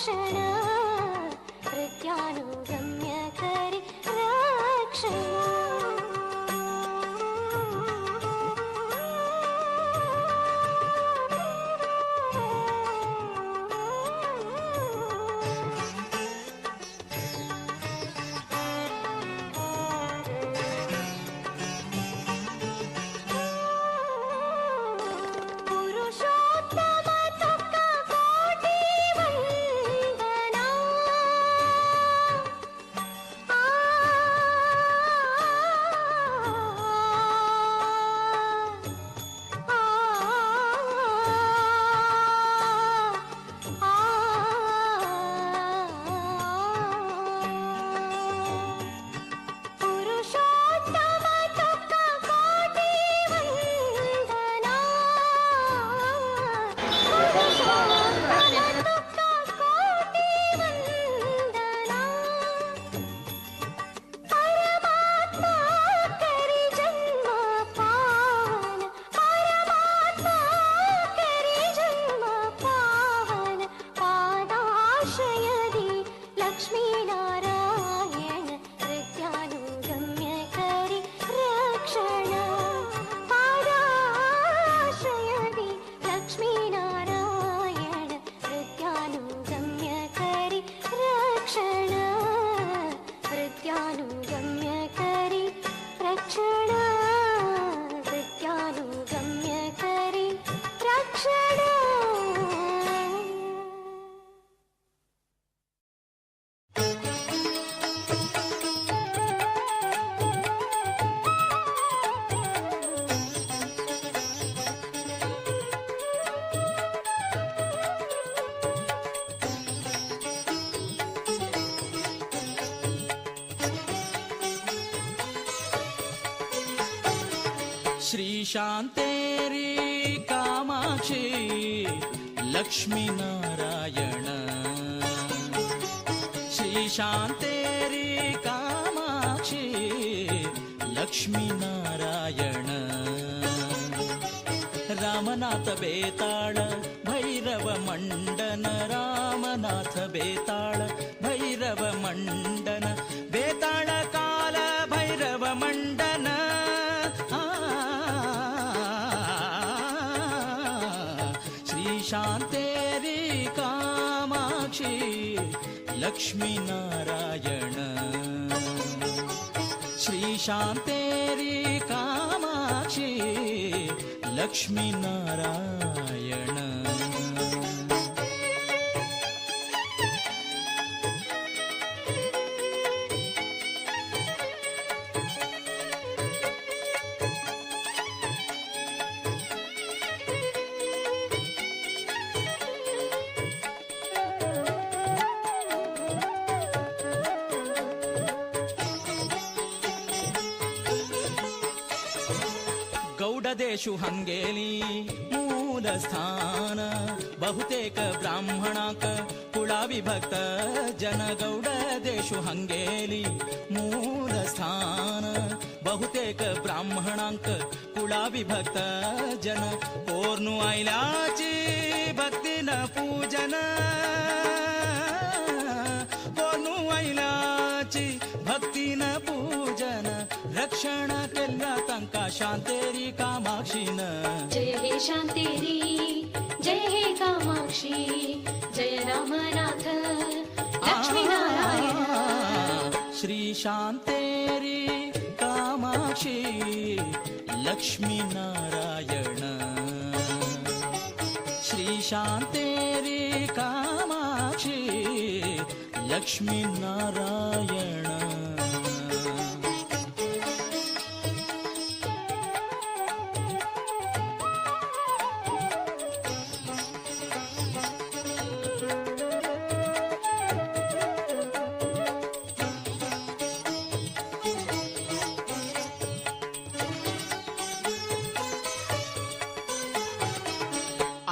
रक्षण प्रत्यानुगम्य करि रक्षण श्री शांतेरी कामाक्षी लक्ष्मी नारायण श्री शांतेरी कामाक्षी लक्ष्मी नारायण रामनाथ बेताळ भैरव मंडन रामनाथ बेताळ भैरव मंडन बेताळ काल भैरव मंडन शांतेरी कामाक्षी लक्ष्मी नारायण श्री शांतेरी कामाक्षी लक्ष्मी नारायण गौडदेशु हंगेली मूल स्थान ಬಹುತೇಕ ಬ್ರಾಹ್ಮಣಾಕ ಕುಳ ವಿಭಕ್ತ ಜನ ಗೌಡದೇಶು ಹಂಗೇಲಿ ಮೂಲ ಸ್ಥಾನ ಬಹುತೇಕ ಬ್ರಾಹ್ಮಣಾಂಕ ಕುಳ ವಿಭಕ್ತ ಜನ ಕೋರ್ನು ಐಲಾಚಿ ಭಕ್ತಿನ ಪೂಜನ ಕೋರ್ನು ಐಲಾಚಿ ಭಕ್ತಿನ ಪೂಜನ रक्षण केल्या तंका शांतेरी कामाक्षीन जय हे शांतेरी जय हे कामाक्षी जय रामनाथ लक्ष्मी नारायण श्री शांतेरी कामाक्षी लक्ष्मी नारायण श्री शांतेरी कामाक्षी लक्ष्मी नारायण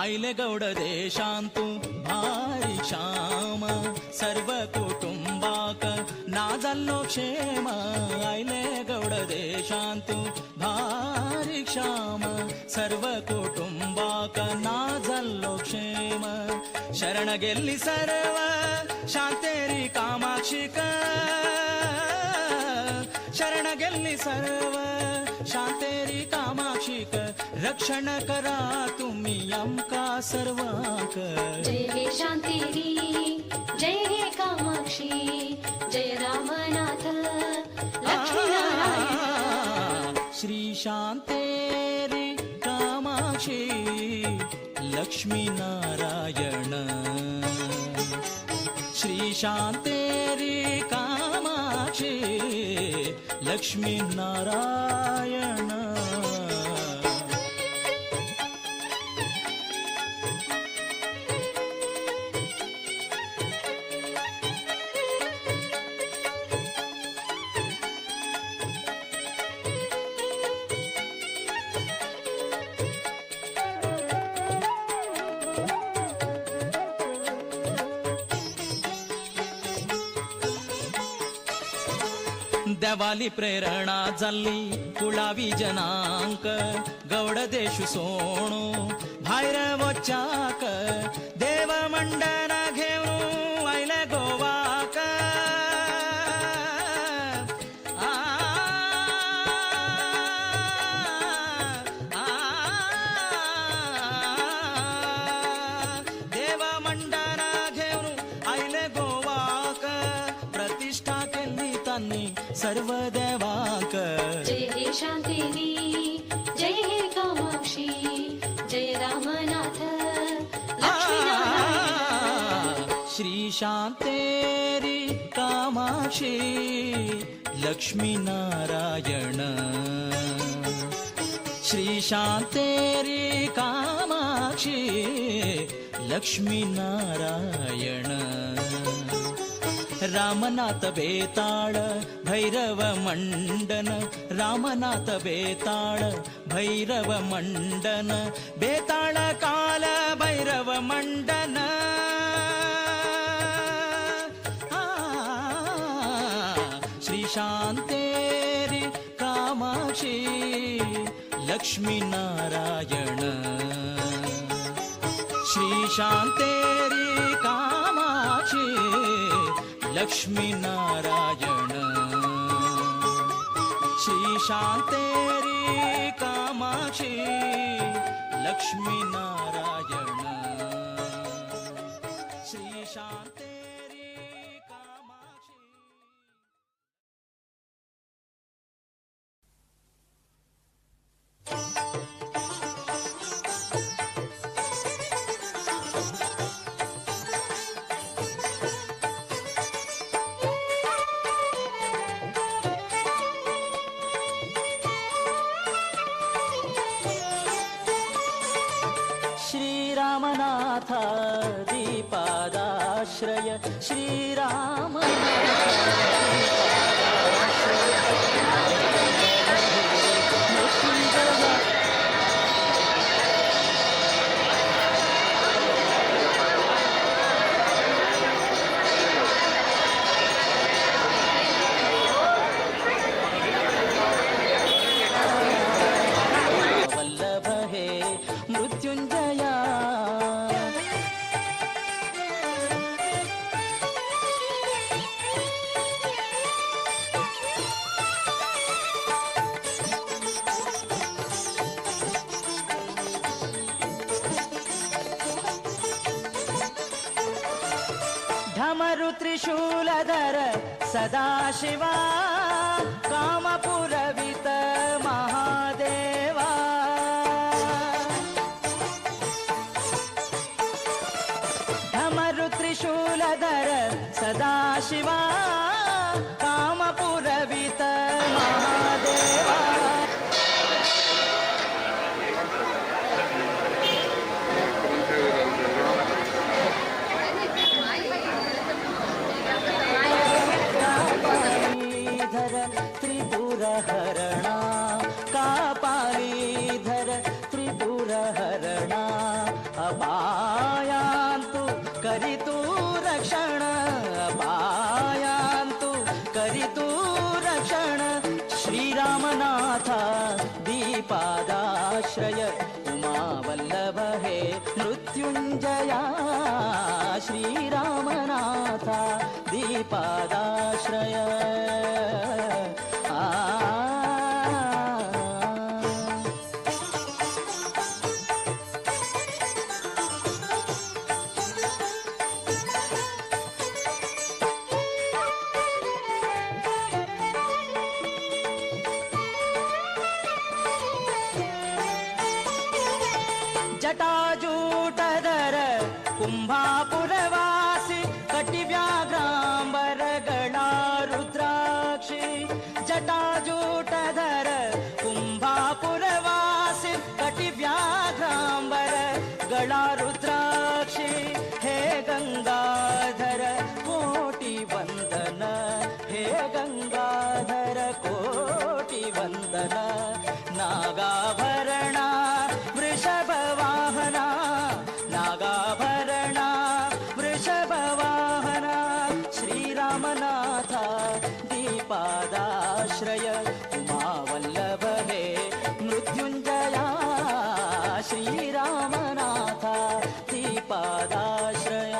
आईले गौड देशांतू भारी क्षाम सर्व कुटुंबाक नाजल्लो क्षेम आईले गौड देशांतू भारी क्षाम सर्व कुटुंबाक नाजल्लो क्षेम ಶರಣಗೆಲ್ಲಿ ಸರ್ವ ಶಾಂತೇರಿ ಕಾಮಾಕ್ಷಿಕ शरणगेल्ली सर्व शांतेरी कामाक्षिक रक्षण करा तुम्ही आमका सर्वांक जय हे शांतेरी जय हे कामाक्षी जय रामनाथ लक्ष्मीनारायण श्री शांतेरी कामाक्षी लक्ष्मी नारायण श्री शांतेरी कामाक्षी लक्ष्मी नारायण देवाली प्रेरणा जाल्ली कुळावी जनांक गौड देश सोणू भायर वच्चाक देव मंडन घेऊन आयले गोवाक देव मंडन घेऊन आयले गोवाक प्रतिष्ठा केली त्यांनी सर्व देवांक जय हे शांतेरी जय हे कामाक्षी जय रामनाथ लक्ष्मीनारायण श्री शांतेरी कामाक्षी लक्ष्मी नारायण श्री शांतेरी कामाक्षी लक्ष्मी नारायण रामनाथ बेताळ भैरव मंडन रामनाथ बेताळ भैरव मंडन बेताळ काल भैरव मंडन श्री शांतेरी कामाक्षी लक्ष्मी नारायण श्री शांतेरी कामाक्षी लक्ष्मी नारायण श्री शांतेरी कामाक्षी लक्ष्मी नारायण श्री शांतेरी कामाक्षी श्रीरामनाथ दीपादाश्रय वल्लभ हे मृत्युंजया ढमरु त्रिशूलधर सदाशिवा कामपुरवित महादेवा ढमरु त्रिशूलधर सदाशिवा कामपुरवित महादेवा त्रिपुरहरणा कापालीधर त्रिपुरहरणा अपायांतु करितु रक्षण अपायांतु करितु रक्षण श्रीरामनाथ दीपादाश्रय उमावल्लभ हे मृत्युंजया ಶ್ರೀರಾಮನಾಥ ದೀಪಾದಾಶ್ರಯ ಜಟಾಜೂಟದರ ಕುಂಭಾಪುರವಾಸಿ ಕಟಿವ್ಯಾಘ್ರಾಂಬರಗಳ ರುದ್ರಾಕ್ಷಿ ಜಟಾಜೂಟದರ ಕುಂಭಾಪುರವಾಸಿ ಕಟಿವ್ಯಾಘ್ರಾಂಬರಗಳ ರುದ್ರಾಕ್ಷಿ ಹೇ ಗಂಗಾಧರ ಕೋಟಿ ವಂದನ ಹೇ ಗಂಗಾಧರ ಕೋಟಿ ವಂದನ ನಾಗಾಭರಣ ವೃಷಭ ವಾಹನ ನಾಗಾಭರಣ ವೃಷಭ ವಾಹನ ಶ್ರೀರಾಮನಾಥ ದೀಪಾದಾಶ್ರಯ ಉಮಾವಲ್ಲಭ ಹೇ ಮೃತ್ಯುಂಜಯ ಶ್ರೀರಾಮನಾಥ ದೀಪಾದಾಶ್ರಯ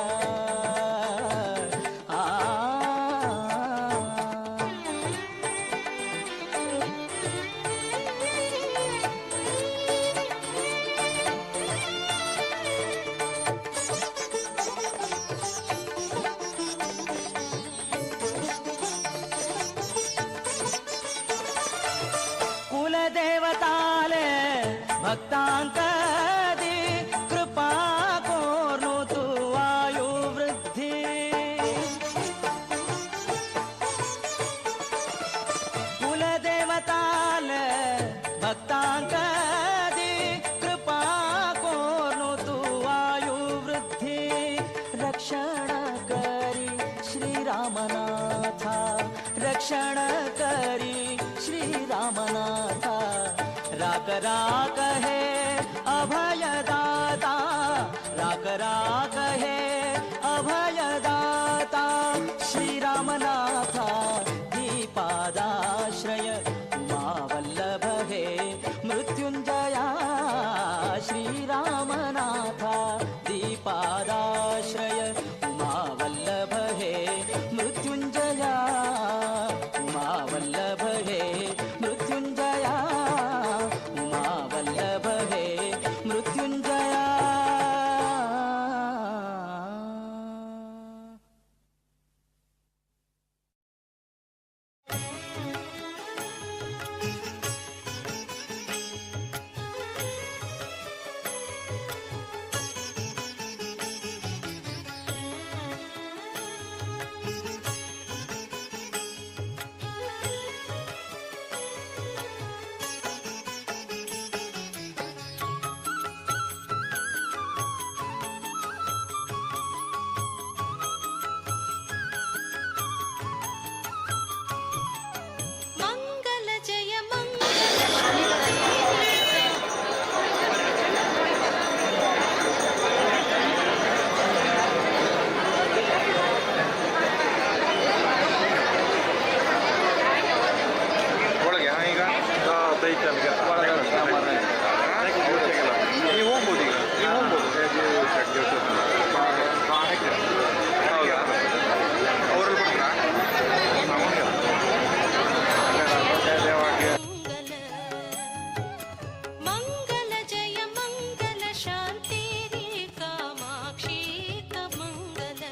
ಕುಲದೇವತಾಲೆ ಭಕ್ತಾಂಕದಿ ಕೃಪಾ ಕೋರ್ನುತು ವಾಯು ವೃದ್ಧಿ ಕುಲದೇವತಾಲೆ ಭಕ್ತಾಂಕದಿ ಕೃಪಾ ಕೋರ್ನುತು ವಾಯು ವೃದ್ಧಿ ರಕ್ಷಣ ಕರಿ ಶ್ರೀರಾಮನಾಥ ರಕ್ಷಣ ಕರಿ ಶ್ರೀರಾಮನಾಥ ರಾಕ ರಾಕ ಹೇ ಅಭಯದಾತ ರಾಕ ರಾಕ ಹೇ ಅಭಯದಾತ ಶ್ರೀರಾಮನಾಥ ದೀಪಾದಾಶ್ರಯ ಉಮಾವಲ್ಲಭ ಹೇ ಮೃತ್ಯುಂಜಯ ಶ್ರೀರಾಮನಾಥ ದೀಪಾದಾಶ್ರಯ ಉಮಾವಲ್ಲಭ ಹೇ ಮೃತ್ಯುಂಜಯ ಉಮಾವಲ್ಲಭ ಹೇ ಮೃತ್ಯುಂಜಯ ಉಮಾವಲ್ಲಭ ಹೇ ಮೃತ್ಯುಂಜಯ ಮಂಗಲ ಜಯ ಮಂಗಲ ಒಳಗೆ ಈಗ ದೈತ್ಯ ನೀವು ಹೋಗ್ಬೋದು ಈಗ ನೀವು ಹೋಗ್ಬೋದು ಹೌದಾ ಅವರಲ್ಲಿ ಬಿಡ್ತೀರಾ ಮಂಗಲ ಜಯ ಮಂಗಲ ಶಾಂತಿ ರೇ ಕಾಮಾಕ್ಷಿ ಕಮಂಗಲ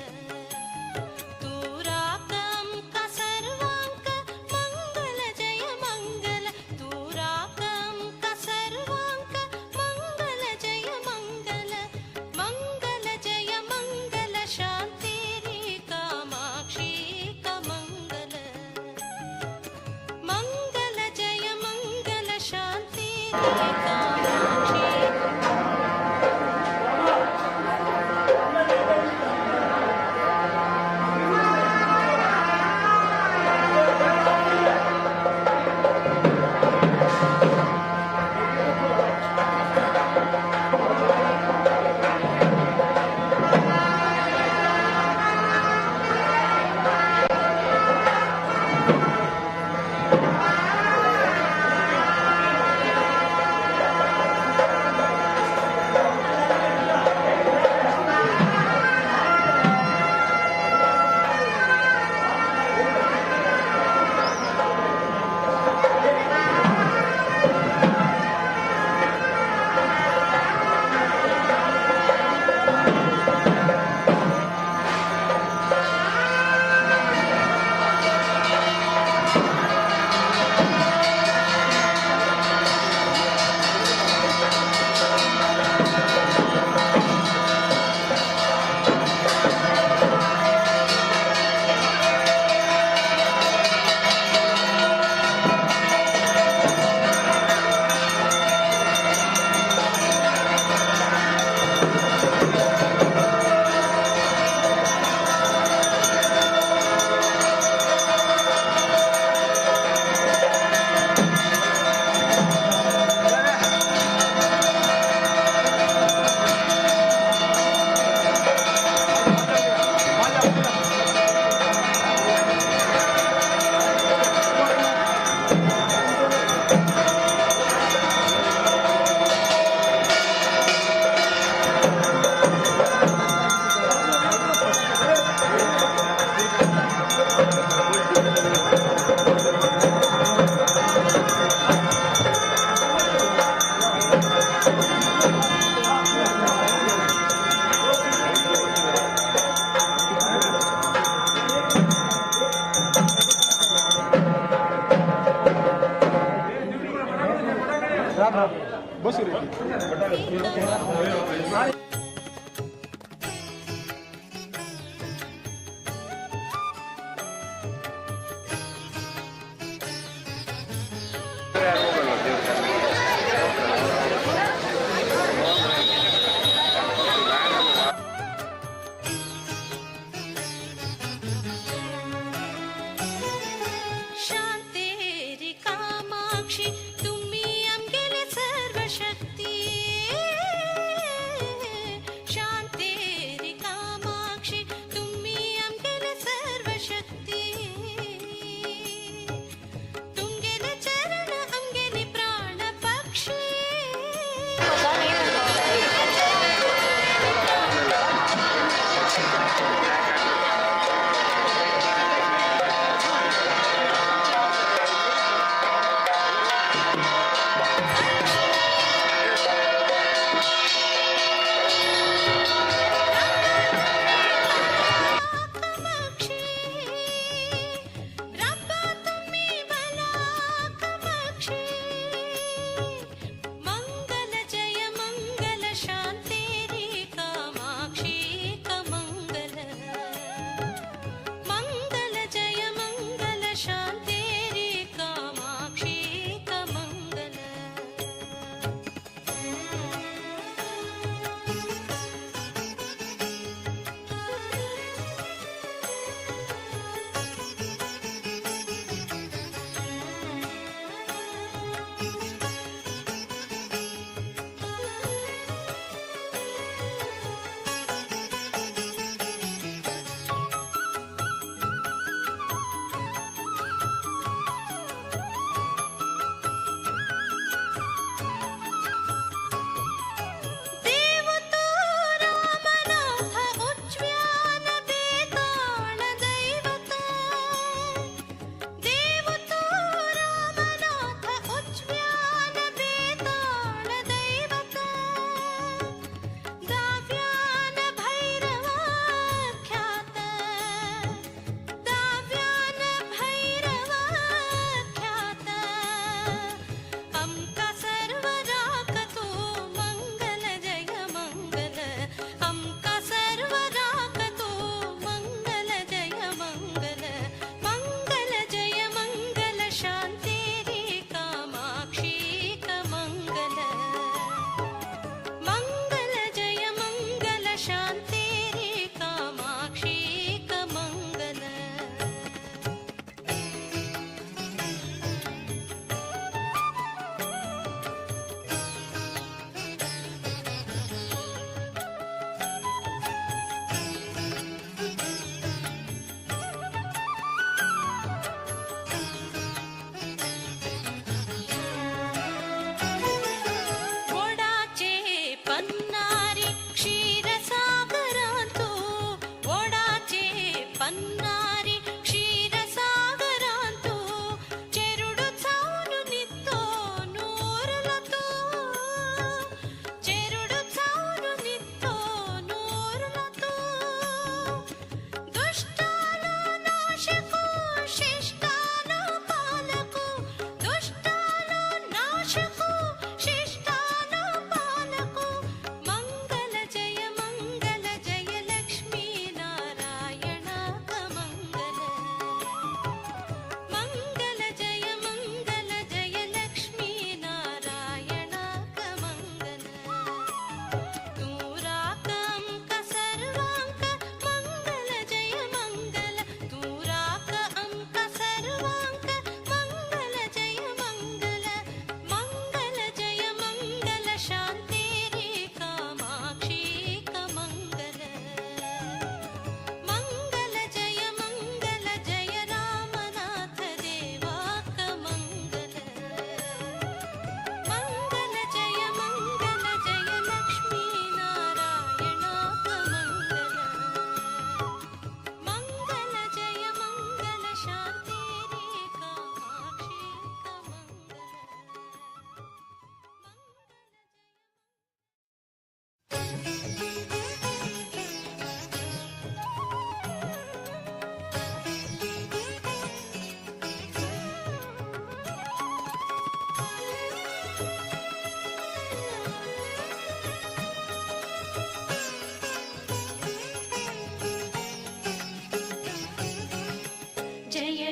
ತೂರಾಕಂಕ ಸರ್ವಾಂಕ ಮಂಗಲ ಜಯ ಮಂಗಲ ತೂರಾಕಂಕ ಸರ್ವಾಂಕ ಮಂಗಲ ಜಯ ಮಂಗಲ ಮಂಗಲ ಜಯ ಮಂಗಲ ಶಾಂತಿ ರೇ ಕಾಮಾಕ್ಷಿ ಕಮಂಗಲ ಮಂಗಲ ಜಯ ಮಂಗಲ ಶಾಂತಿ ರೇ ಕಾಮಾಕ್ಷಿ बसू रे शांतेरी कामाक्षी तुम्ही आमगेले सर्व शक्ती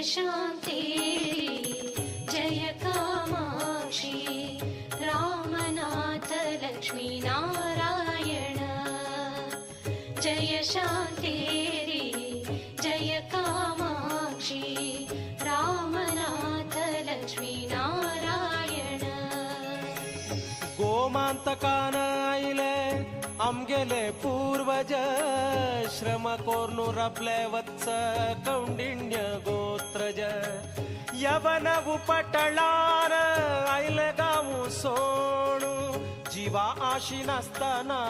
शान्ति जय कामाक्षी रामनाथ लक्ष्मी नारायण जय शान्ति जय कामाक्षी रामनाथ लक्ष्मी नारायण गोमांतकान आईले आमगेले पूर्वज श्रम कोर्नु रबले वत्स कौंडिण्य गोत्रज यवनवु पटळार आईले गावु सोणु जीवा आशी नासताना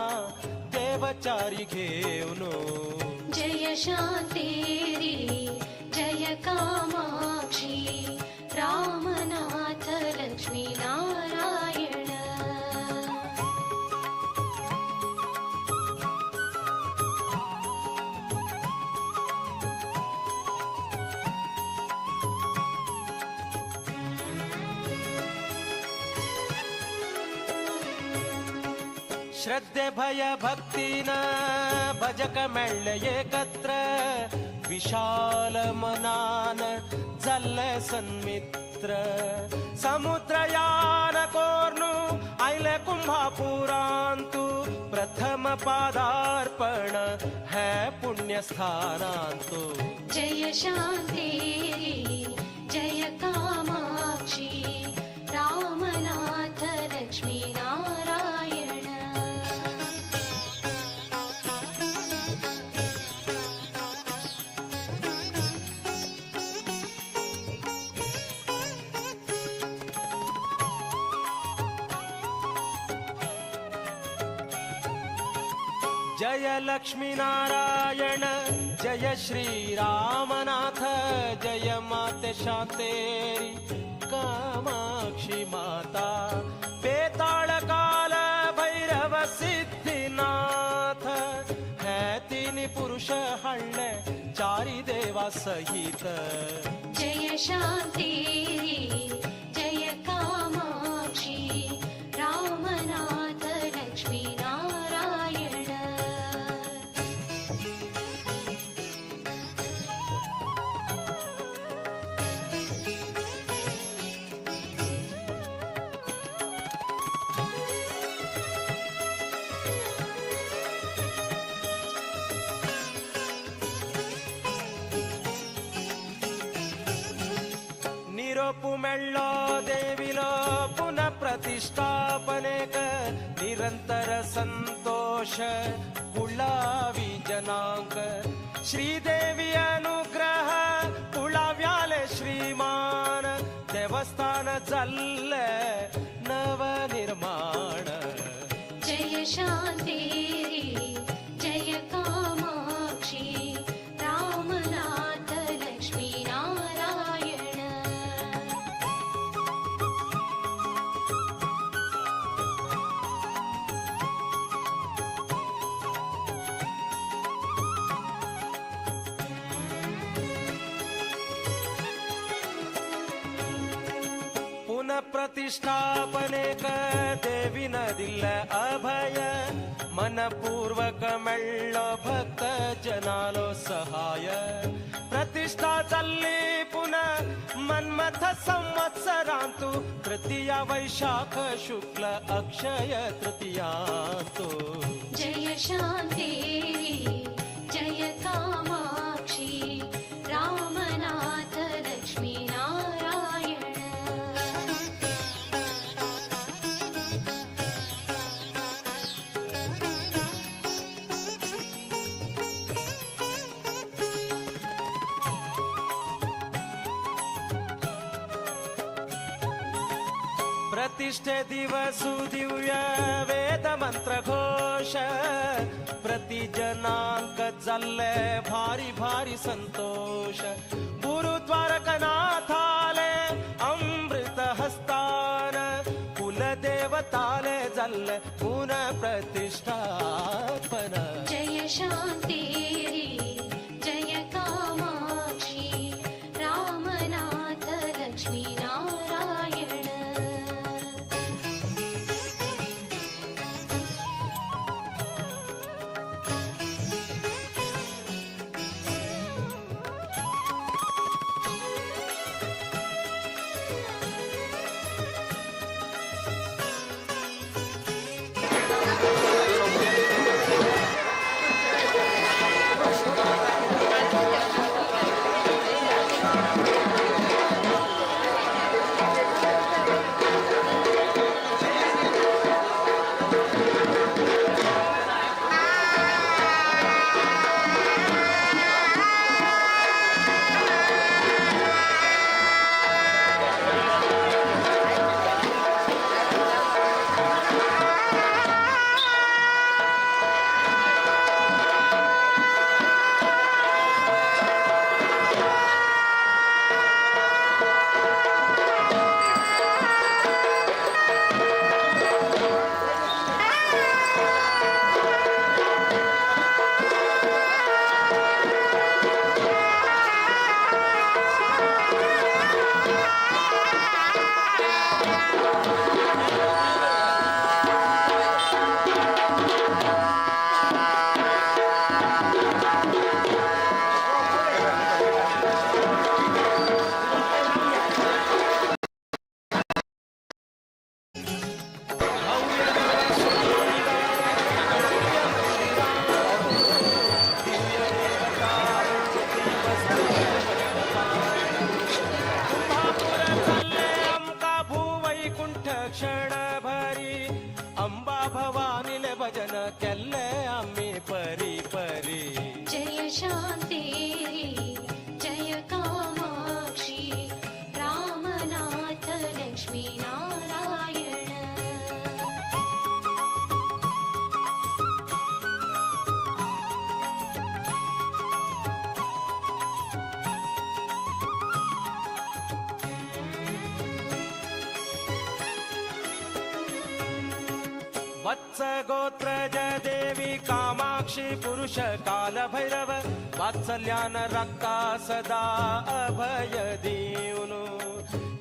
देवचारी घेऊन जय शान्ति जय कामाक्षी रामनाथ लक्ष्मी नारायण श्रद्धे भय भक्तीन भजक मेळ्ळे एकत्र विशाल मनान जल्ले सन्मित्र समुद्रयान कोर्नु आयले कुंभापुरांतु प्रथम पादार्पण है पुण्यस्थानांतु जय शान्ति जय कामाक्षी रामनाथ लक्ष्मी नारायण जय लक्ष्मी नारायण जय श्री रामनाथ जय माते शांतेरी कामाक्षी माता बेताळ काल भैरव सिद्धिनाथ है तीन पुरुष हळ्ळे चारी देवा सहित जय शान्ति जय कामाक्षी रामनाथ लक्ष्मी नारायण निरोपु मेळ्ळो देविलो पुनः प्रतिष्ठापनेक निरंतर संतोष कुळावी जनांक श्रीदेवी अनुग्रह कुळाव्याले श्रीमान देवस्थान जल्ले नवनिर्माण जय शान्ति जय कामाक्षी रामनाथ लक्ष्मी नारायण पुनः प्रतिष्ठापनेक देवी नदिल अभय मनपूर्वक मेळ्ळो भक्त जनालो सहाय प्रतिष्ठा चल्ली पुनः मन्मथ संवत्सरांतु तृतीया वैशाख शुक्ल अक्षय तृतीयांतु जय शान्ति जय कामाक्षी रामनाथ लक्ष्मी नारायण प्रतिष्ठे दिवसु दिव्य वेद मंत्र घोष प्रति जनांक जल्ले भारी भारी संतोष गुरुद्वारकनाथाले अमृत हस्तान कुलदेवताले जल्ले पुनः प्रतिष्ठापन जय शान्ति जय कामाक्षी रामनाथ लक्ष्मी नारायण मानिले भजन केल्ले आम्ही परी परी. जय शान्तेरी जय कामाक्षी रामनाथ लक्ष्मी नारायण. वत्स गोत्रज देवी कामाक्षी पुरुष काल भैरव वात्सल्यान रक्ता सदा अभय देऊनु.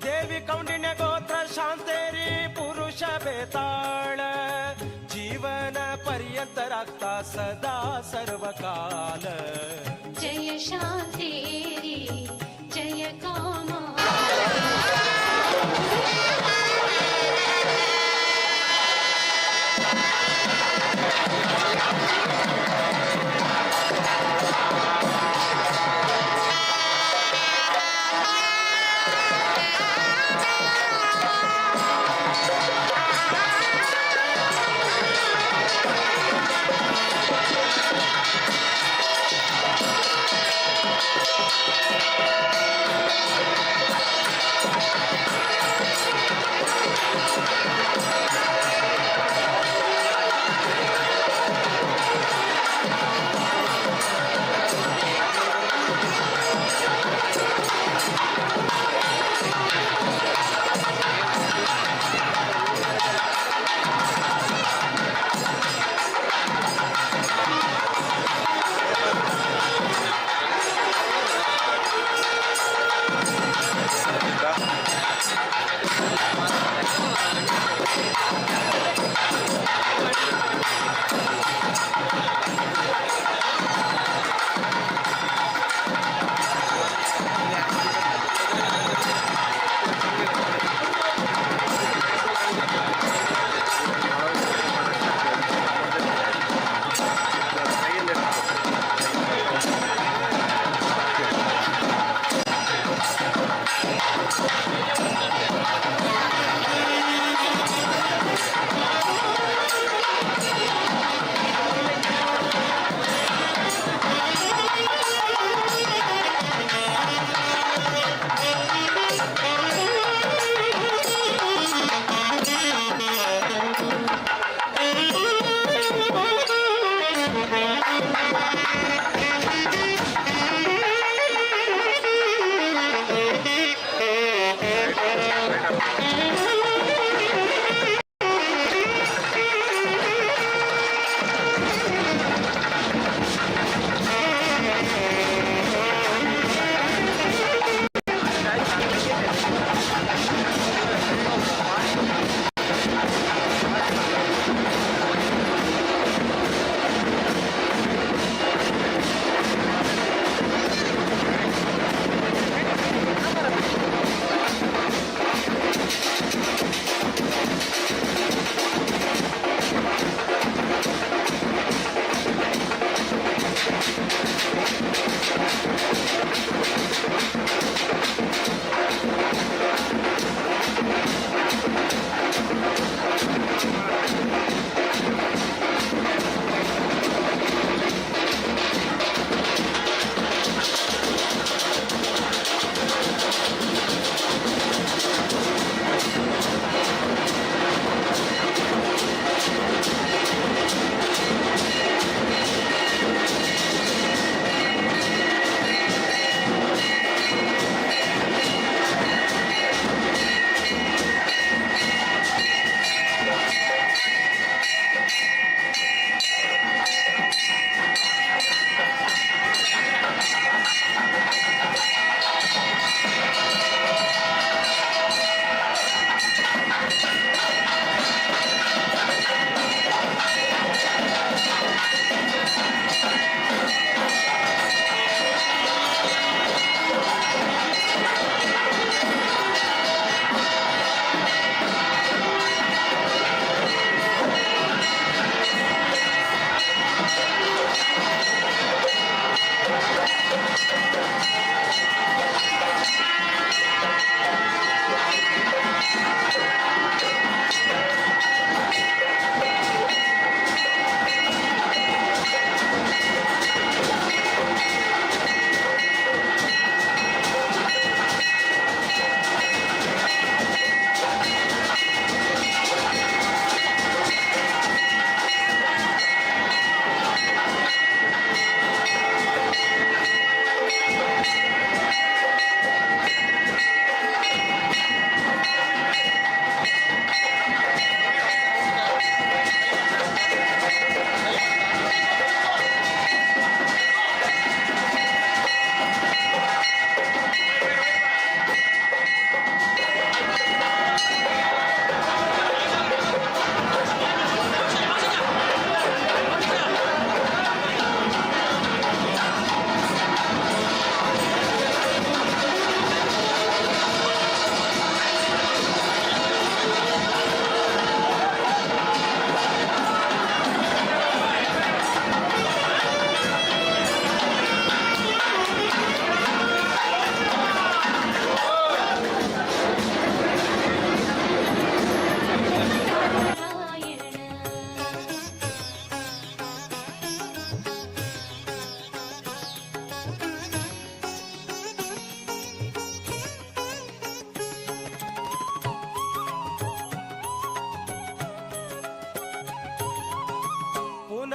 देवी कौंडिन्य गोत्र शांतेरी पुरुष बेताळ जीवन पर्यंत राखता सदा सर्व काल. जय शान्तेरी जय कामा.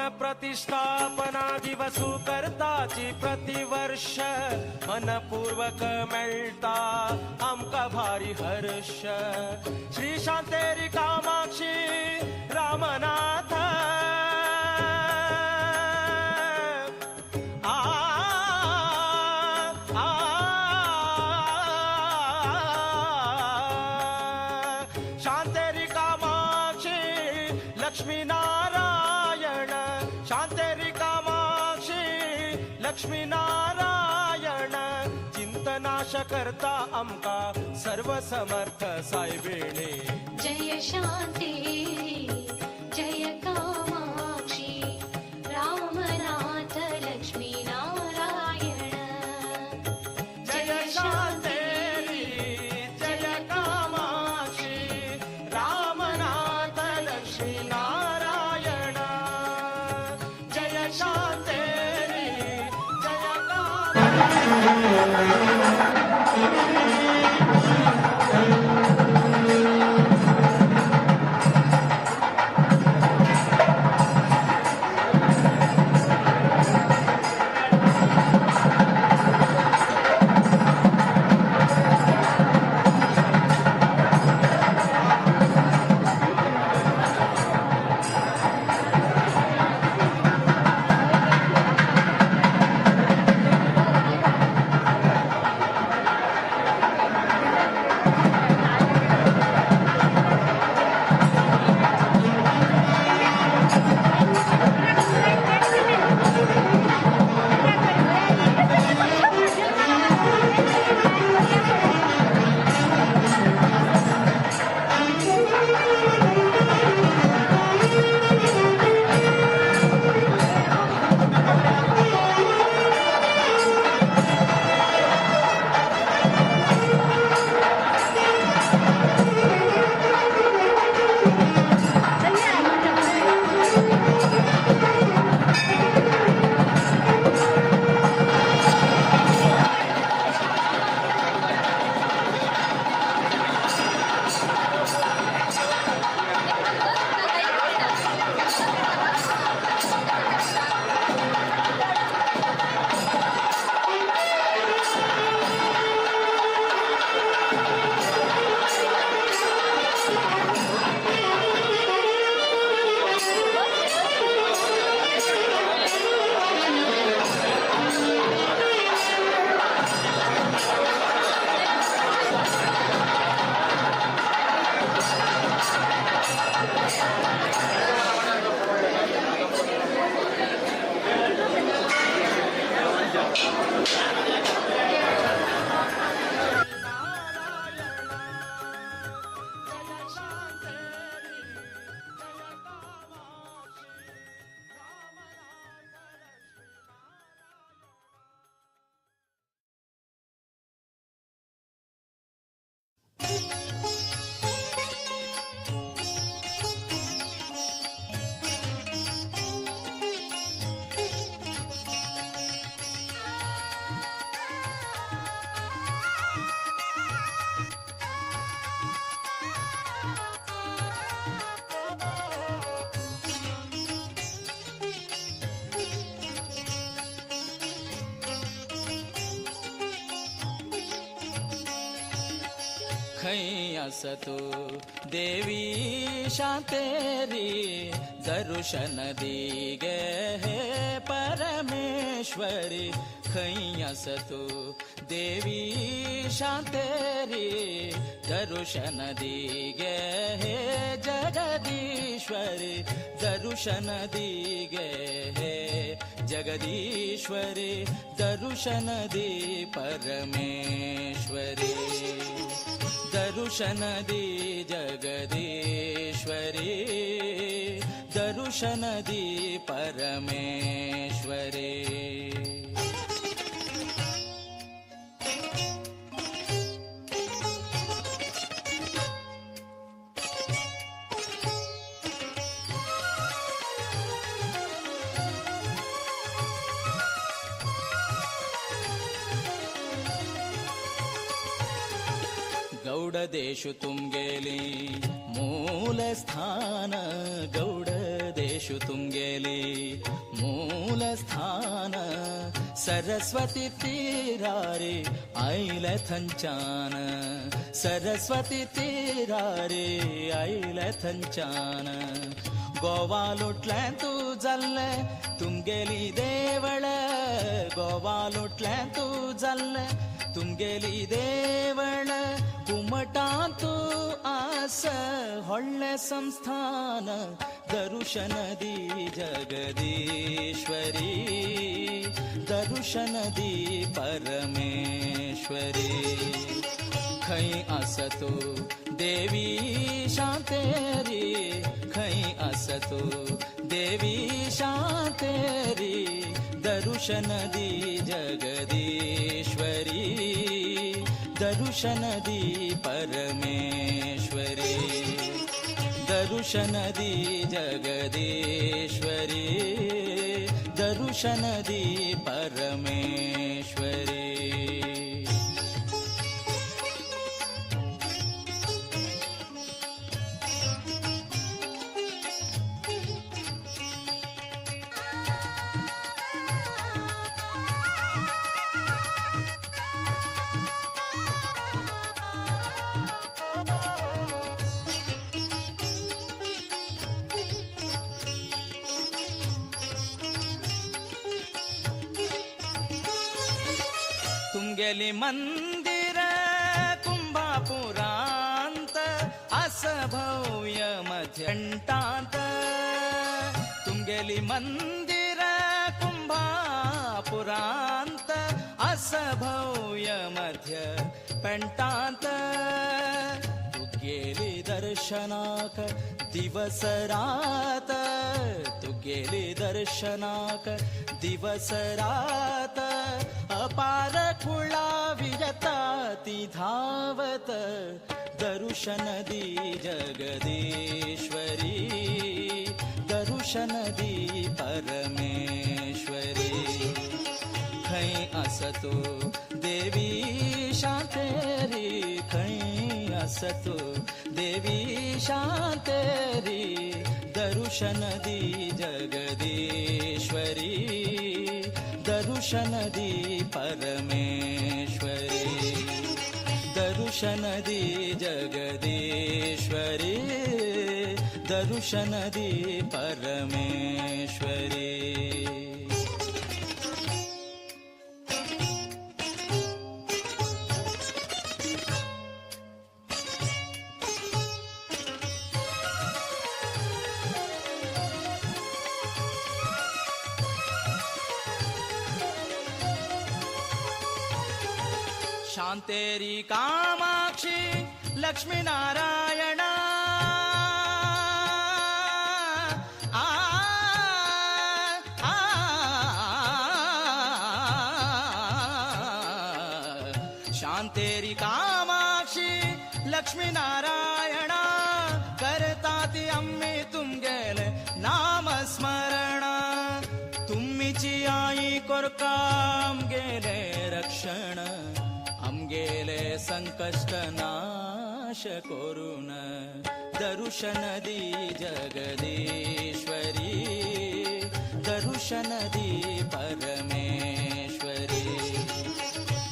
प्रतिष्ठापना दिवसू करताची प्रतिवर्ष मनपूर्वक मेळटा आमका भारी हर्ष. श्री शांतेरी कामाक्षी रामनाथ शांतेरी कामाक्षी लक्ष्मी नारायण. शांतेरी कामाक्षी लक्ष्मी नारायण. चिंतनाश करता आमका सर्व समर्थ सायबिणी. जय शांतेरी जय कामाक्षी रामनाथ लक्ष्मी नारायण. जय शांतेरी जय कामाक्षी रामनाथ लक्ष्मी नारायण. जय शांतेरी जय कामाक्षी. खै असतो देवी शांतेरी दर्शन दिगे हे परमेश्वरी. खै असतो देवी शांतेरी दर्शन दिगे हे जगदीश्वरी. दर्शन दिगे हे जगदीश्वरी. दर्शन दी परमेश्वरी. दर्शन दी जगदीश्वरी. दर्शन दी परमेश्वरी. गौडदेशु तुम गेली मूल स्थान. गौडदेशु तीर्थेषु तुङ्गेली मूलस्थान सरस्वती तीरारे ऐलथञ्चान सरस्वती तीरारे ऐलथञ्चान गोवालुट्लें तू जल्ले तुंगेली देवळ गोवालुट्लें तू जल्ले तुंगेली देवळ कुमटांतू आस ಹೊಳ್ಳೆ ಸಂಸ್ಥಾನ ದರುಶನದಿ ಜಗದೀಶ್ವರಿ ದರುಶನದಿ ಪರಮೇಶ್ವರಿ ಖೈ असतो देवी शांतेरी खै असतो देवी शांतेरी दरुशनदी जगदीश्वरी दरुशनदी परमेश्वरी दरुशनदी जगदीश्वरी दरुशनदी परमेश्वरी तुंगेली मंदिर कुंभापुरांत असं भव्य मध्यंटांत तुंगेली मंदिर कुंभापुरांत असं भव्य मध्य पेंटांत तू गेली दर्शनाक दिवस रात तू गेली दर्शनाक दिवस रात अपार खुळा विजता ती धावत दरुशनदी जगदीश्वरी दरुशनदी परमेश्वरी खै असतो देवी शांतेरी खै असतो देवी शांतेरी दरुशनदी जगदीश्वरी दरुशनदी परमेश्वरी दरुशनदी जगदीश्वरी दरुशनदी परमेश्वरी शांतेरी कामाक्षी लक्ष्मी नारायण शांतेरी कामाक्षी लक्ष्मी नारायण करता ती अम्मी तुमगेले नाम स्मरण तुम्हीची आई कोरकाम गेले रक्षण गेले संकष्ट नाश करून दरुशनदी जगदीश्वरी दरुशनदी परमेश्वरी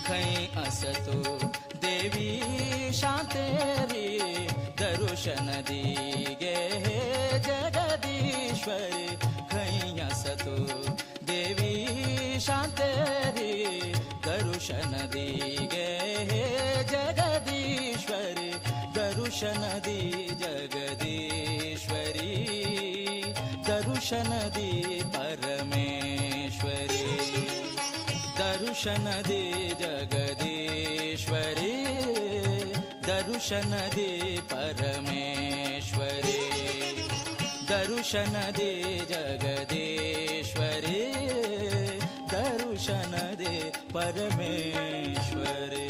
खै असतो देवी शांतेरी दरुशनदी गे जगदीश्वरी खै असतो देवी शांतेरी दरुशनदी गे जगदीश्वरी दरुशनदी जगदीश्वरी दरुशनदी परमेश्वरी दरुशनदी जगदीश्वरी दरुशनदी परमेश्वरी दरुशनदी जगदीश्वरी दरुशनदी परमेश्वरी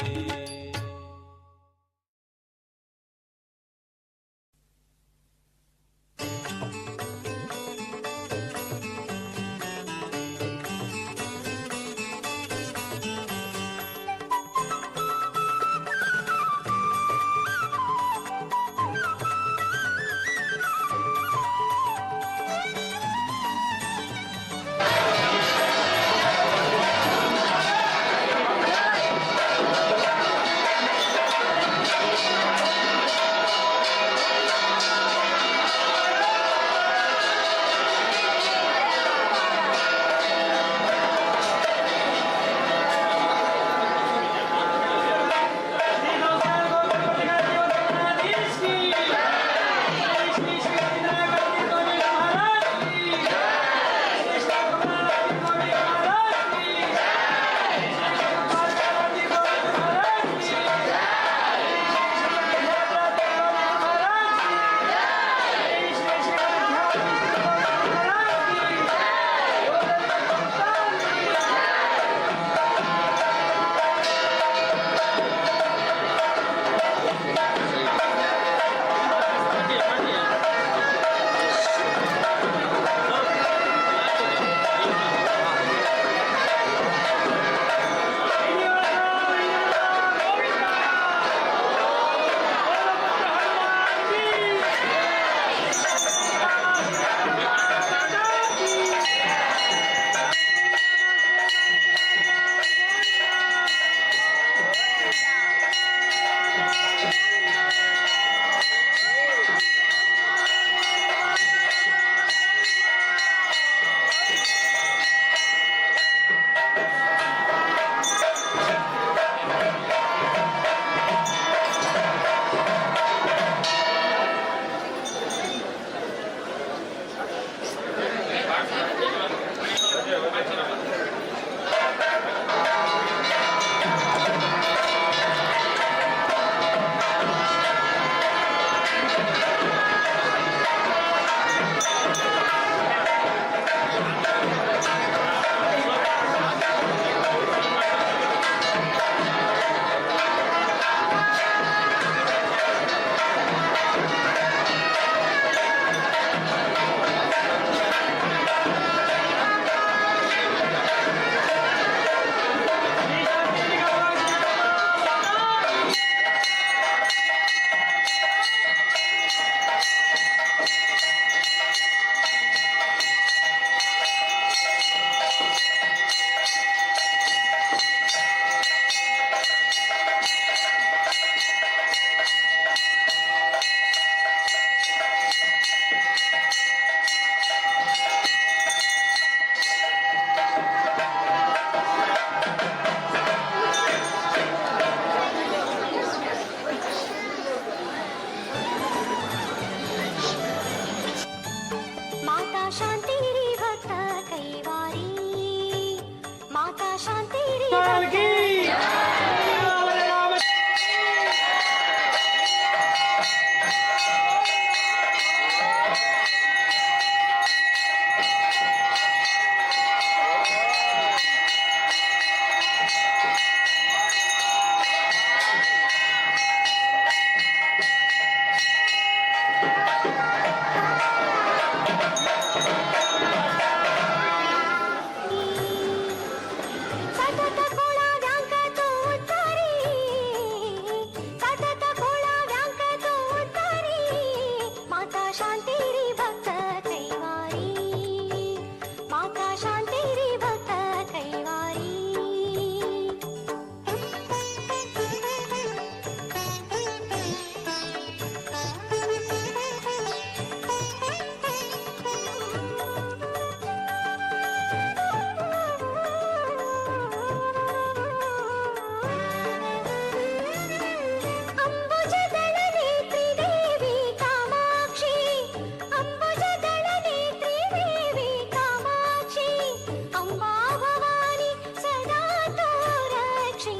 शांति री भक्त कैवारी माता शांति री सतत गोळा व्यांक तो उतारी सतत गोळा व्यांक तो उतारी माता शांति री भक्त कैवारी माता शांति री भक्त कैवारी अंबुजदल नेत्री देवी कामाक्षी अंबुजदल नेत्री देवी कामाक्षी अंबा भवानी सदा तो रक्षी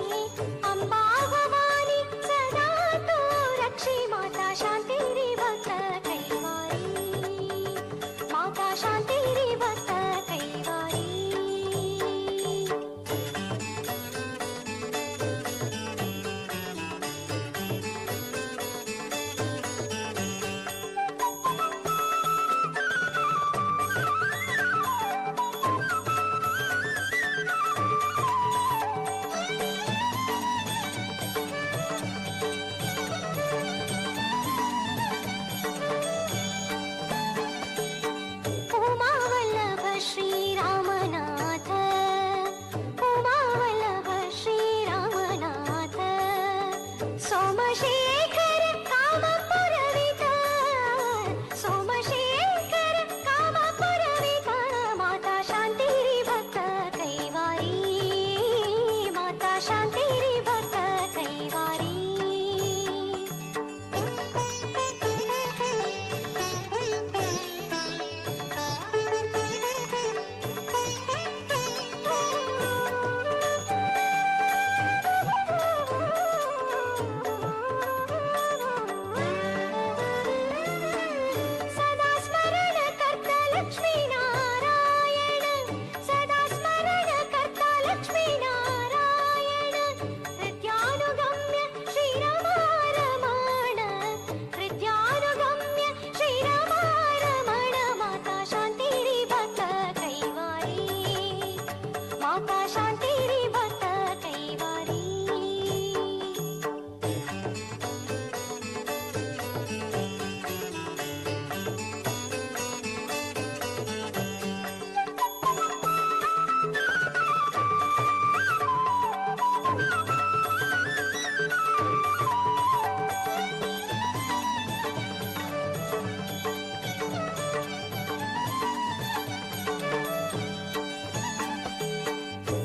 अंबा भवानी सदा तो रक्षी माता शांति री भक्त कैवारी माता शांति री भक्त कैवारी उमा वल्लभ श्री रामनाथ उमा वल्लभ श्री रामनाथ सोमशेखर कामपुरवित सोमशेखर कामपुरवित माता शांति री भक्त कैवारी माता शांति री भक्त कैवारी सदा स्मरण करता लक्ष्मी नारायण सदा स्मरण करता लक्ष्मी नारायण हृद्यानुगम्य श्रीरमारमण हृद्यानुगम्य श्रीरमारमण माता शांति री भक्त कैवारी माता शांति री भक्त कैवारी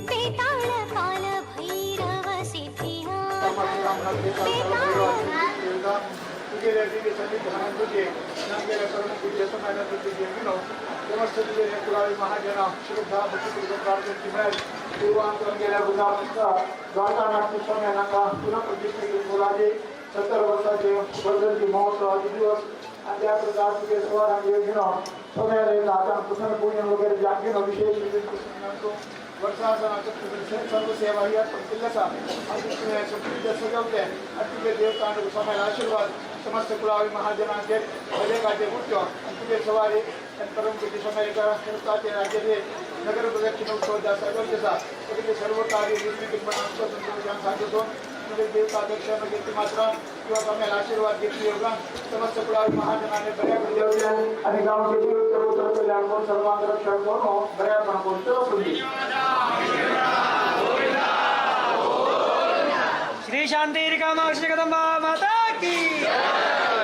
बेताल काल भैरव सिद्धिनाथ महाजन श्रद्धा पूर्वांतर गेल्या द्वारकानाथ स्वाम्यांना पुन्हा प्रतिष्ठित बोलाजे 70 वर्षाचे वर्धंती महोत्सवाचे दिवस आणि त्या प्रकारचे सवार आणि योजना सोन्याला आता पुन्हा पूजन वगैरे जागेनं विशेष वर्षासनाचं सर्व सेवा या किल्ल्याचा आणि सजवते आणि तुझे देवतांना समायला आशीर्वाद समस्त कुळावी महाजनांचे भजकाचे मुख्य आणि तुझे सवारी आणि परमकृती समायिका संस्थाचे राज्याचे नगर प्रदक्षिण उत्सव सगळ्याचा तिथे सर्व कार्य निर्मितीपणा सांगतो म्हणजे देवता दक्षिण घेतली मात्र किंवा समायला आशीर्वाद घेतली योगा समस्त कुळावी महाजनाने बऱ्यापैकी देवल्या आणि गावचे देव सर्वत्र कल्याण सर्वांग रक्षण करून बऱ्यापणा बोलतो श्री शांति कामाक्षी कदम्बा माता की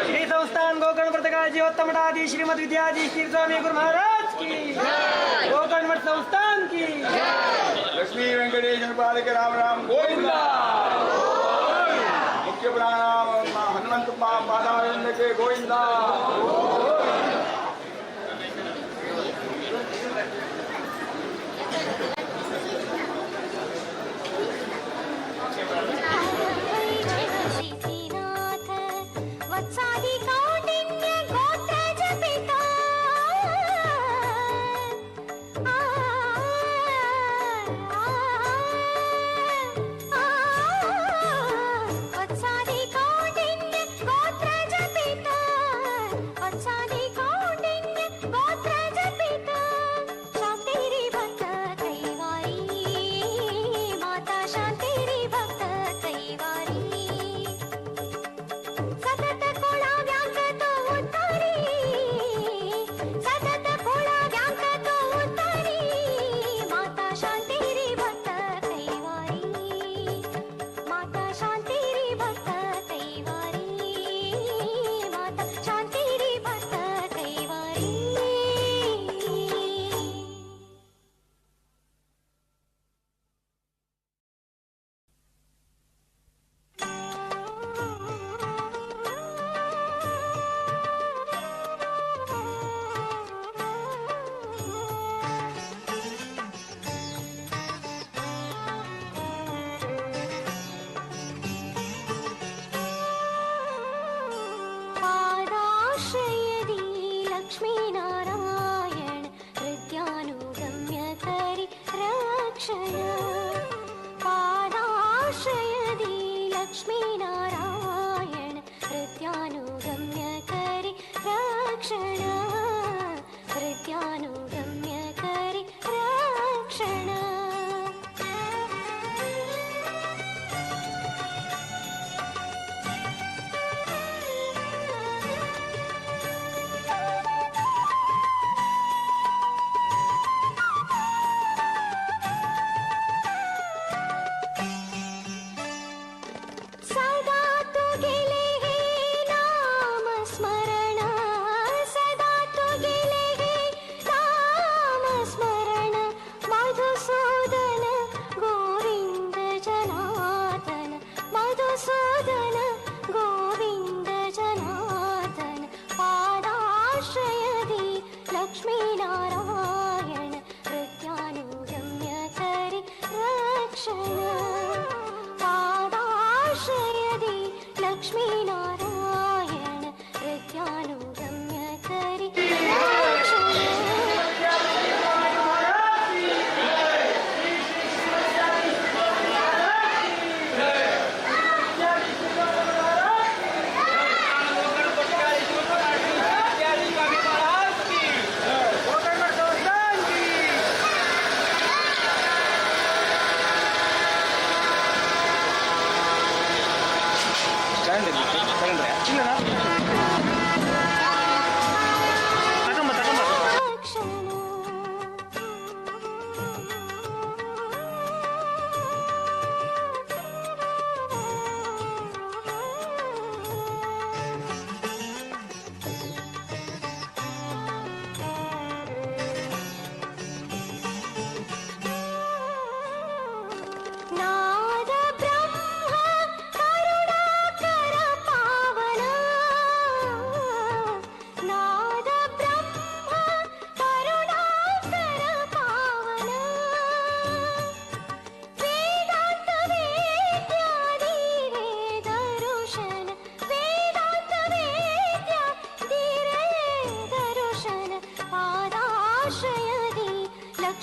श्री संस्थान गोकर्ण पत्रकार जीवोत्तम मठाधीश श्रीमद विद्याधीश श्री स्वामी गुरु महाराज की गोकर्ण मठ संस्थान की लक्ष्मी वेंकटेश पालिक राम राम गोविंदा मुख्य प्राणाम हनुमंत पादारविंद के गोविंदा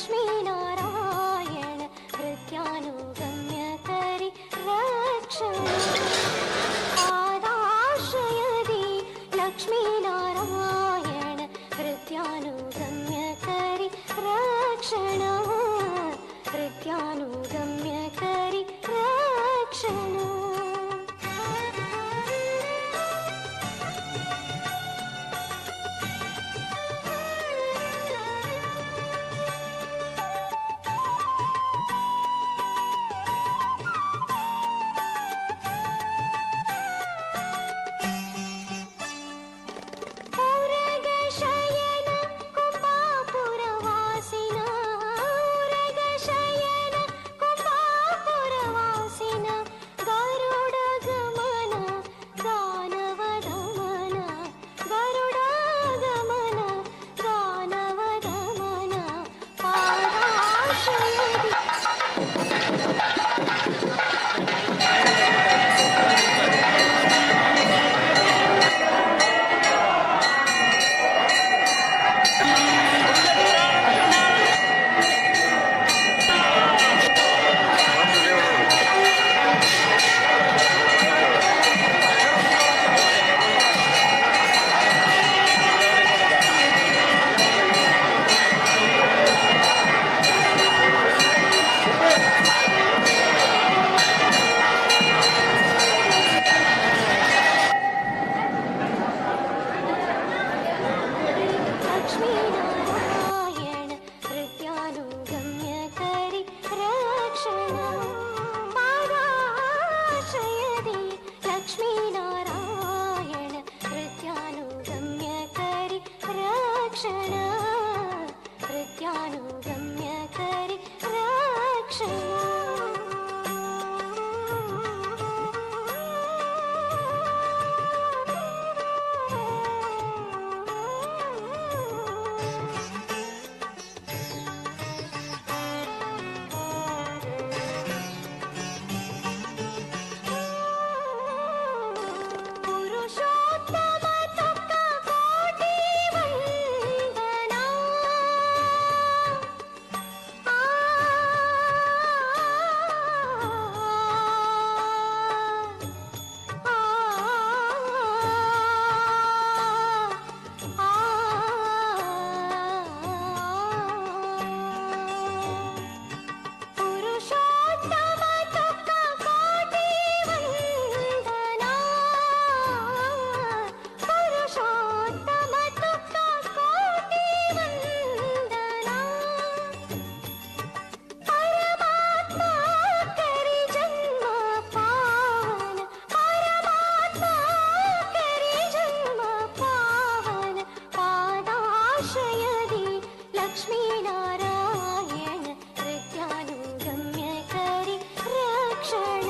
लक्ष्मीनारायण हृद्यानुगम्य करि रक्षण पादाश्रयदि लक्ष्मीनारायण हृद्यानुगम्य करि रक्षण हृद्यानुगम्य करि रक्षण उरगशयन कुम्भापुरवासिन उरगशयन कुम्भापुरवासिन गरुडगमन दानवदमन गरुडगमन दानवदमन पादाश्रयदि लक्ष्मीनारायण हृद्यानुगम्य करि रक्षण पादाश्रयदि लक्ष्मीनारायण हृद्यानुगम्य करि रक्षण हृद्यानुगम्य करि पुरुषोत्तम तुक्क कोटि वन्दना पुरुषोत्तम तुक्क कोटि वन्दना पुरुषोत्तम तुक्क कोटि वन्दना परमात्मा करि जन्म पावन परमात्मा करि जन्म पावन पादाश्रयदि लक्ष्मीनारायण हृद्यानुगम्य करि रक्षण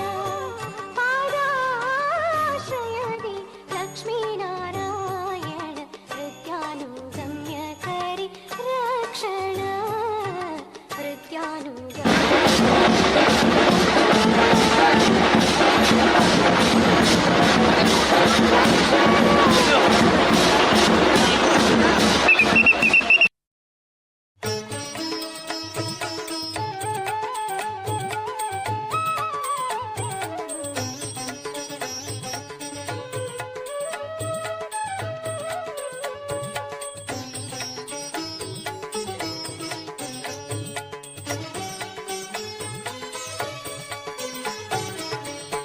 पादाश्रयदि लक्ष्मीनारायण हृद्यानुगम्य करि रक्षण हृद्यानुगम्य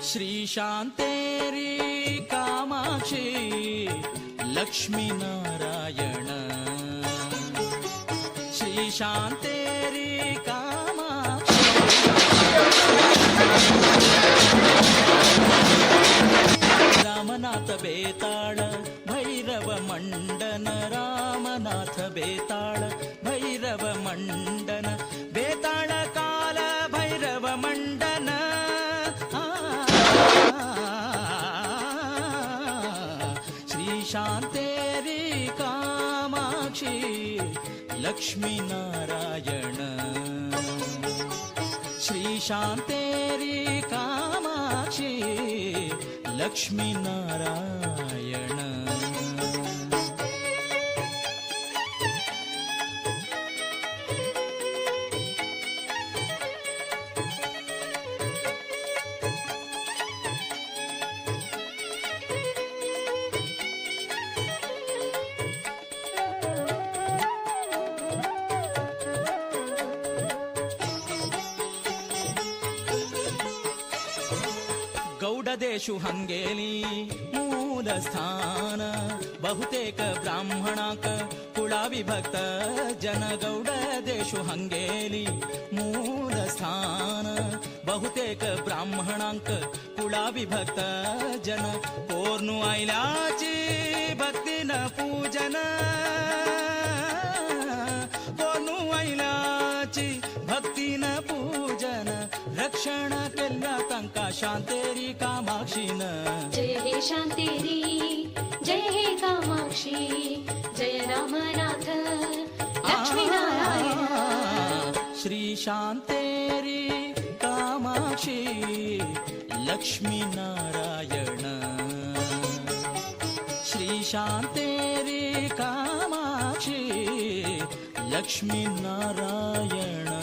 श्री शांतेरी कामाक्षी लक्ष्मी नारायण श्री शांतेरी कामाक्षी रामनाथ बेताळ भैरव मंडन रामनाथ बेताळ भैरव मंडन बेताळ काल भैरव मंडन श्री शांतेरी कामाक्षी लक्ष्मी नारायण श्री शांतेरी कामाक्षी लक्ष्मी नारायण गौडदेशु हंगेली मूल स्थान बहुतेक ब्राह्मणाक कुळा विभक्त जन गौडदेशु हंगेली मूल स्थान बहुतेक ब्राह्मणांक कुळा विभक्त जन कोर्नु आयल्याची भक्तीन पूजन कोर्नु आयल्याची भक्तीन पूजन रक्षण केल्या तांका शांतेरी कामाक्षीन जय हे शांतेरी जय हे कामाक्षी जय रामनाथ लक्ष्मीनारायण श्री शांतेरी कामाक्षी लक्ष्मी नारायण श्री शांतेरी कामाक्षी लक्ष्मी नारायण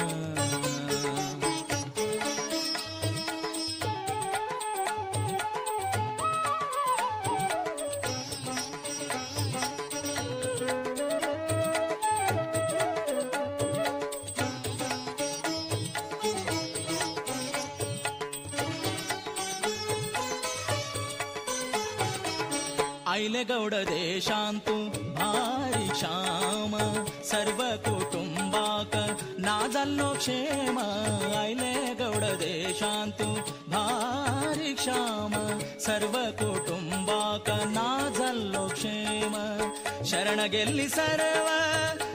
आईले गौड देशांतू भारी श्याम सर्व कुटुंबाक नाजल्लो क्षेम आईले गौड देशांतू भारी श्याम सर्व कुटुंबाक नाजल्लो क्षेम शरण गेली सर्व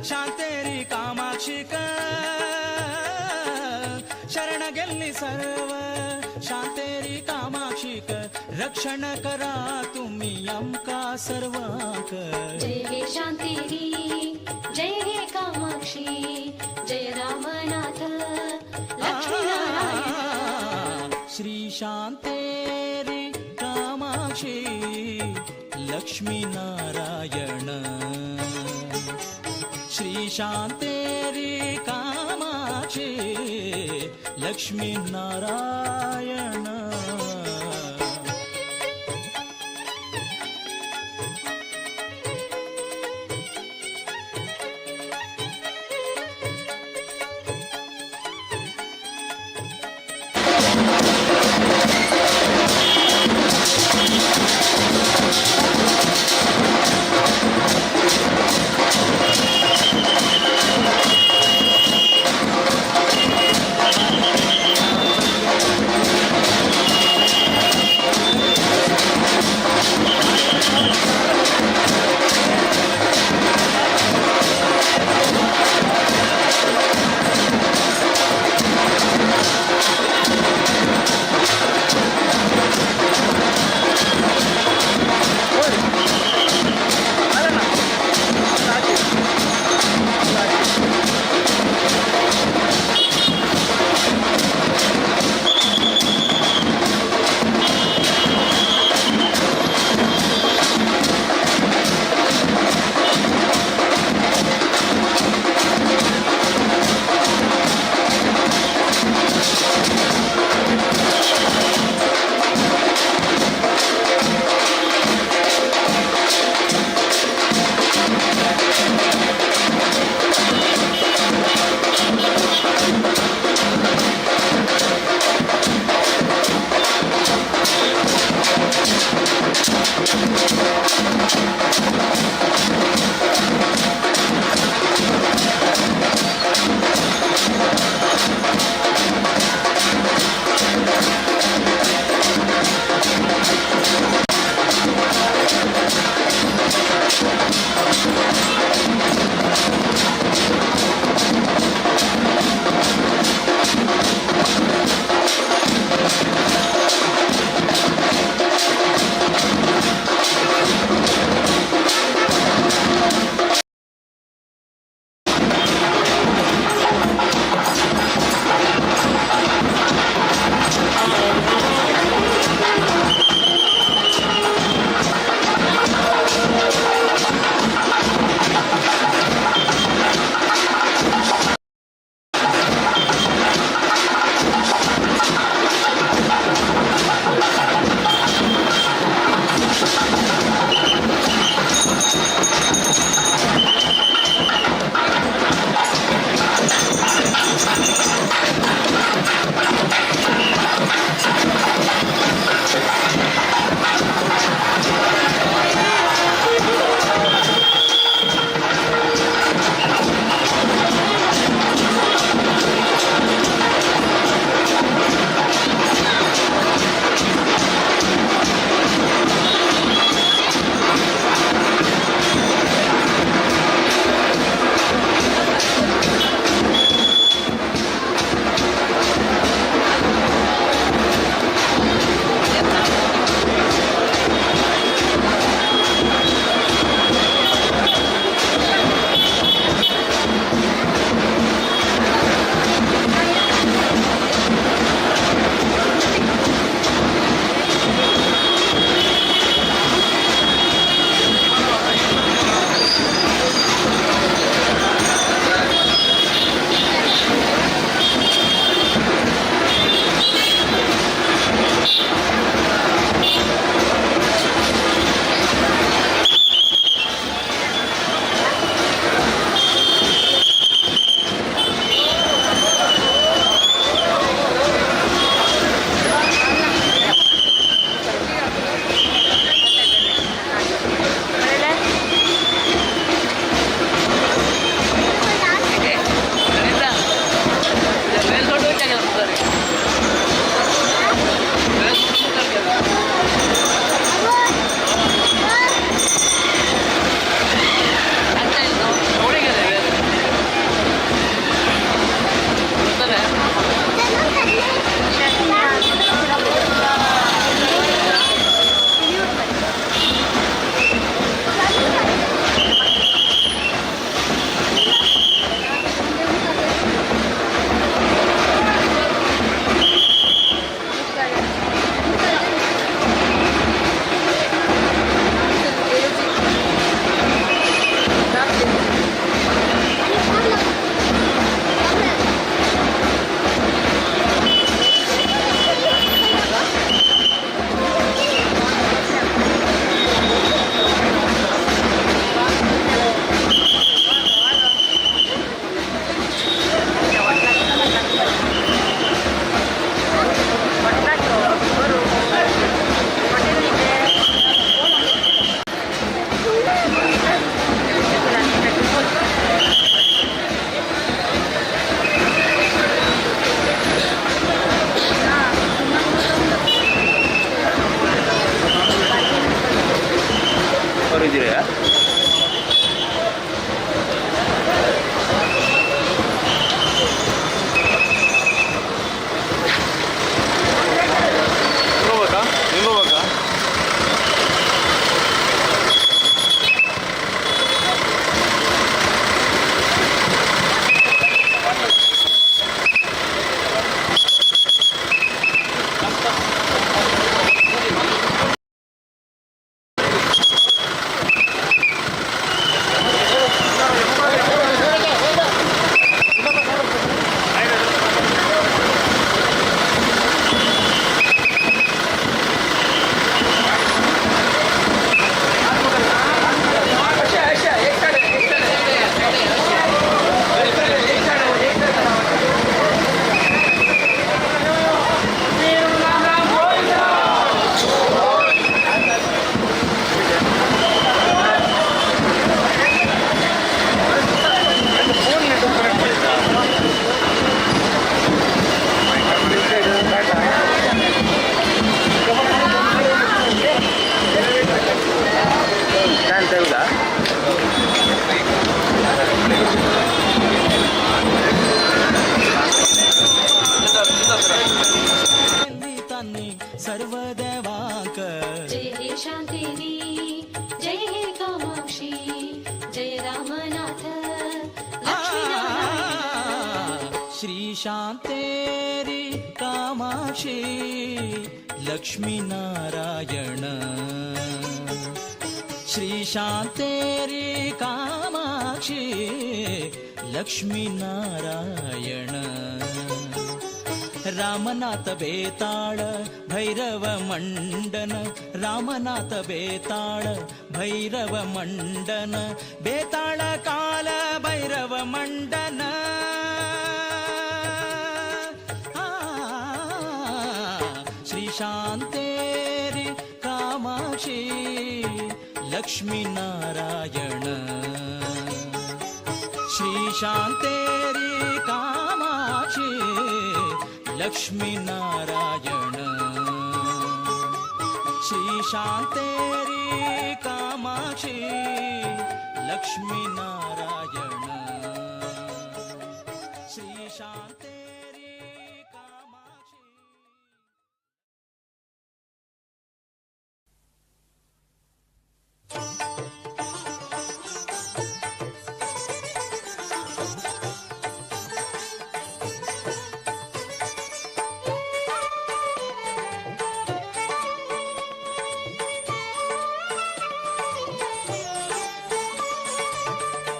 शांतेरी कामाक्षिक शरण गेली सर्व शांतेरी कामाक्षिक रक्षण करा तुम्ही आमका सर्वांक जय हे शांतेरी जय हे कामाक्षी जय रामनाथ लक्ष्मीनारायण श्री शांतेरी कामाक्षी लक्ष्मी नारायण श्री शांतेरी कामाक्षी लक्ष्मी नारायण श्रीशान्तेरि कामाक्षी लक्ष्मीनारायण श्रीशान्तेरि कामाक्षी लक्ष्मीनारायण रामनाथ बेताळ भैरव मंडन रामनाथ बेताळ भैरव मंडन बेताळ काल भैरव मंडन श्रीशान्तेरि कामाक्षी लक्ष्मीनारायण श्रीशान्तेरि कामाक्षी लक्ष्मीनारायण श्रीशान्तेरि कामाक्षी लक्ष्मीनारायण श्रीशान्तेरि कामाक्षी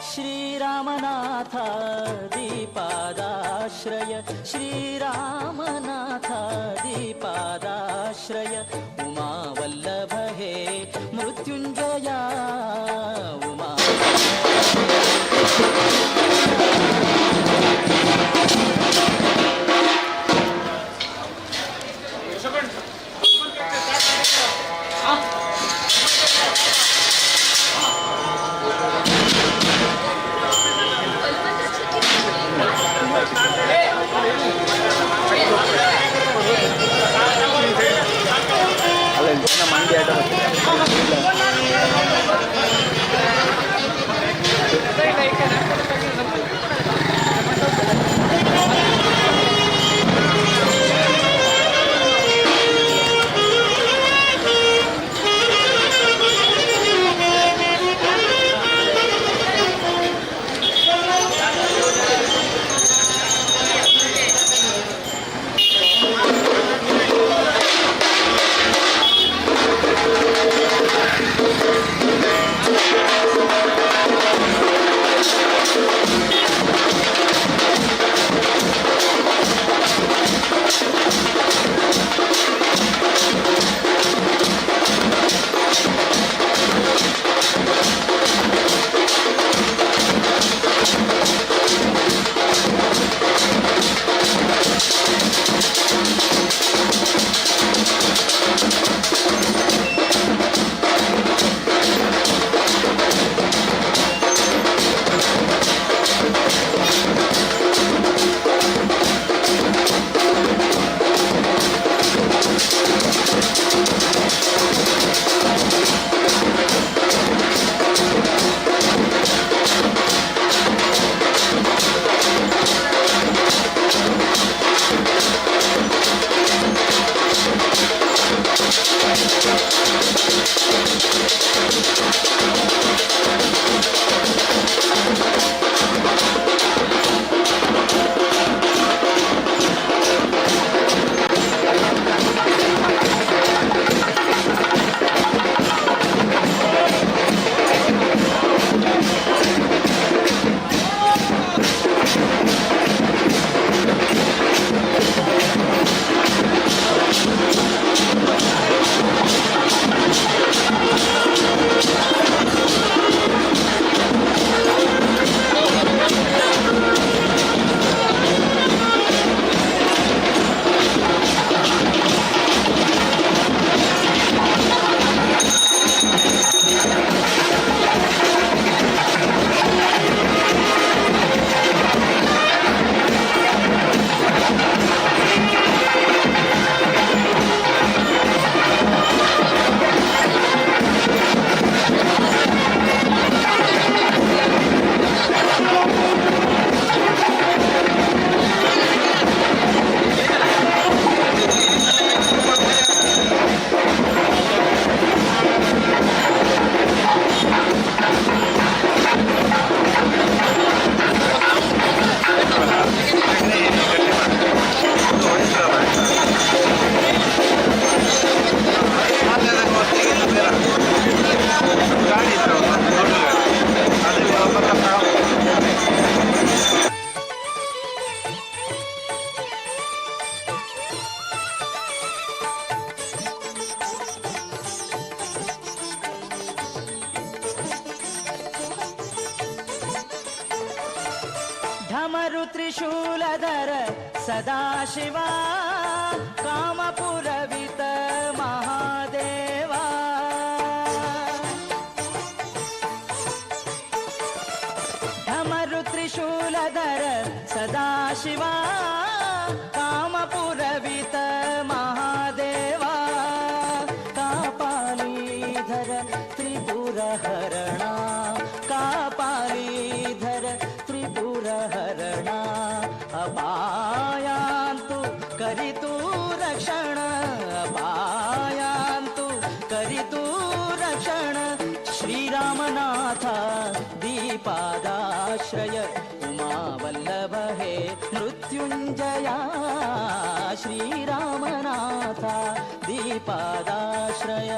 श्रीरामनाथ दीपादाश्रय श्रीरामनाथ दीपादाश्रय उमावल्लभ हे मृत्युञ्जया उमा ಮಂಡಿ ಆಟ ಢಮರು ತ್ರಿಶೂಲಧರ ಸದಾಶಿವ ಕಾಮಪುರವಿತ ಮಹಾದೇವ ಢಮರು ತ್ರಿಶೂಲಧರ ಸದಾಶಿವ ಕಾಮಪುರವಿತ ಮಹಾದೇವ ಕಾಪಾಲೀಧರ ತ್ರಿಪುರ ಹರಣ ಕಾಪಾಲೀಧರ ತ್ರಿಪುರ ಹರಣ ಅಪಾಯಾಂತು ಕರಿತು ರಕ್ಷಣ ಅಪಾಯಾಂತು ಕರಿತು ರಕ್ಷಣ ಶ್ರೀರಾಮನಾಥ ದೀಪಾದಾಶ್ರಯ ಉಮಾವಲ್ಲಭ ಹೇ ಮೃತ್ಯುಂಜಯ ಶ್ರೀರಾಮನಾಥ ದೀಪಾದಾಶ್ರಯ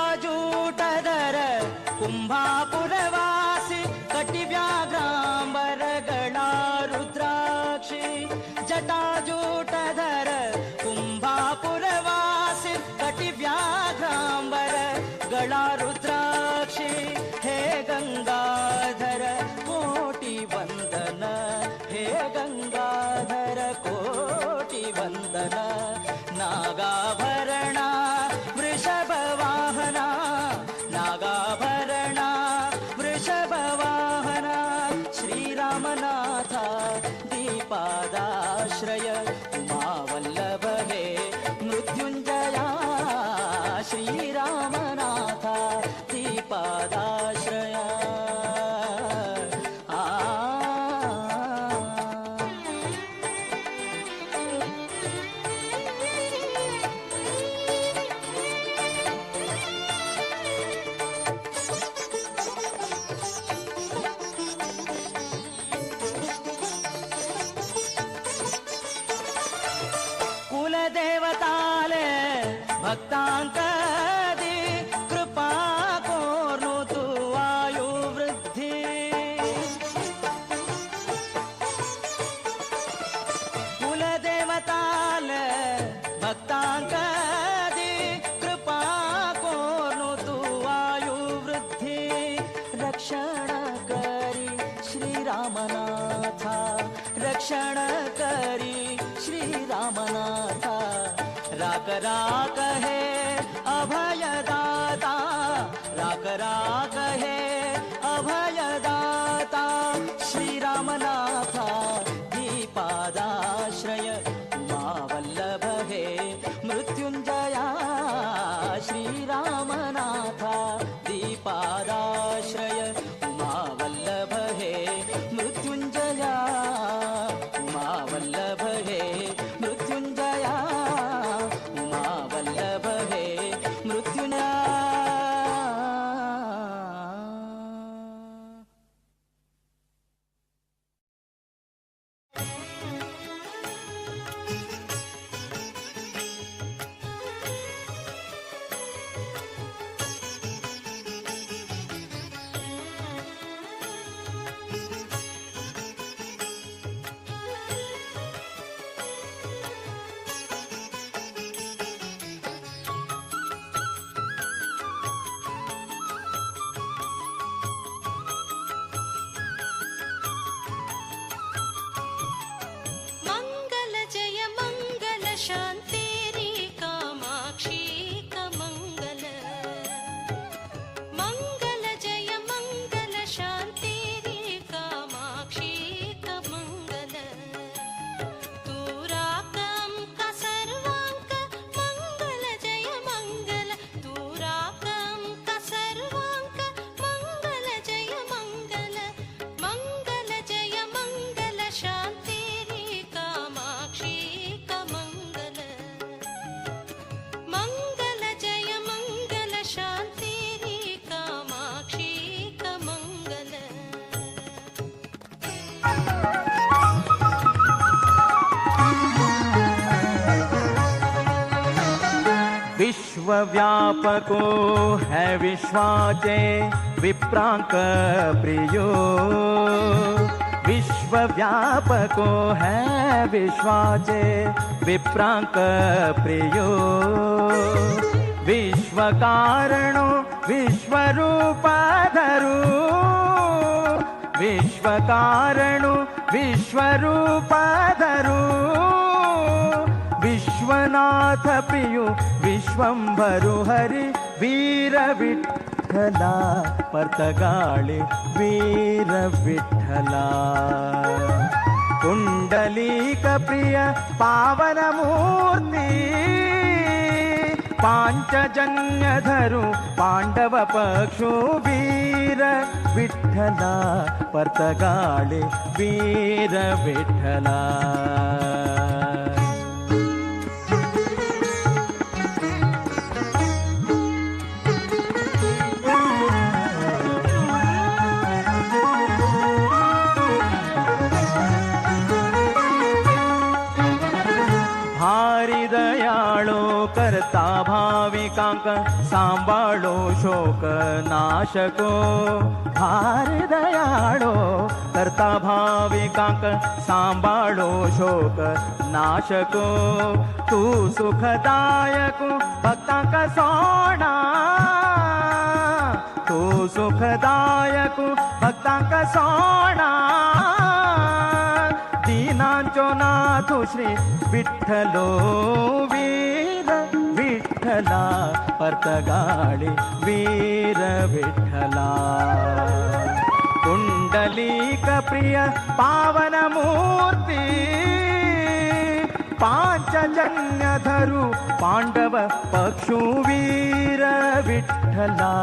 ಜಟಾಜೂಟದರ ಕುಂಭಾಪುರವಾಸಿ ಕಟಿವ್ಯಾಘ್ರಾಂಬರಗಳ ರುದ್ರಾಕ್ಷಿ ಜಟಾಜೂಟದರ ಕುಂಭಾಪುರವಾಸಿ ಕಟಿವ್ಯಾಘ್ರಾಂಬರಗಳ ರುದ್ರಾಕ್ಷಿ ಹೇ ಗಂಗಾಧರ ಕೋಟಿ ವಂದನ ಹೇ ಗಂಗಾಧರ ಕೋಟಿ ವಂದನ ನಾಗಾಭರಣ ವೃಷಭ ವಾಹನ ನಾಗಾಭರಣ ವೃಷಭ ವಾಹನ ಶ್ರೀರಾಮನಾಥ ದೀಪಾದಾಶ್ರಯ ಉಮಾವಲ್ಲಭ ಹೇ ಮೃತ್ಯುಂಜಯ ಶ್ರೀರಾಮನಾಥ ದೀಪಾದಾಶ್ರಯ ಕುಲದೇವತಾಲೆ ಭಕ್ತಾಂಕದಿ ಕೃಪಾ ಕೋರ್ನುತು ವಾಯು ವೃದ್ಧಿ ಕುಲದೇವತಾಲೆ ಭಕ್ತಾಂಕದಿ ಕೃಪಾ ಕೋರ್ನುತು ವಾಯು ವೃದ್ಧಿ ರಕ್ಷಣ ಕರಿ ಶ್ರೀರಾಮನಾಥ ರಕ್ಷಣ ಕರಿ श्रीरामनाथ राक राक है अभयदाता राक राक है अभयदाता श्रीरामनाथ दीपादाश्रय उमावल्लभ है मृत्युंजय श्रीरामनाथ दीपादाश्रय उमावल्लभ है मृत्युंजय उमावल्लभ है मृत्युंजय उमावल्लभ है मृत्युंजय विश्वव्यापको है विश्वाचे विप्रांक प्रियो विश्वव्यापको है विश्वाचे विप्रांक प्रियो विश्वकारणो विश्वरूपाधरो विश्वकारणो विश्वरूपाधरो विश्वनाथ प्रियो विश्वंभरो हरि वीर विठ्ठला परतगाळे वीर विठ्ठला कुंडलीक प्रिय पावन मूर्ती पांचजन्यधरु पांडव पक्षो वीर विठ्ठला परतगाळे वीर विठ्ठला भारी दयाळो करता भाविकांक सांभाळो शोक नाशको भारी दयाळो करता भाविकांक सांभाळो शोक नाशको तू सुखदायक भक्तांक सोडा तू सुखदायक भक्तांक सोडा दीनांचो नाथो श्री विठ्ठलो वीर विठ्ठला परतगाळे वीर विठ्ठला कुंडलीक प्रिय पावन मूर्ती पांचजन्यधरु पांडव पक्षु वीर विठ्ठला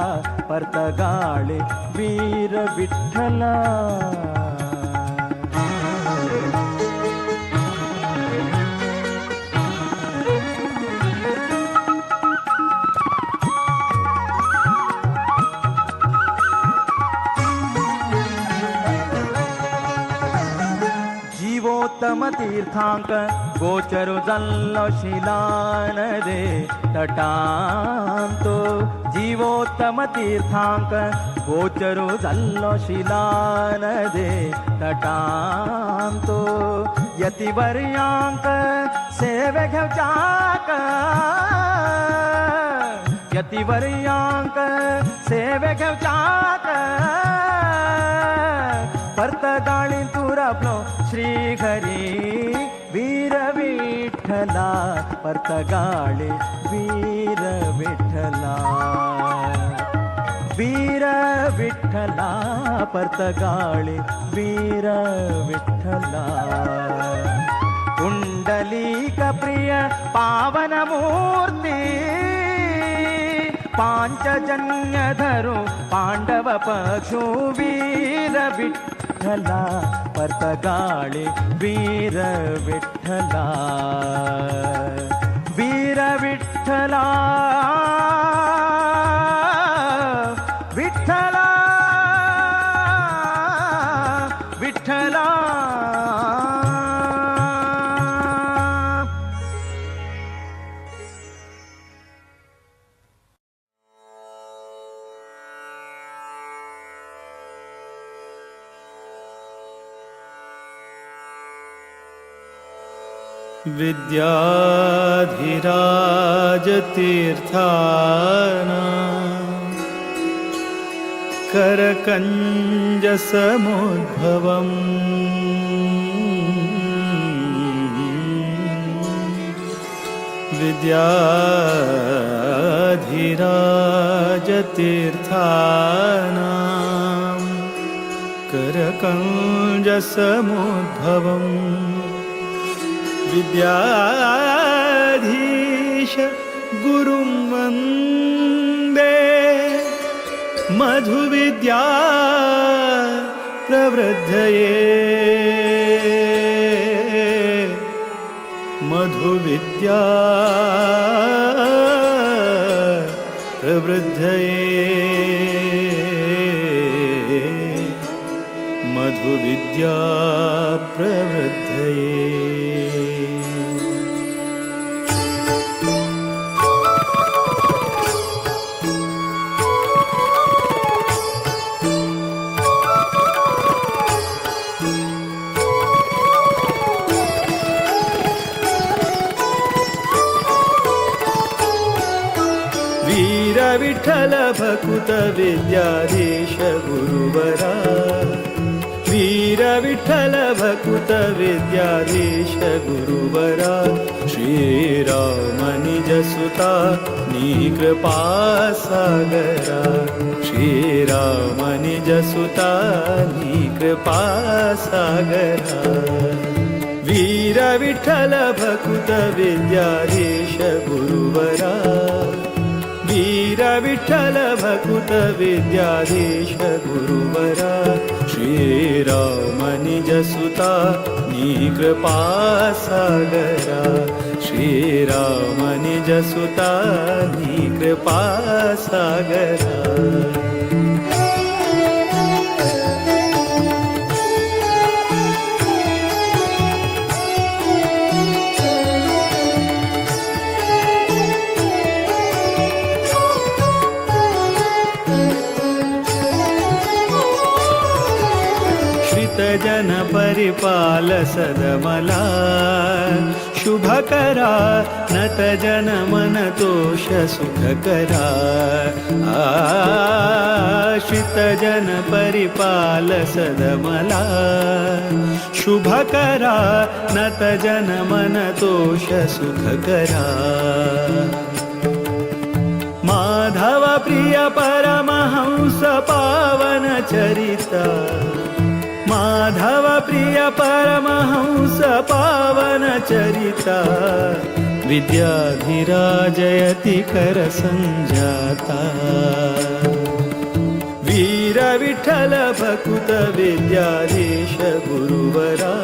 परतगाळे वीर विठ्ठला जीवोत्तम तीर्थांक गोचरो जल्लो शिलानदे तटांतो जीवोत्तम तीर्थांक गोचरो जल्लो शिलानदे तटांतो यतिवर्यांक सेवे घेवच्याक यतिवर्यांक सेवे घेवच्याक परतगाळी तुरपलो श्री हरी वीर विठ्ठला परतगाळे वीर विठ्ठला वीर विठ्ठला परतगाळे वीर विठ्ठला कुंडलीक प्रिय पावन मूर्ती पांचजन्यधरो पांडव पक्षो वीर विठ्ठला परतगाळे वीर विठ्ठला वीर विठ्ठला विठ्ठला विठ्ठला विद्याधिराजतीर्थाना करकञ्जसमुद्भवम् विद्याधिराजतीर्थाना करकञ्जसमुद्भवम् विद्याधीश गुरुं वन्दे मधुविद्या प्रवृद्धये मधुविद्या प्रवृद्धये मधुविद्या प्रवृद्धये विठ्ठल भकुत विद्याधीश गुरुवरा वीर विठ्ठल भकुत विद्याधीश गुरुवरा श्रीराम निज सुता नी कृपा सागरा श्रीराम निज सुता नी कृपा सागरा वीर विठ्ठल भकुत विद्याधीश गुरुवरा वीर विठ्ठल भकुत विद्याधीश गुरुवरा श्रीराम निज सुता नी कृपा सागरा श्रीराम निज सुता नी कृपा सागरा जन परिपाल सदमला शुभकरा नत जन मन तोष सुखकरा आश्रित जन परिपाल सदमला शुभकरा नत जन मन तोष सुखकरा माधव प्रिय परमहंस पावन चरिता माधव प्रिय परमहंस पावन चरिता विद्याधिराजयति कर संजाता वीर विठ्ठल भकुत विद्याधीश गुरुवरा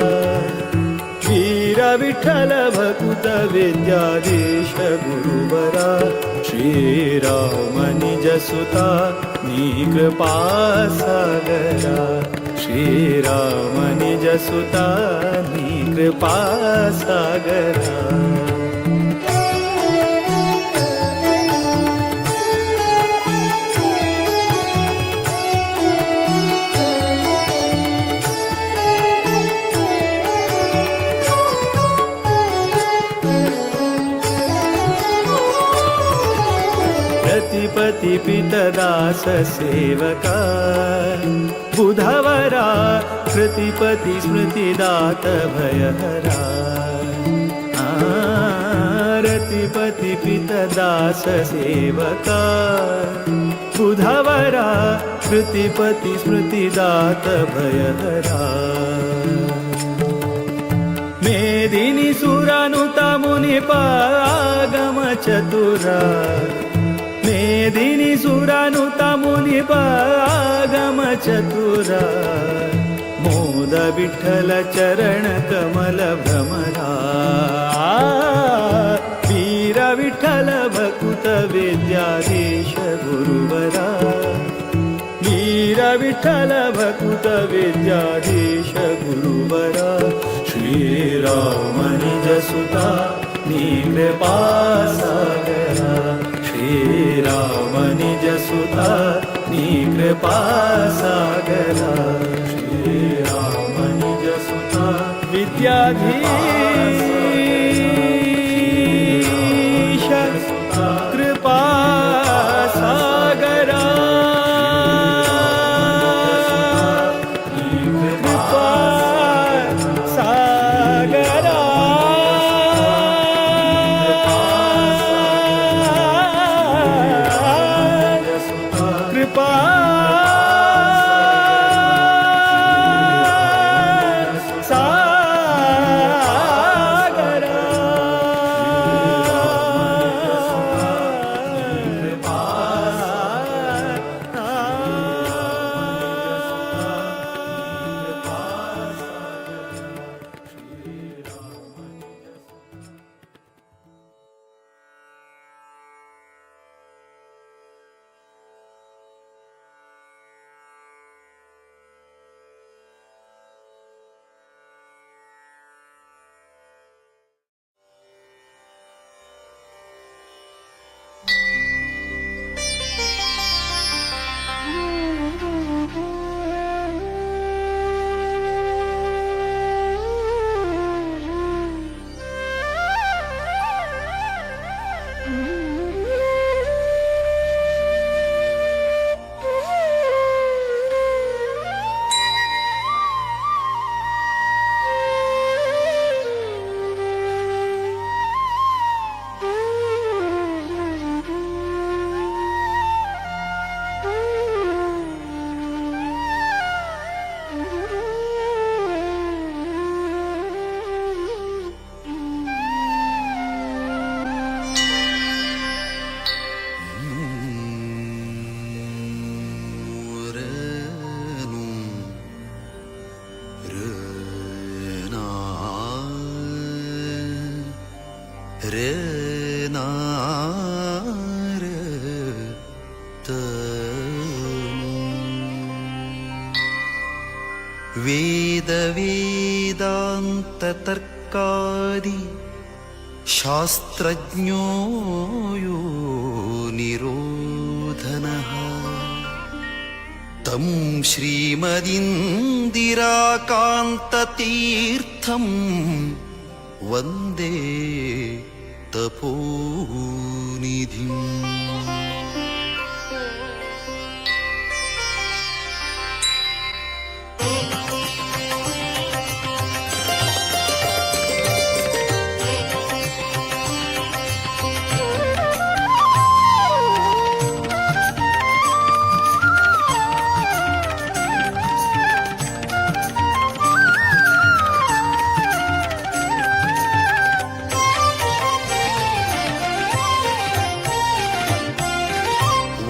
वीर विठ्ठल भकुत विद्याधीश गुरुवरा श्रीराम निज सुता नी कृपा सागरा श्रीराम निज सुता नी कृपा सागरा प्रतिपति पितदास सेवका बुधवरा कृतिपति स्मृतिदात भयहरा रतिपति पितदास सेवका बुधवरा कृतिपति स्मृतिदात भयहरा मेदिनी सुरानुता मुनिपागम चतुरा मेदिनी सुरानुता मुनिपागम चतुरा मोद विठ्ठल चरण कमल भ्रमरा वीर विठ्ठल भकुत विद्याधीश गुरुवरा वीर विठ्ठल भकुत विद्याधीश गुरुवरा श्रीराम निज सुता नी कृपा सागरा श्रीराम निज सुता नी कृपा सागरा श्रीराम निज सुता विद्याधीश कृपा सागरा कृपा सागरा ವೇದ ವೇದಾಂತ ತರ್ಕಾದಿ ಶಾಸ್ತ್ರಜ್ಞೋ ಯೋ ನಿರೋಧನಃ ತಂ ಶ್ರೀಮದಿಂದಿರಾಕಾಂತತೀರ್ಥಂ ವಂದೇ ತಪೋನಿಧಿಂ.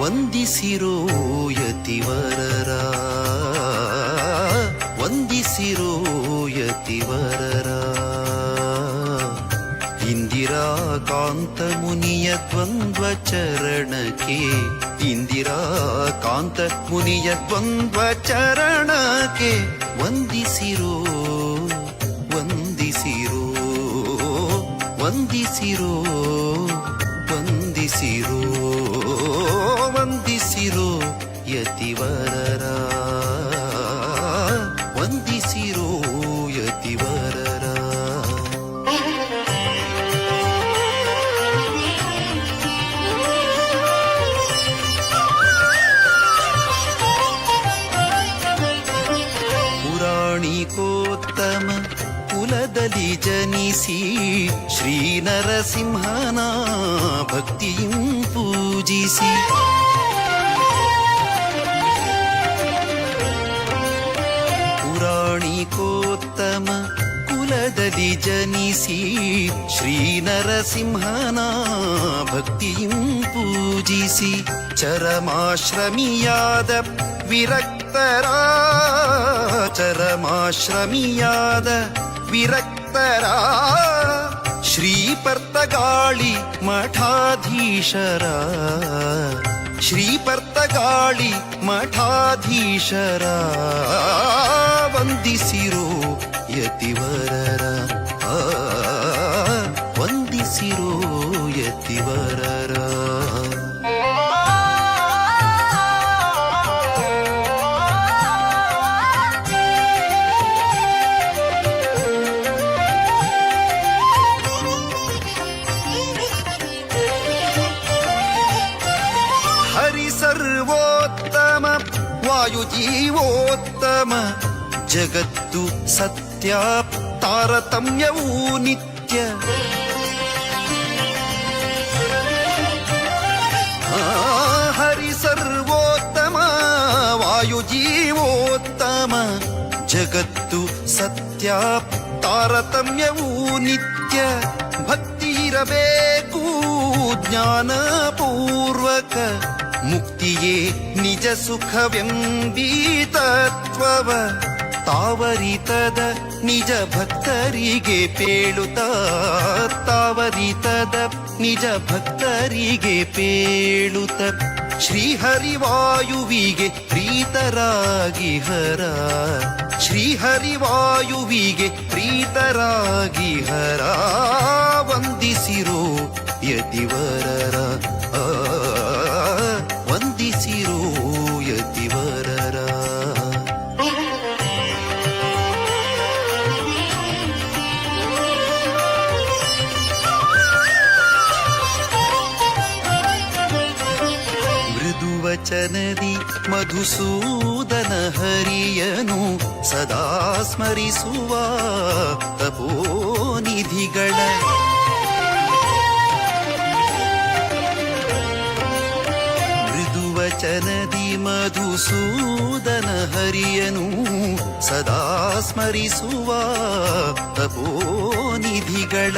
ವಂದಿಸಿರೋ ಯತಿವರರ, ವಂದಿಸಿರೋ ಯತಿವರರ, ಇಂದಿರಾಕಾಂತ ಮುನಿಯ ದ್ವಂದ್ವ ಚರಣಕ್ಕೆ, ಇಂದಿರಾಕಾಂತ ಮುನಿಯ ದ್ವಂದ್ವ ಚರಣಕ್ಕೆ ವಂದಿಸಿರೋ, ವಂದಿಸಿರೋ, ವಂದಿಸಿರೋ, ವಂದಿಸಿರೋ, ವಂದಿಸಿರೋ ಯತಿವರರ, ವಂದಿಸಿರೋ ಯತಿವರರ. ಪುರಾಣಿಕೋತ್ತಮ ಕುಲದಲ್ಲಿ ಜನಿಸಿ ಶ್ರೀ ನರಸಿಂಹನ ಭಕ್ತಿಯಂ ಪೂಜಿಸಿ, ಪುರಾಣಿಕೋತ್ತಮ ಕುಲದಲ್ಲಿ ಜನಿಸಿ ಶ್ರೀ ನರಸಿಂಹನ ಭಕ್ತಿಯಂ ಪೂಜಿಸಿ, ಚರಮಾಶ್ರಮಿಯಾದ ವಿರಕ್ತರ, ಚರಮಾಶ್ರಮಿಯಾದ ವಿರಕ್ತರ ಶ್ರೀಪರ್ತಗಾಳಿ ಮಠಾಧೀಶರ, ಶ್ರೀಪರ್ತಗಾಳಿ ಮಠಾಧೀಶರ ವಂದಿಸಿರೋ ಯತಿವರರ, ವಂದಿಸಿರೋ ಯತಿವರರ. ಸರ್ವೋತ್ತಮ ವಾಯುಜೀವೋತ್ತಮ ಜಗತ್ತು ಸತ್ಯ ತಾರತಮ್ಯವೂ ನಿತ್ಯ, ಹರಿ ಸರ್ವೋತ್ತಮ ವಾಯುಜೀವೋತ್ತಮ ಜಗತ್ತು ಸತ್ಯ ತಾರತಮ್ಯವೂ ನಿತ್ಯ. ಭಕ್ತಿ ಇರಬೇಕು ಜ್ಞಾನಪೂರ್ವಕ, ಮುಕ್ತಿಯೇ ನಿಜ ಸುಖವೆಂಬೀತತ್ವವ ತಾವರಿತದ ನಿಜ ಭಕ್ತರಿಗೆ ಪೇಳುತ್ತ, ತಾವರಿತದ ನಿಜ ಭಕ್ತರಿಗೆ ಪೇಳುತ್ತ ಶ್ರೀಹರಿವಾಯುವಿಗೆ ಪ್ರೀತರಾಗಿ ಹರ, ಶ್ರೀಹರಿವಾಯುವಿಗೆ ಪ್ರೀತರಾಗಿ ಹರ ವಂದಿಸಿರೋ ಯತಿವರರ, ವಂದಿಸಿರೋ ಯತಿವರರ. ಮೃದುವಚನದಿ ಮಧುಸೂದನ ಹರಿಯನು ಸದಾ ಸ್ಮರಿಸುವ ತಪೋನಿಧಿಗಳ, ಮೃದುವಚನದಿ ಮಧುಸೂದನ ಹರಿಯನು ಸದಾ ಸ್ಮರಿಸುವ ತಪೋನಿಧಿಗಳ,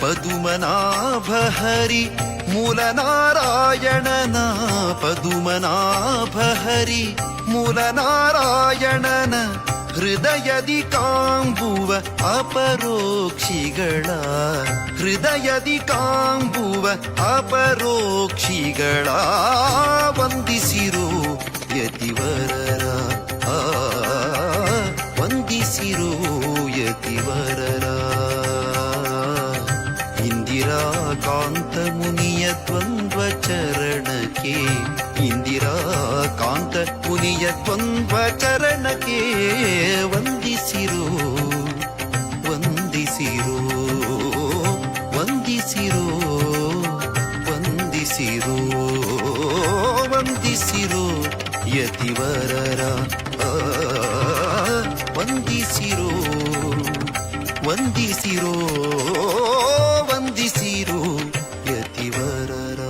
ಪದುಮನಾಭ ಹರಿ ಮೂಲನಾರಾಯಣನ, ಪದುಮನಾಭ ಹರಿ ಮೂಲನಾರಾಯಣನ ಹೃದಯದಿ ಕಾಂಬುವ ಅಪರೋಕ್ಷಿಗಳ, ಹೃದಯದಿ ಕಾಂಬುವ ಅಪರೋಕ್ಷಿಗಳ ವಂದಿಸಿರೋ ಯತಿವರರ, ಮುನಿಯ ದ್ವಂದ್ವ ಚರಣಕ್ಕೆ ವಂದಿಸಿರೋ ವಂದಿಸಿರೋ ವಂದಿಸಿರೋ ವಂದಿಸಿರೋ ವಂದಿಸಿರೋ ಯತಿವರರ ವಂದಿಸಿರೋ ವಂದಿಸಿರೋ ವಂದಿಸಿರೋ ಯತಿವರರ.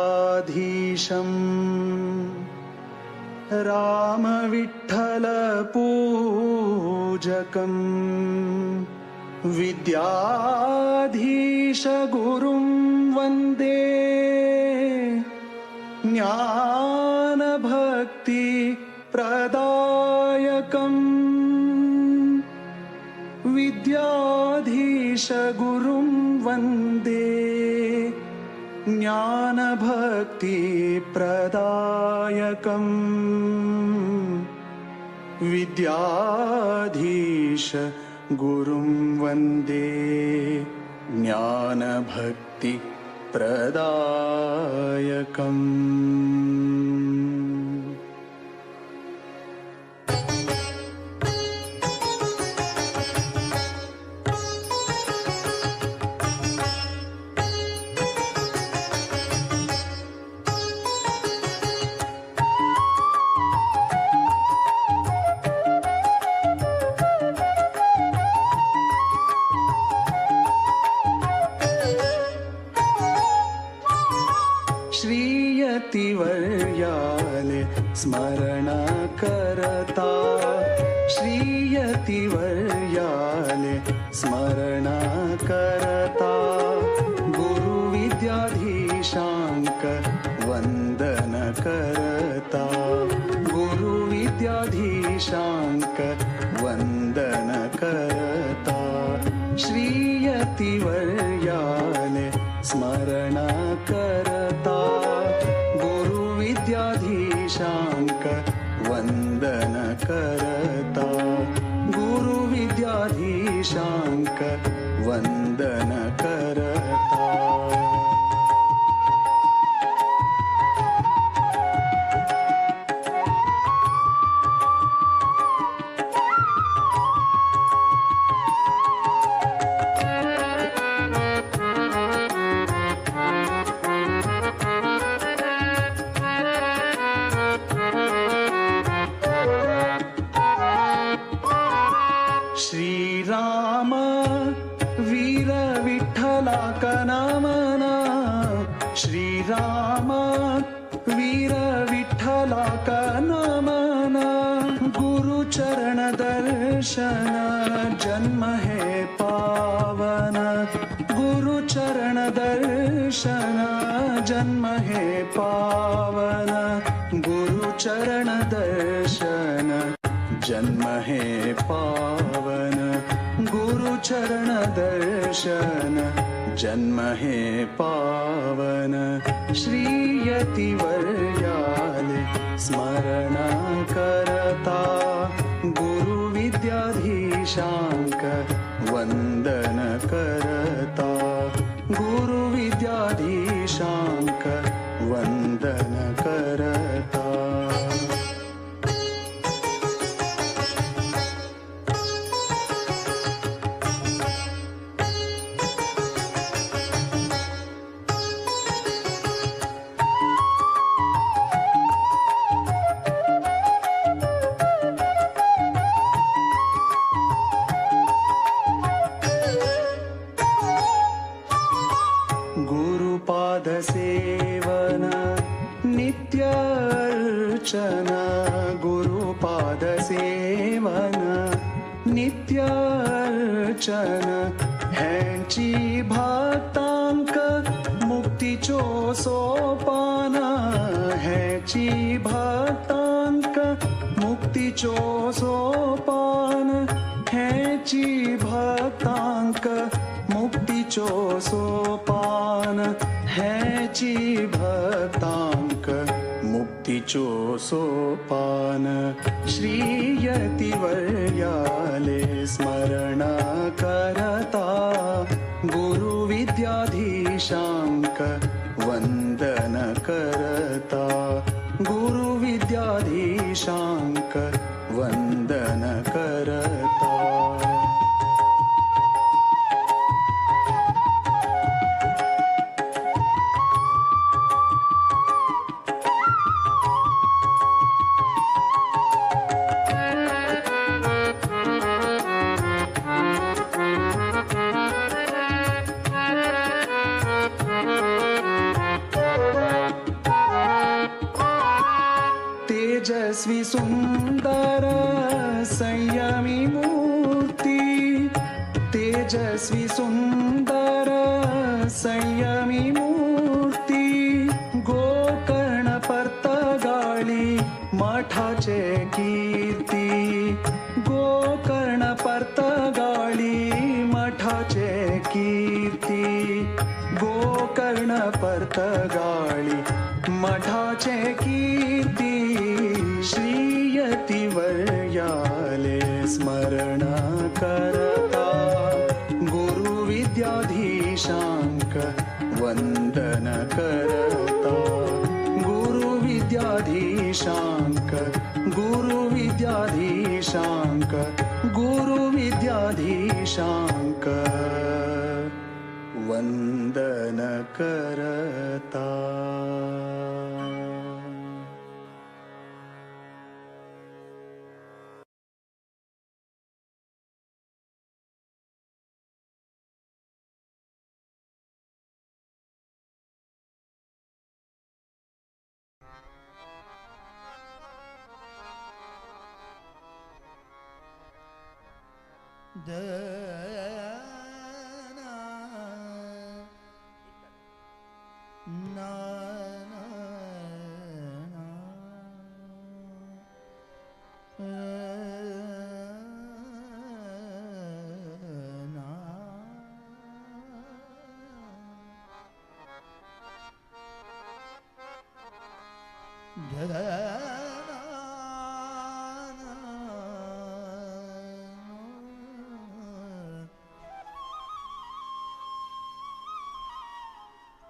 पर्तगाळिमठाधीशम् रामविठ्ठलपूजकम् विद्याधीशगुरुं वन्दे ज्ञानभक्तिप्रदायकम् विद्याधीशगुरुं वन्दे ज्ञानभक्तिप्रदायकम् विद्याधीशगुरुं वन्दे ज्ञानभक्तिप्रदायकम्. श्रीयतिवर्याले स्मरण करता श्रीयतिवर्याले स्मरण करता गुरुविद्याधीशांक वंदन करता गुरुविद्याधीशांक वंदन करता श्रीयतिवर्याले स्मरण करता गुरुविद्याधीशांक वंदन करता गुरुविद्याधीशांक वंदन करता. श्रीराम वीर विठ्ठला का नामना श्रीराम वीर विठ्ठला का नामना गुरु चरण दर्शन जन्म है पावन गुरु चरण दर्शन जन्म है पावन गुरु चरण दर्शन जन्म है पावन गुरु चरण दर्शन जन्म है पावन श्रीयतिवर्याले स्मरण करता गुरु विद्याधीशांक वंदन करता गुरु विद्याधीशांक वंदन करता. गुरुपाद से अर्चन हेंची भक्तांक मुक्तीचो सोपान हेंची भक्तांक मुक्तीचो सोपान हेंची भक्तांक मुक्तीचो सोपान हेंची भक्तांक मुक्तीचो सोपान श्री यतिवर्याले स्मरण करता गुरु विद्याधीशांक वंदन करता गुरु विद्याधीशांक वंदन करता तेजस्वी सुंदर संयमी मूर्ति तेजस्वी सुंदर संयमी मूर्ति गोकर्ण परतगाळी मठाचे कीर्ती गोकर्ण परतगाळी मठाचे कीर्ती गोकर्ण परतगाळी मठाचे कीर्ती श्री यतिवर्याले स्मरण करता गुरु विद्याधीशांक वंदन करता गुरु विद्याधीशांक गुरु विद्याधीशांक गुरु विद्याधीशांक वंदन करता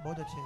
बहुत अच्छे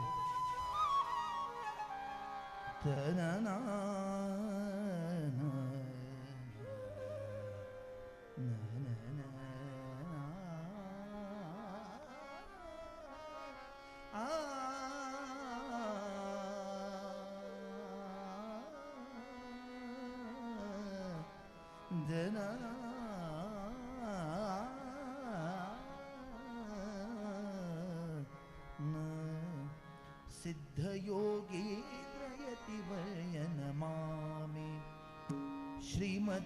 सिद्धयोगीन्द्रयतिवर्यनमामि श्रीमद्विद्याधिराज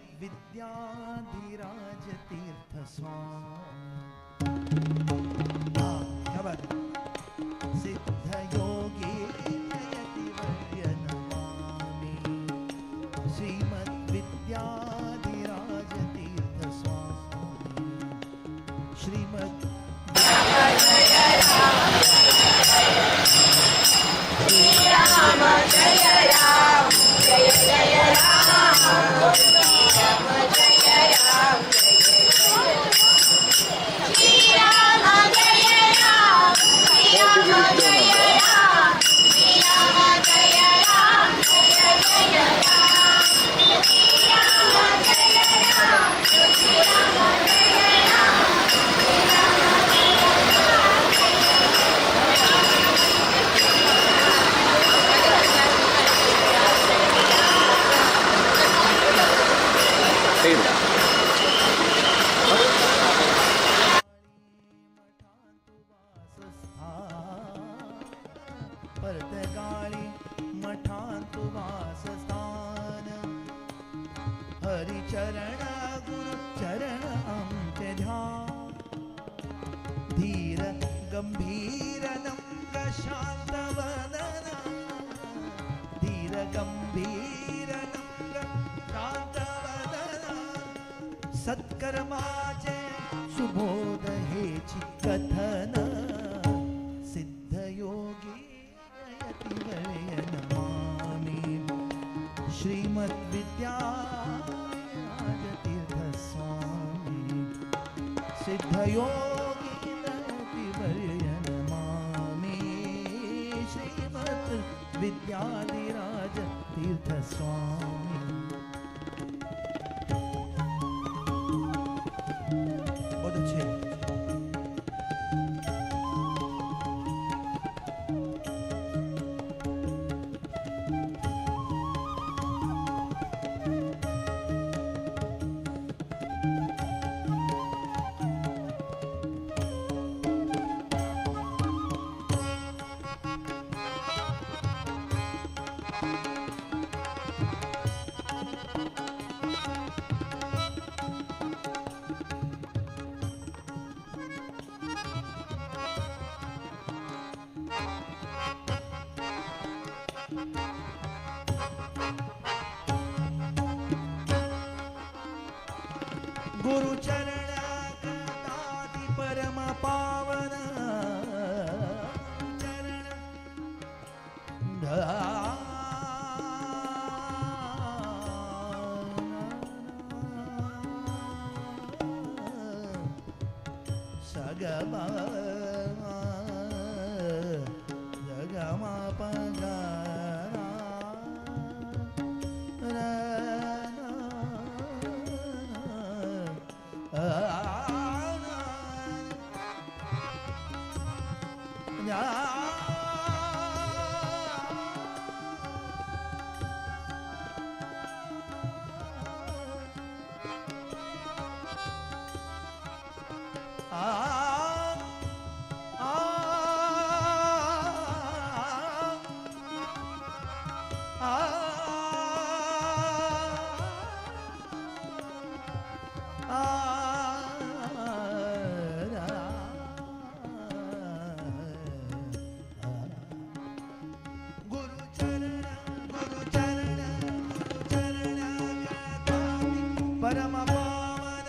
तीर्थ स्वामी सिद्धयोगीन्द्रयतिवर्यनमामि श्रीमद्विद्याधिराज तीर्थ स्वामी श्रीमद् राम जय राम जय जय राम राम जय राम श्री राम जय राम श्री राम जय राम श्री राम जय राम जय जय राम श्री राम जय राम श्री राम जय राम श्री राम धीर गंभीर नम्र शान्तवदन धीर गंभीर नम्र शान्तवदन सत्कर्माचे सुबोध हेची कथन सिद्धयोगी यतिवर्य नमामि श्रीमद्विद्याधीराजतीर्थ स्वामी सिद्धयोगी यतिवर्य नमामि श्रीमद्विद्याधीराजतीर्थ स्वामी। बहुत अच्छे। गुरु चरण कमलादि परम पावन चरण सगम जगम पगा परम पावन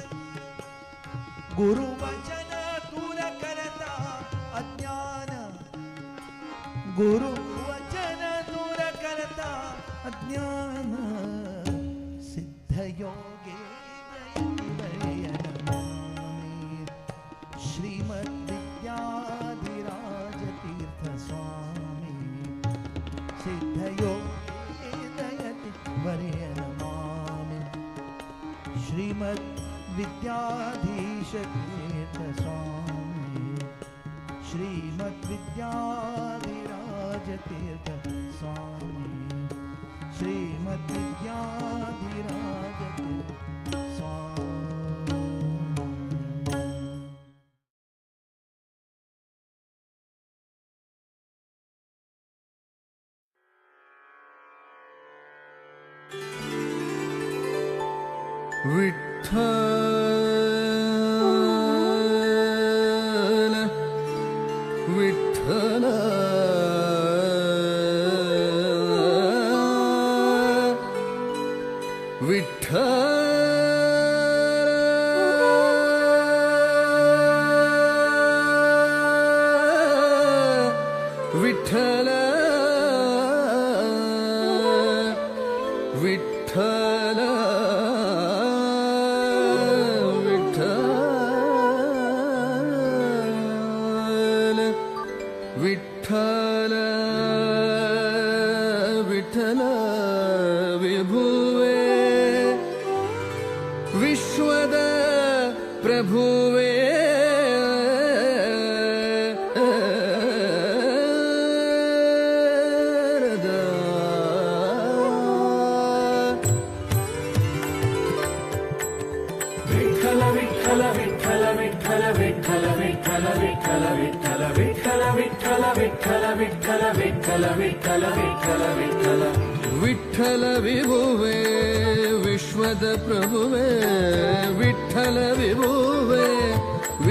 गुरु वचन दूर करता अज्ञान गुरु वचन दूर करता अज्ञान सिद्ध योगे श्रीमद्विद्याधीराज तीर्थ स्वामी सिद्ध योगे दयति वर्य नमामि श्रीमद्विद्याधीश तीर्थ स्वामी श्रीमद्विद्याधीराज तीर्थ स्वामी श्रीमद्विद्याधीराज तीर्थ स्वामी। विठ्ठल विठ्ठल विठ्ठल विठ्ठल विठ्ठल विठ्ठल विभुवे विश्वद प्रभुवे विठ्ठल विठ्ठल विठ्ठल विठ्ठल विठ्ठल विठ्ठल विठ्ठल विठ्ठल विठ्ठल विठ्ठल विठ्ठल विठ्ठल विठ्ठल विठ्ठल विठ्ठल विठ्ठल विठ्ठल विभुवे विश्वद प्रभुवे विठ्ठल विभुवे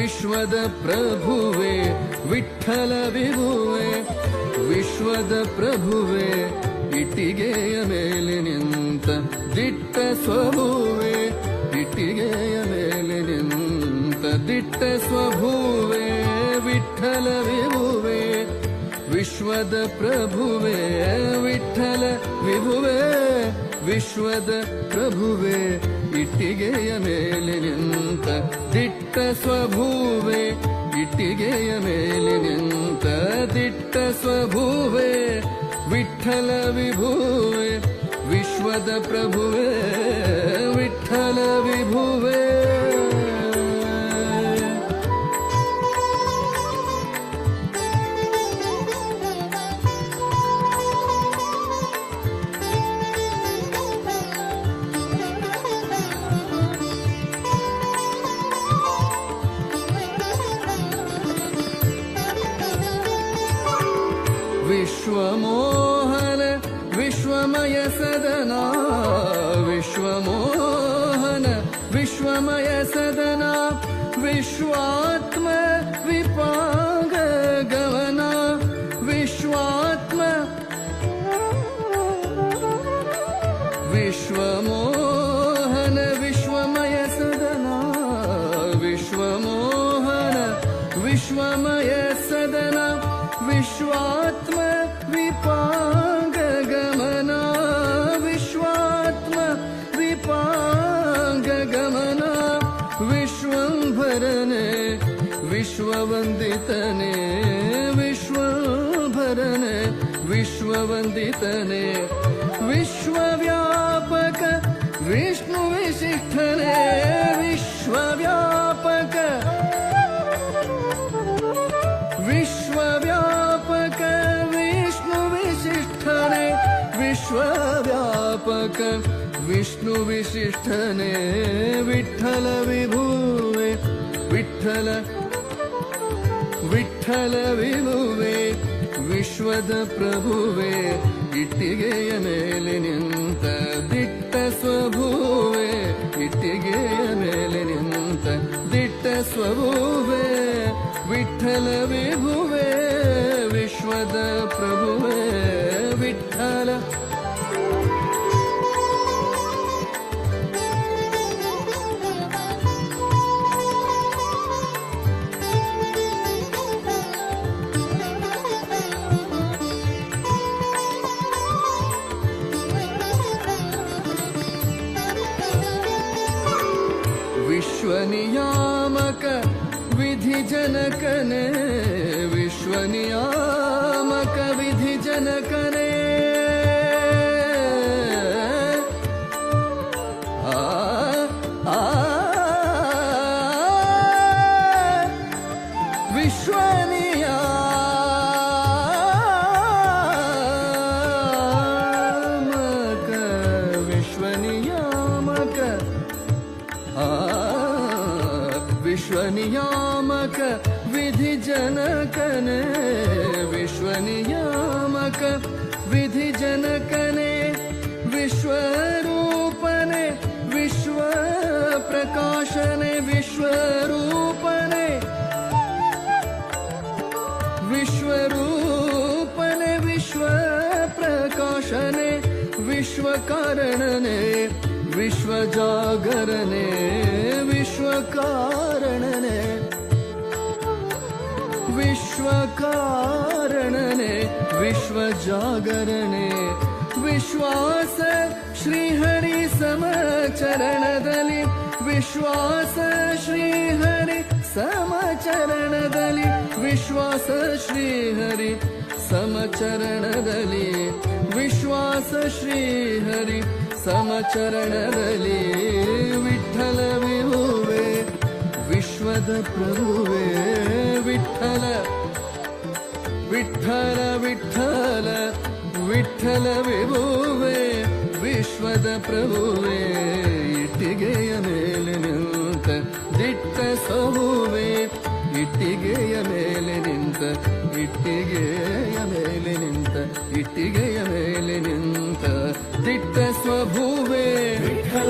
ವಿಶ್ವದ ಪ್ರಭುವೆ ವಿಠಲ ವಿಭುವೆ ವಿಶ್ವದ ಪ್ರಭುವೆ ಇಟ್ಟಿಗೆಯ ಮೇಲೆ ನಿಂತ ದಿಟ್ಟ ಸ್ವಭುವೆ ಇಟ್ಟಿಗೆಯ ಮೇಲೆ ನಿಂತ ದಿಟ್ಟ ಸ್ವಭುವೆ ವಿಠಲ ವಿಭುವೆ ವಿಶ್ವದ ಪ್ರಭುವೆ ವಿಠಲ ವಿಭುವೆ ವಿಶ್ವದ ಪ್ರಭುವೆ ಇಟ್ಟಿಗೆಯ ಮೇಲೆ ನಿಂತ ದಿಟ್ಟ ಸ್ವಭುವೆ ಇಟ್ಟಿಗೆಯ ಮೇಲೆ ನಿಂತ ದಿಟ್ಟ ಸ್ವಭುವೆ ವಿಠಲ ವಿಭುವೆ ವಿಶ್ವದ ಪ್ರಭುವೆ ವಿಠಲ ವಿಭುವೆ ವಿಶ್ವಮೋಹನ ವಿಶ್ವಮಯ ಸದನಾ ವಿಶ್ವಮೋಹನ ವಿಶ್ವಮಯ ಸದನಾ ವಿಶ್ವಾತ್ಮ ವಿಪಾಗ ಗಮನ ವಿಶ್ವಾತ್ಮ ವಿಶ್ವಮೋಹನ ವಿಶ್ವಮಯ ಸದನಾ ವಿಶ್ವಮೋಹನ ವಿಶ್ವಮಯ ಸದನಾ ವಿಶ್ವಾತ್ಮ ವಿಪಾಂಗ ಗಮನ ವಿಶ್ವಾತ್ಮ ವಿಪಾಂಗ ಗಮನ ವಿಶ್ವಂಭರನೆ ವಿಶ್ವವಂದಿತನೆ ವಿಶ್ವಂಭರನೆ ವಿಶ್ವವಂದಿತನೆ ವಿಶ್ವವ್ಯಾಪಕ ವಿಷ್ಣು ವಿಶಿಷ್ಟನೆ ವಿಶ್ವವ್ಯಾಪಕ ವಿಶ್ವವ್ಯಾಪಕ ವಿಷ್ಣು ವಿಶಿಷ್ಟನೆ ವಿಶ್ವವ್ಯಾಪಕ ವಿಷ್ಣು ವಿಶಿಷ್ಟನೆ ವಿಠಲ ವಿಭುವೆ ವಿಠಲ ವಿಠಲ ವಿಭುವೆ ವಿಶ್ವದ ಪ್ರಭುವೆ ಇಟ್ಟಿಗೆಯ ಮೇಲೆ ನಿಂತ ದಿಟ್ಟ ಸ್ವಭುವೆ ಇಟ್ಟಿಗೆಯ ಮೇಲೆ ನಿಂತ ದಿಟ್ಟ ಸ್ವಭುವೆ ವಿಠಲ ವಿಭುವೆ ವಿಶ್ವದ ಪ್ರಭುವೆ ವಿಠಲ ವಿಶ್ವನಿಯಾಮಕ ವಿಧಿ ಜನಕನೆ ವಿಶ್ವನಿಯಾಮಕ ವಿಧಿ ಜನಕನೆ ವಿಶ್ವನಿಯಾಮಕ ವಿಧಿ ಜನಕನೆ ವಿಶ್ವನಿಯಾಮಕ ವಿಧಿ ಜನಕನೆ ವಿಶ್ವರೂಪನೆ ವಿಶ್ವ ಪ್ರಕಾಶನೆ ವಿಶ್ವರೂಪನೆ ವಿಶ್ವರೂಪನೆ ವಿಶ್ವ ಪ್ರಕಾಶನೆ ವಿಶ್ವಕಾರಣನೆ ವಿಶ್ವಜಾಗರನೆ ವಿಶ್ವಕಾರಣನೆ ವಿಶ್ವಕಾರಣನೆ ವಿಶ್ವಜಾಗರನೆ ವಿಶ್ವಾಸ ಶ್ರೀಹರಿ ಸಮಚರಣದಲ್ಲಿ ವಿಶ್ವಾಸ ಶ್ರೀಹರಿ ಸಮಚರಣದಲ್ಲಿ ವಿಶ್ವಾಸ ಶ್ರೀಹರಿ ಸಮಚರಣದಲ್ಲಿ ವಿಶ್ವಾಸ ಶ್ರೀಹರಿ ಸಮಚರಣದಲ್ಲಿ ವಿಠಲ ವಿಭುವೆ ವಿಶ್ವದ ಪ್ರಭುವೆ ವಿಠಲ ವಿಠಲ ವಿಠಲ ವಿಠಲ ವಿಭುವೆ ವಿಶ್ವದ ಪ್ರಭುವೆ ಇಟ್ಟಿಗೆಯ ಮೇಲೆ ನಿಂತ ದಿಟ್ಟ ಸ್ವಭುವೆ ಇಟ್ಟಿಗೆಯ ಮೇಲೆ ನಿಂತ ಇಟ್ಟಿಗೆಯ ಮೇಲೆ ನಿಂತ ಇಟ್ಟಿಗೆಯ ಮೇಲೆ ನಿಂತ ದಿಟ್ಟ ಸ್ವಭುವೆ ವಿಠಲ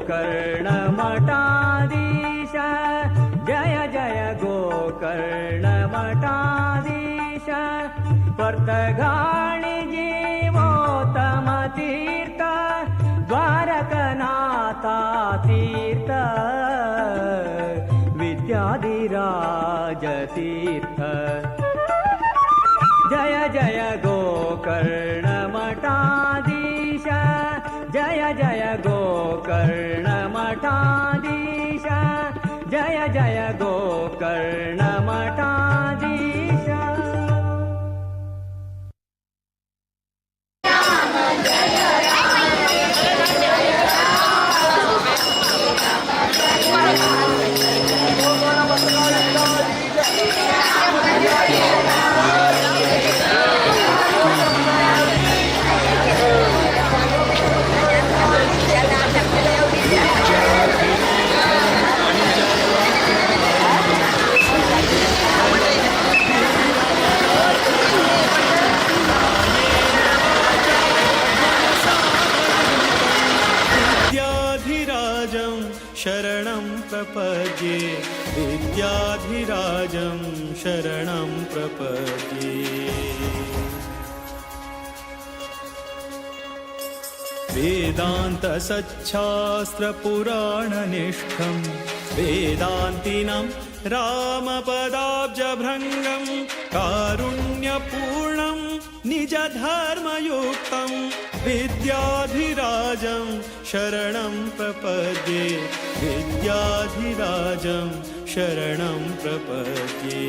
गोकर्णमठाधीश जय जय गोकर्णमठाधीश वर्तगाणि जीवोत्तमतीर्थ द्वारकनाथा तीर्थ विद्याधिराजतीर्थ जय जय गोकर्णमठाधीश जय जय गोकर्णमठाधीश जय जय गोकर्णमठाधीश विद्याधिराजं शरणं प्रपद्ये विद्याधिराजं शरणं प्रपद्ये वेदान्तसच्छास्त्रपुराणनिष्ठं वेदान्तिनं रामपदाब्जभृङ्गं कारुण्यपूर्णं निजधर्मयुक्तं विद्याधिराजं शरणं प्रपद्ये विद्याधिराजं शरणं प्रपद्ये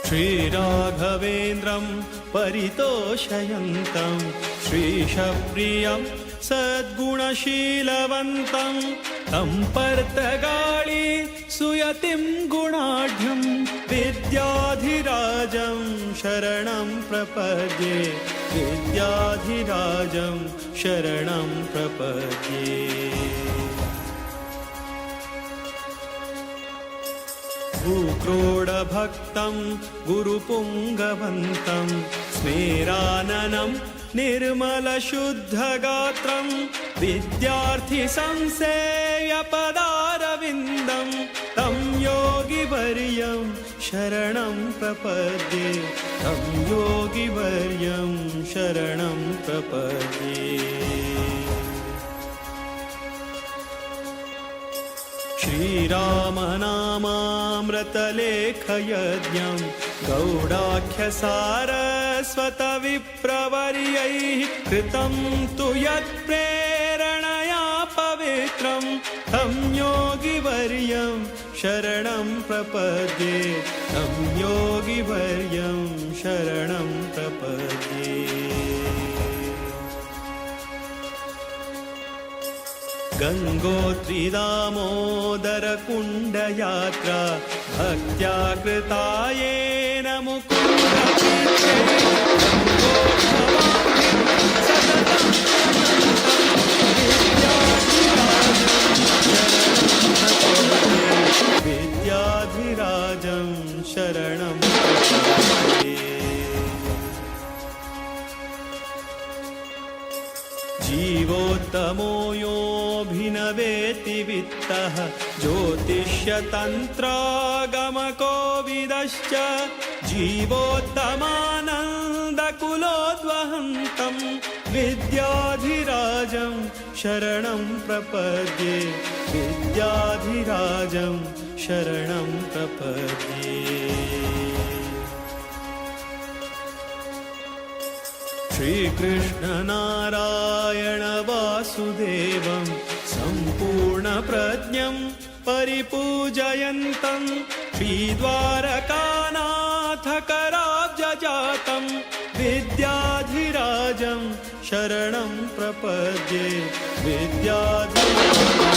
श्रीराघवेन्द्रं परितोषयन्तं श्रीशप्रियं सद्गुणशीलवन्तं तं पर्तगाळी सुयतिं गुणाढ्यं विद्याधिराजं शरणं प्रपद्ये विद्याधिराजं शरणं प्रपद्ये भूक्रोडभक्तं गुरुपुङ्गवन्तं स्मेराननं निर्मलशुद्धगात्रं विद्यार्थिसंसेव्यपदारविन्दं तं योगिवर्यं शरणं प्रपद्ये तं योगिवर्यं शरणं प्रपद्ये श्रीरामनामामृतलेखयज्ञं गौडाख्यसारस्वतविप्रवर्यैः कृतं तु यत्प्रेरणया पवित्रं तं योगिवर्यं शरणं प्रपद्ये तं योगिवर्यं शरणं प्रपद्ये गङ्गोत्रीदामोदरकुण्डयात्रा भक्त्या कृता येन विद्याधिराजं शरणं जीवोत्तमो योऽभिनवेति वित्तः ज्योतिष्यतन्त्रागमकोविदश्च जीवोत्तमानन्दकुलोद्वहन्तं विद्याधिराजं शरणं प्रपद्ये विद्याधिराजं शरणं प्रपद्ये श्रीकृष्णनारायण वासुदेवं सम्पूर्णप्रज्ञं परिपूजयन्तं श्रीद्वारकानाथकराब्जजातं विद्याधिराजं शरणं प्रपद्ये विद्याधिराजं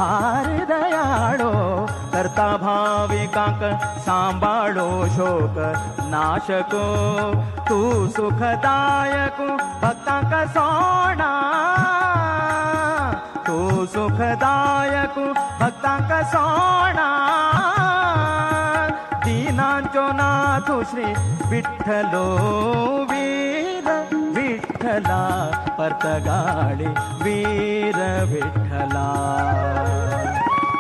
भार दयाळो करता भाविकांक सांभाळो शोक नाशको तू सुखदायक भक्तांक सोडा तू सुखदायक भक्तांक सोडा दीनांचो नाथू श्री विठ्ठलो वीर विठ्ठला परतगाळी वीर विठ्ठला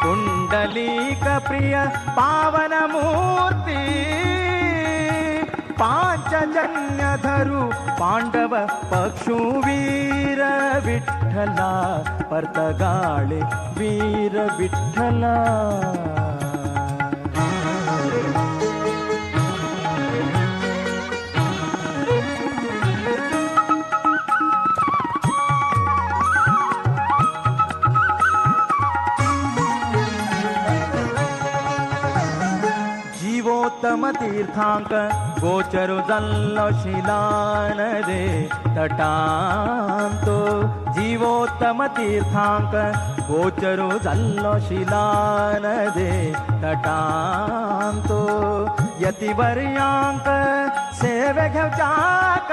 कुंडलिक प्रिय पावन मूर्ती पांचजन्य धरू पांडव पक्षु वीर विठ्ठला परतगाळी वीर विठ्ठला जीवोत्तम तीर्थांक गोचरु जल्लो शिलानदे तटांतो जीवोत्तम तीर्थांक गोचरु जल्लो शिलानदे तटांतो यतिवर्यांक सेवे घेवच्याक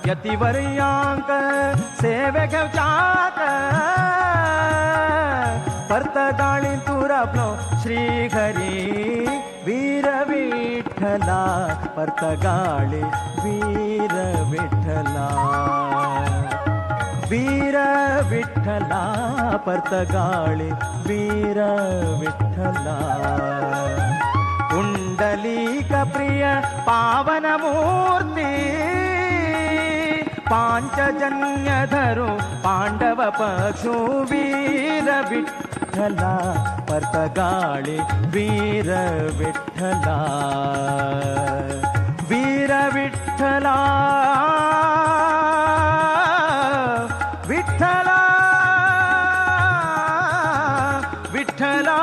यतिवर्यांक सेवे घेवच्याक परतगाळी तुरपलो श्री हरी वीर विठ्ठला परतगाळी वीर विठ्ठला वीर विठ्ठला परतगाळी वीर विठ्ठला कुंडलिक प्रिय पावन मूर्ती पांचजन्य धरू पांडव पक्षु वीर विठ्ठला परतगाळी वीर विठ्ठला वीर विठ्ठला विठ्ठला विठ्ठला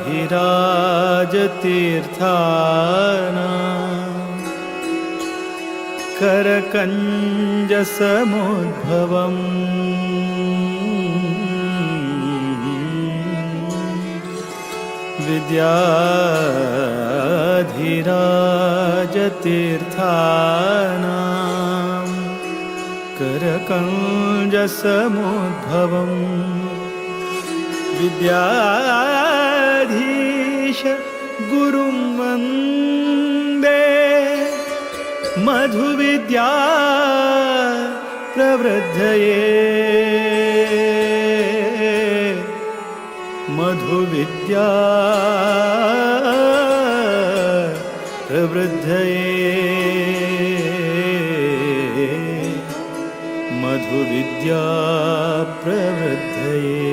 विद्याधिराज तीर्थाना करकंज समुद्भवम् विद्याधिराज तीर्थाना करकंज समुद्भवम् विद्याधीश गुरुं वन्दे मधुविद्या प्रवृद्धये मधुविद्या प्रवृद्धये मधुविद्या प्रवृद्धये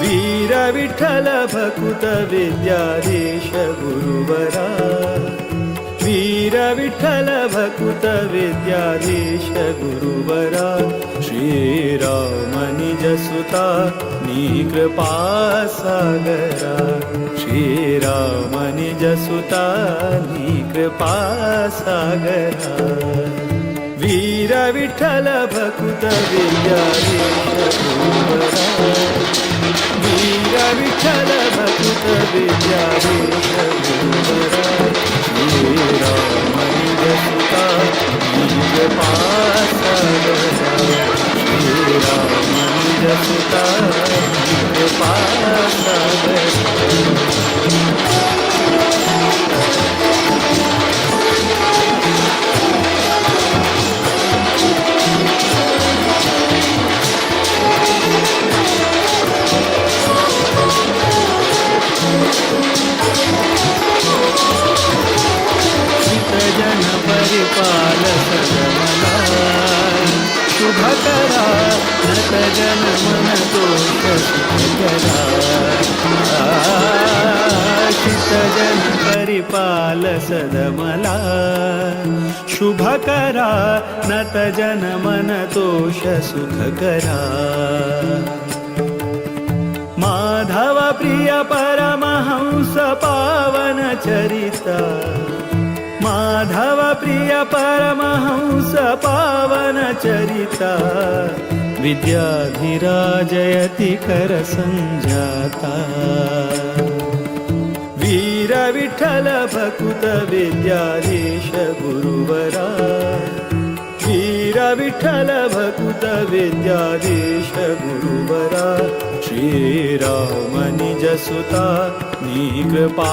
वीर विठ्ठल भकुत विद्याधीश गुरुवरा वीर विठ्ठल भकुत विद्याधीश गुरुवरा श्रीराम निज सुता नी कृपा सागरा श्रीराम निज सुता नी कृपा सागरा वीर वीर विठ्ठल भकुत विद्याधीश गुरुवरा वीर विठ्ठल भकुत विद्याधीश गुरुवरा श्रीरामनिज सुता निज पासागरा श्रीरामनिज सुता निज पासागरा जन परिपाल सदमला शुभकरा नत जन मन दोष सुखकरा चित जन परिपाल सदमला शुभकरा नत जन मन दोष सुखकरा माधव प्रिय परमहंस पावन चरिता माधव प्रिय परमहंस पावन चरिता विद्याधिराजयति कर संजाता वीर विठ्ठल भकुत विद्याधीश गुरुवरा वीर विठ्ठल भकुत विद्याधीश गुरुवरा श्रीराम निज सुता निकृपा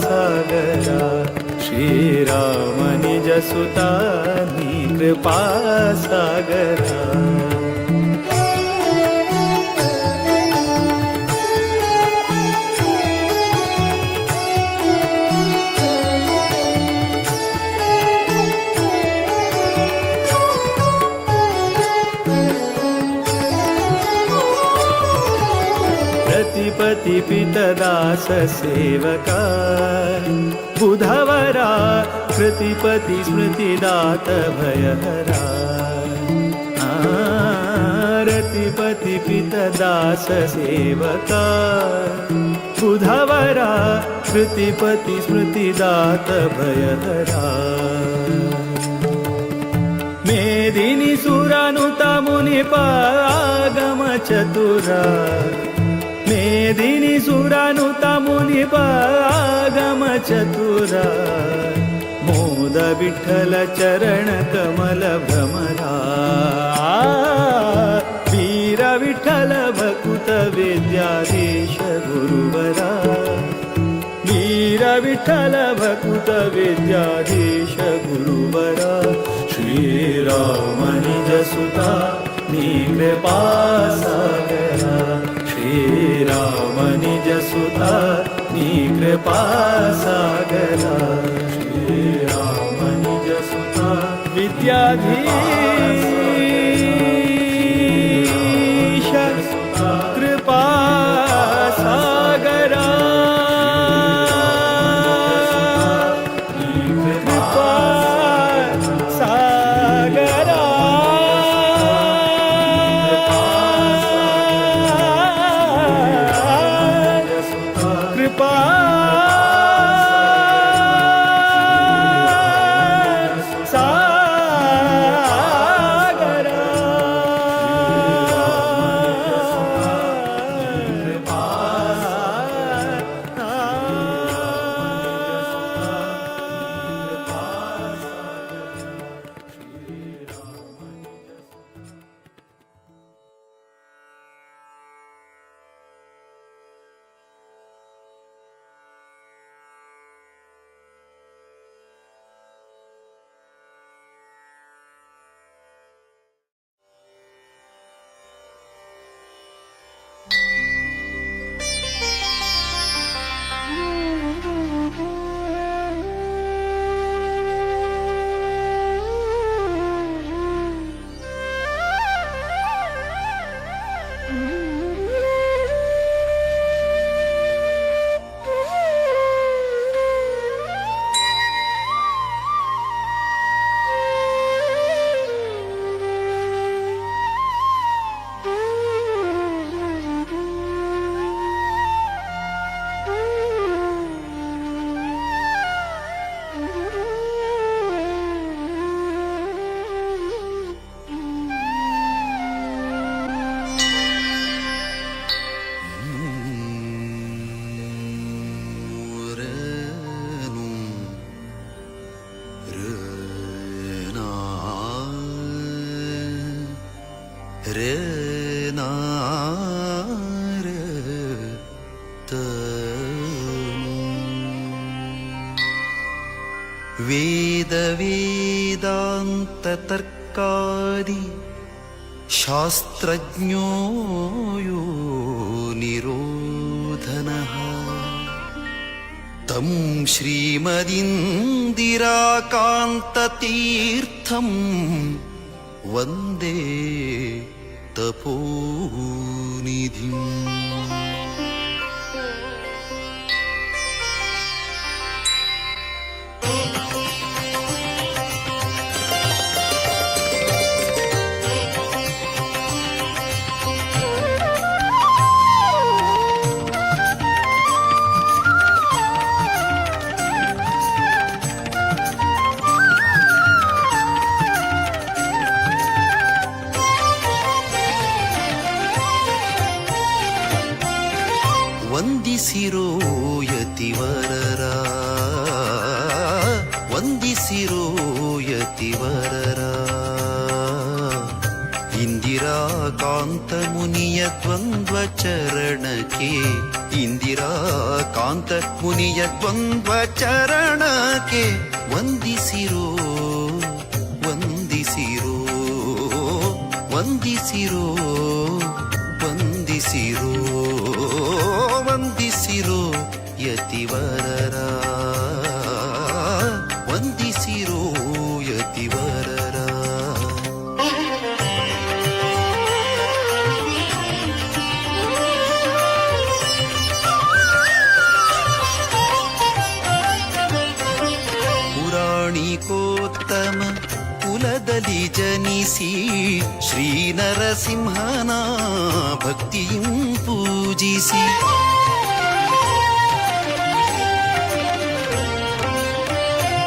सागरा श्रीराम निज सुता निकृपा सागरा प्रतिपति पितदास सेवका बुधवरा प्रतिपति स्मृतिदात भयहरा रतिपति पितदास सेवका बुधवरा प्रतिपति स्मृतिदात भयहरा मेदिनी सुरानुता मुनिपागम चतुरा मेदिनी सुरानुता मुनिपागम चतुरा मोद विठ्ठल चरण कमल भ्रमरा वीर विठ्ठल भकुत विद्याधीश गुरुवरा वीर विठ्ठल भकुत विद्याधीश गुरुवरा श्रीराम निज सुता निकृपा सागरा श्रीराम निज सुता निकृपा सागरा श्रीराम निज सुता विद्याधीश कृपा सागरा कृपा सागरा कृपा सागरा ವೇದ ವೇದಾಂತ ತರ್ಕಾದಿ ಶಾಸ್ತ್ರಜ್ಞೋ ಯೋ ನಿರೋಧನಃ ತಂ ಶ್ರೀಮದಿಂದಿರಾಕಾಂತತೀರ್ಥಂ ವಂದೇ ತಪೋನಿಧಿಂ. ವಂದಿಸಿರೋ ಯತಿವರರ, ವಂದಿಸಿರೋ ಯತಿವರರ. ಇಂದಿರಾಕಾಂತ ಮುನಿಯ ದ್ವಂದ್ವ ಚರಣಕ್ಕೆ, ಇಂದಿರಾಕಾಂತ ಮುನಿಯ ದ್ವಂದ್ವ ಚರಣಕ್ಕೆ ವಂದಿಸಿರೋ, ವಂದಿಸಿರೋ, ವಂದಿಸಿರೋ, ವಂದಿಸಿರೋ, ವಂದಿಸಿರೋ ಯತಿವರರ, ವಂದಿಸಿರೋ ಯತಿವರರ. ಪುರಾಣಿಕೋತ್ತಮ ಕುಲದಲ್ಲಿ ಜನಿಸಿ ಶ್ರೀ ನರಸಿಂಹನ ಭಕ್ತಿಯಂ ಪೂಜಿಸಿ,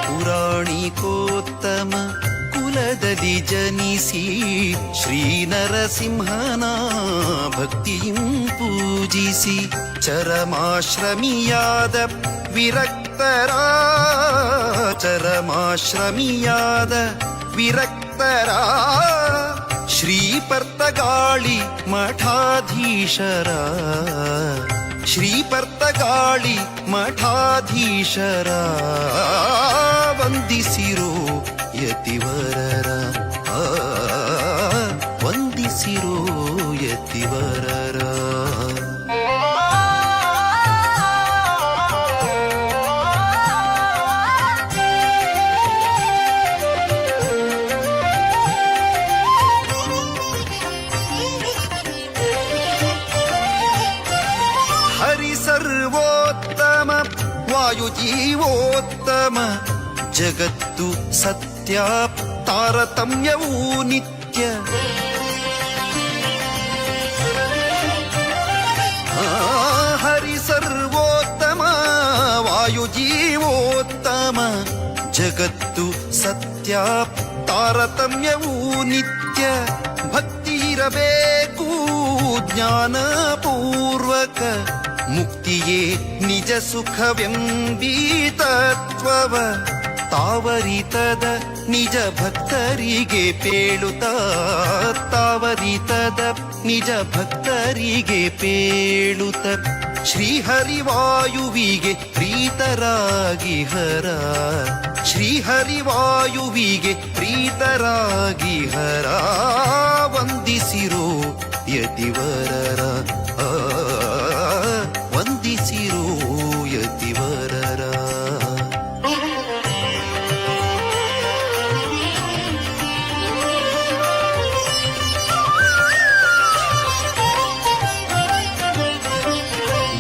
ಪುರಾಣಿಕೋತ್ತಮ ಕುಲದಲ್ಲಿ ಜನಿಸಿ ಶ್ರೀ ನರಸಿಂಹನ ಭಕ್ತಿಯಂ ಪೂಜಿಸಿ, ಚರಮಾಶ್ರಮಿಯಾದ ವಿರಕ್ತರ, ಚರಮಾಶ್ರಮಿಯಾದ ವಿರಕ್ತರ ಶ್ರೀಪರ್ತಗಾಳಿ ಮಠಾಧೀಶರ, ಶ್ರೀಪರ್ತಗಾಳಿ ಮಠಾಧೀಶರ ವಂದಿಸಿರೋ ಯತಿವರರ, ವಂದಿಸಿರೋ ಯತಿವರರ. ಸರ್ವೋತ್ತಮ ವಾಯುಜೀವೋತ್ತಮ ಜಗತ್ತು ಸತ್ಯ ತಾರತಮ್ಯವೂ ನಿತ್ಯ. ಹರಿ ಸರ್ವೋತ್ತಮ ವಾಯುಜೀವೋತ್ತಮ ಜಗತ್ತು ಸತ್ಯ ತಾರತಮ್ಯವೂ ನಿತ್ಯ. ಭಕ್ತಿ ಇರಬೇಕು ಜ್ಞಾನಪೂರ್ವಕ, ಮುಕ್ತಿಯೇ ನಿಜ ಸುಖವೆಂಬೀತತ್ವವ ತಾವರಿತದ ನಿಜ ಭಕ್ತರಿಗೆ ಪೇಳುತ್ತ, ತಾವರಿತದ ನಿಜ ಭಕ್ತರಿಗೆ ಪೇಳುತ್ತ. ಶ್ರೀಹರಿವಾಯುವಿಗೆ ಪ್ರೀತರಾಗಿ ಹರ, ಶ್ರೀಹರಿವಾಯುವಿಗೆ ಪ್ರೀತರಾಗಿ ಹರ ವಂದಿಸಿರೋ ಯತಿವರರ, ವಂದಿಸಿರೋ ಯತಿವರರ.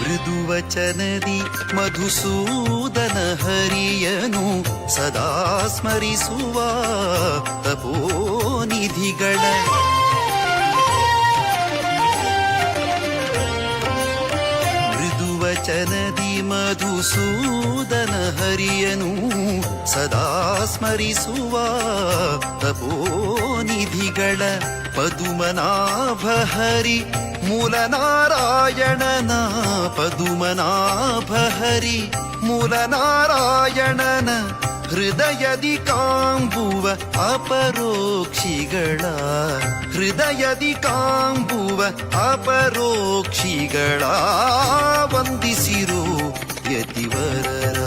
ಮೃದುವಚನದಿ ಮಧುಸೂದನ ಹರಿಯನು ಸದಾ ಸ್ಮರಿಸುವ ತಪೋನಿಧಿಗಳ, ಮೃದುವಚನದಿ ಮಧುಸೂದನ ಹರಿಯನು ಸದಾ ಸ್ಮರಿಸುವ ತಪೋನಿಧಿಗಳ. ಪದುಮನಾಭ ಹರಿ ಮೂಲನಾರಾಯಣನ, ಪದುಮನಾಭ ಹರಿ ಮೂಲನಾರಾಯಣನ ಹೃದಯದಿ ಕಾಂಬುವ ಅಪರೋಕ್ಷಿಗಳ ಹೃದಯದಿ ಕಾಂಬುವ ಅಪರೋಕ್ಷಿಗಳ ವಂದಿಸಿರು ಯತಿವರರ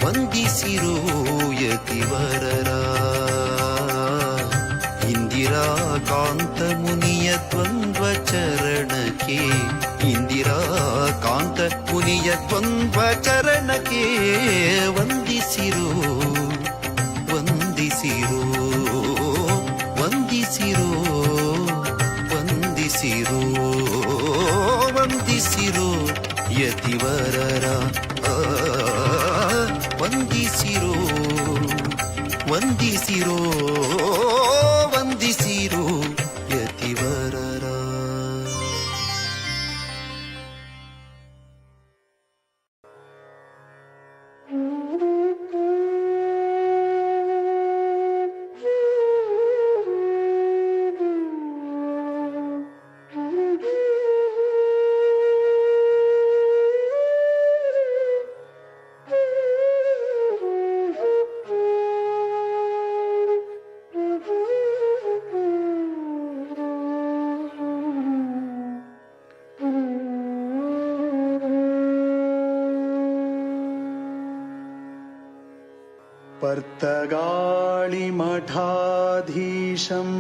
ವಂದಿಸಿರು ಯತಿವರರ ಇಂದಿರಾ ಕಾಂತ ಮುನಿಯ ದ್ವಂದ್ವ ಚರಣಕ್ಕೆ ಇಂದಿರಾ ಕಾಂತ ಮುನಿಯ ದ್ವಂದ್ವ ಚರಣಕ್ಕೆ ವಂದಿಸಿರು ವಂದಿಸಿರು ವಂದಿಸಿರು ವಂದಿಸಿರು ವಂದಿಸಿರು ಯತಿವರರ ವಂದಿಸಿರು ವಂದಿಸಿರು ವಂದಿಸಿರು ಯತಿವರರ. पर्तगाळिमठाधीशम्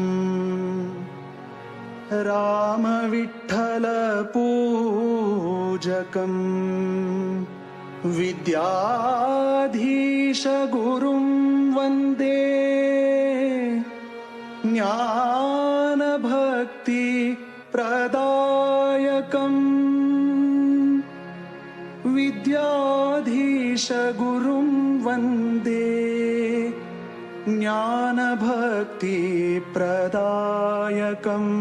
रामविठ्ठलपूजकम् विद्याधीशगुरुं वन्दे ज्ञानभक्तिप्रदायकम् विद्याधीशगुरुं वन्दे ज्ञानभक्तिप्रदायकम्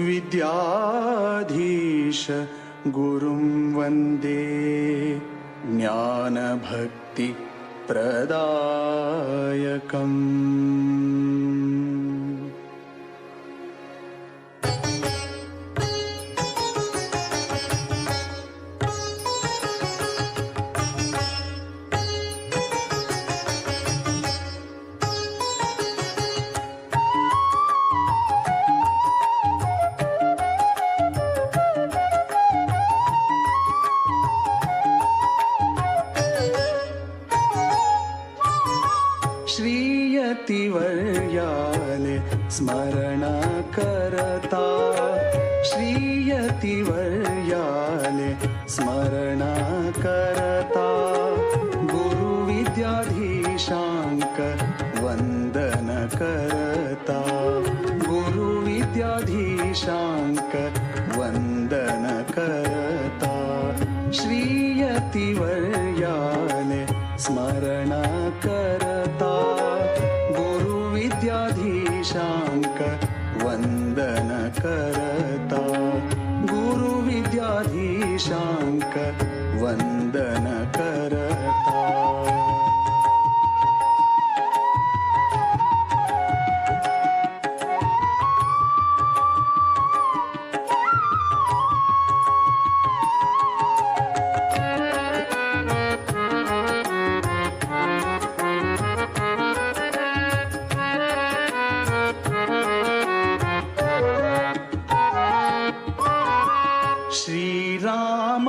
विद्याधीशगुरुं वन्दे ज्ञानभक्तिप्रदायकम्. श्रीयतिवर्याले स्मरण करता श्रीयतिवर्याले स्मरण करता गुरुविद्याधीशांक वंदन करता गुरुविद्याधीशांक वंदन करता श्रीयतिवर्याले स्मरण करता गुरुविद्याधीशांक वंदन करता गुरुविद्याधीशांक वंदन करता. श्रीराम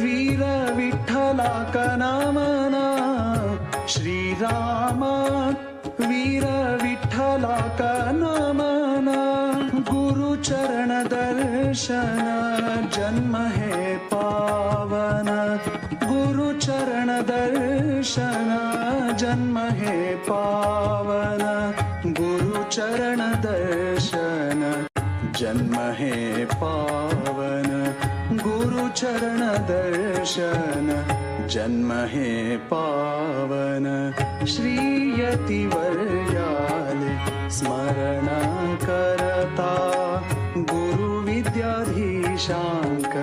वीर विठ्ठला का नामना श्रीराम वीर विठ्ठला का नामना गुरुचरण दर्शन जन्म है पावन गुरुचरण दर्शन जन्म है पावन गुरुचरण दर्शन जन्म है पावन गुरुचरण दर्शन जन्म है पावन श्रीयतिवर्याले स्मरण करता गुरुविद्याधीशांक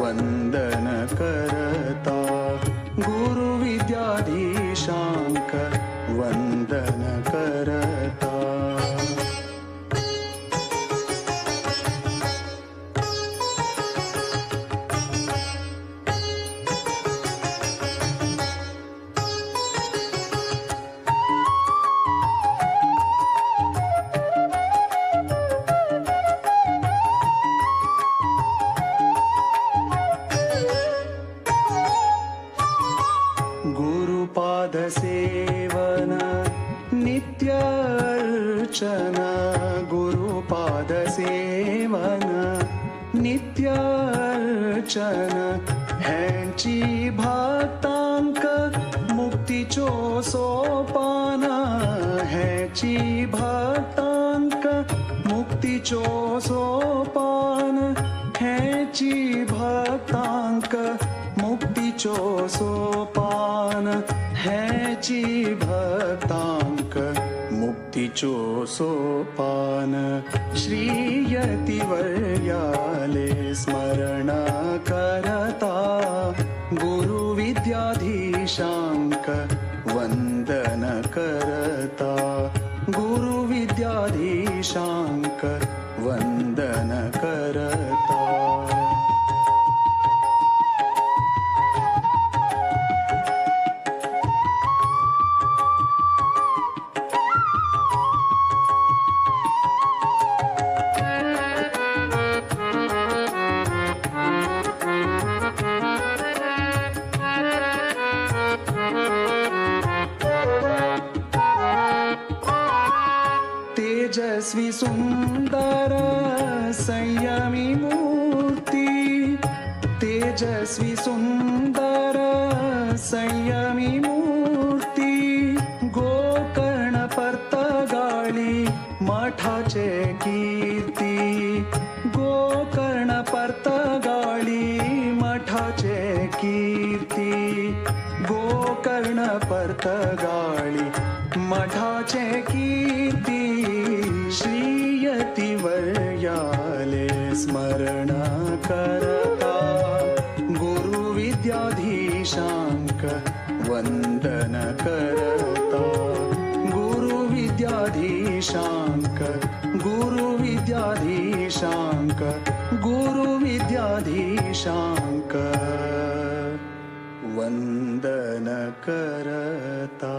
वंदन करता गुरुविद्याधीशांक वंदन करता. गुरुपादसेवन नित्यार्चन गुरुपादसेवन नित्यार्चन हेंची भक्तांक मुक्तीचो सोपान हेंची भक्तांक मुक्तीचो सोपान हेंची भक्तांक मुक्तीचो सोपान हेंची भक्तांक मुक्तीचो सोपान श्रीयतिवर्याले स्मरण करता गुरुविद्याधीशांक वंदन करता गुरुविद्याधीशांक वंदन करता तेजस्वी सुंदर संयमी मूर्ति तेजस्वी सुंदर संयमी मूर्ति गोकर्ण पर्तगाळी मठाचे कीर्ती गोकर्ण पर्तगाळी मठाचे कीर्ती गोकर्ण पर्तगाळी मठाचे कीर्ती श्रीयतिवर्याले स्मरण करता गुरुविद्याधीशांक वंदन करता गुरुविद्याधीशांक गुरुविद्याधीशांक गुरुविद्याधीशांक वंदन करता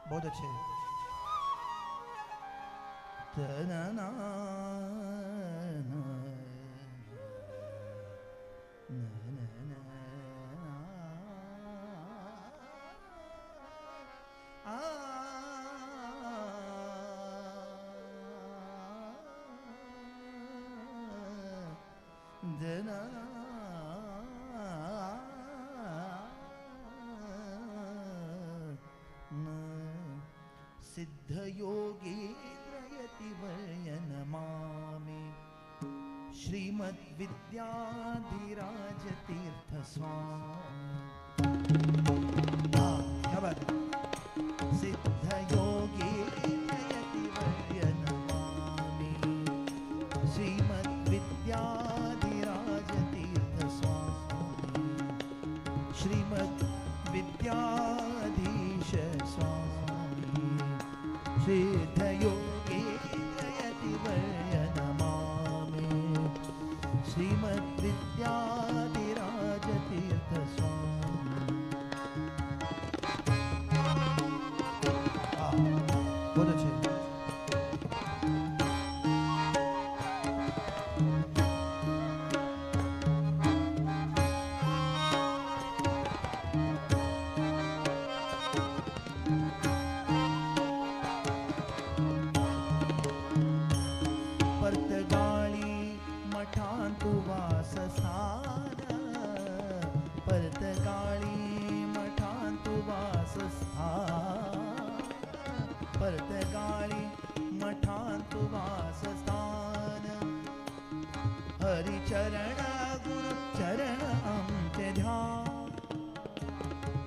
बहुत अच्छे सिद्धयोगी यतिवर्यनमामि श्रीमद्विद्याधिराज तीर्थ स्वामी क्या बात है सिद्धयोगी यतिवर्यनमामि श्रीमद्विद्याधिराज तीर्थ स्वामी श्रीमद्विद्याधीश स्वामी सिद्धयोगी यतिवर्यनमामि श्रीमद्विद्याधिराज तीर्थ स्वामी बहुत अच्छे परतगाळी मठांतु वासस्थान हरिचरण गुरु चरण आमचे ध्यान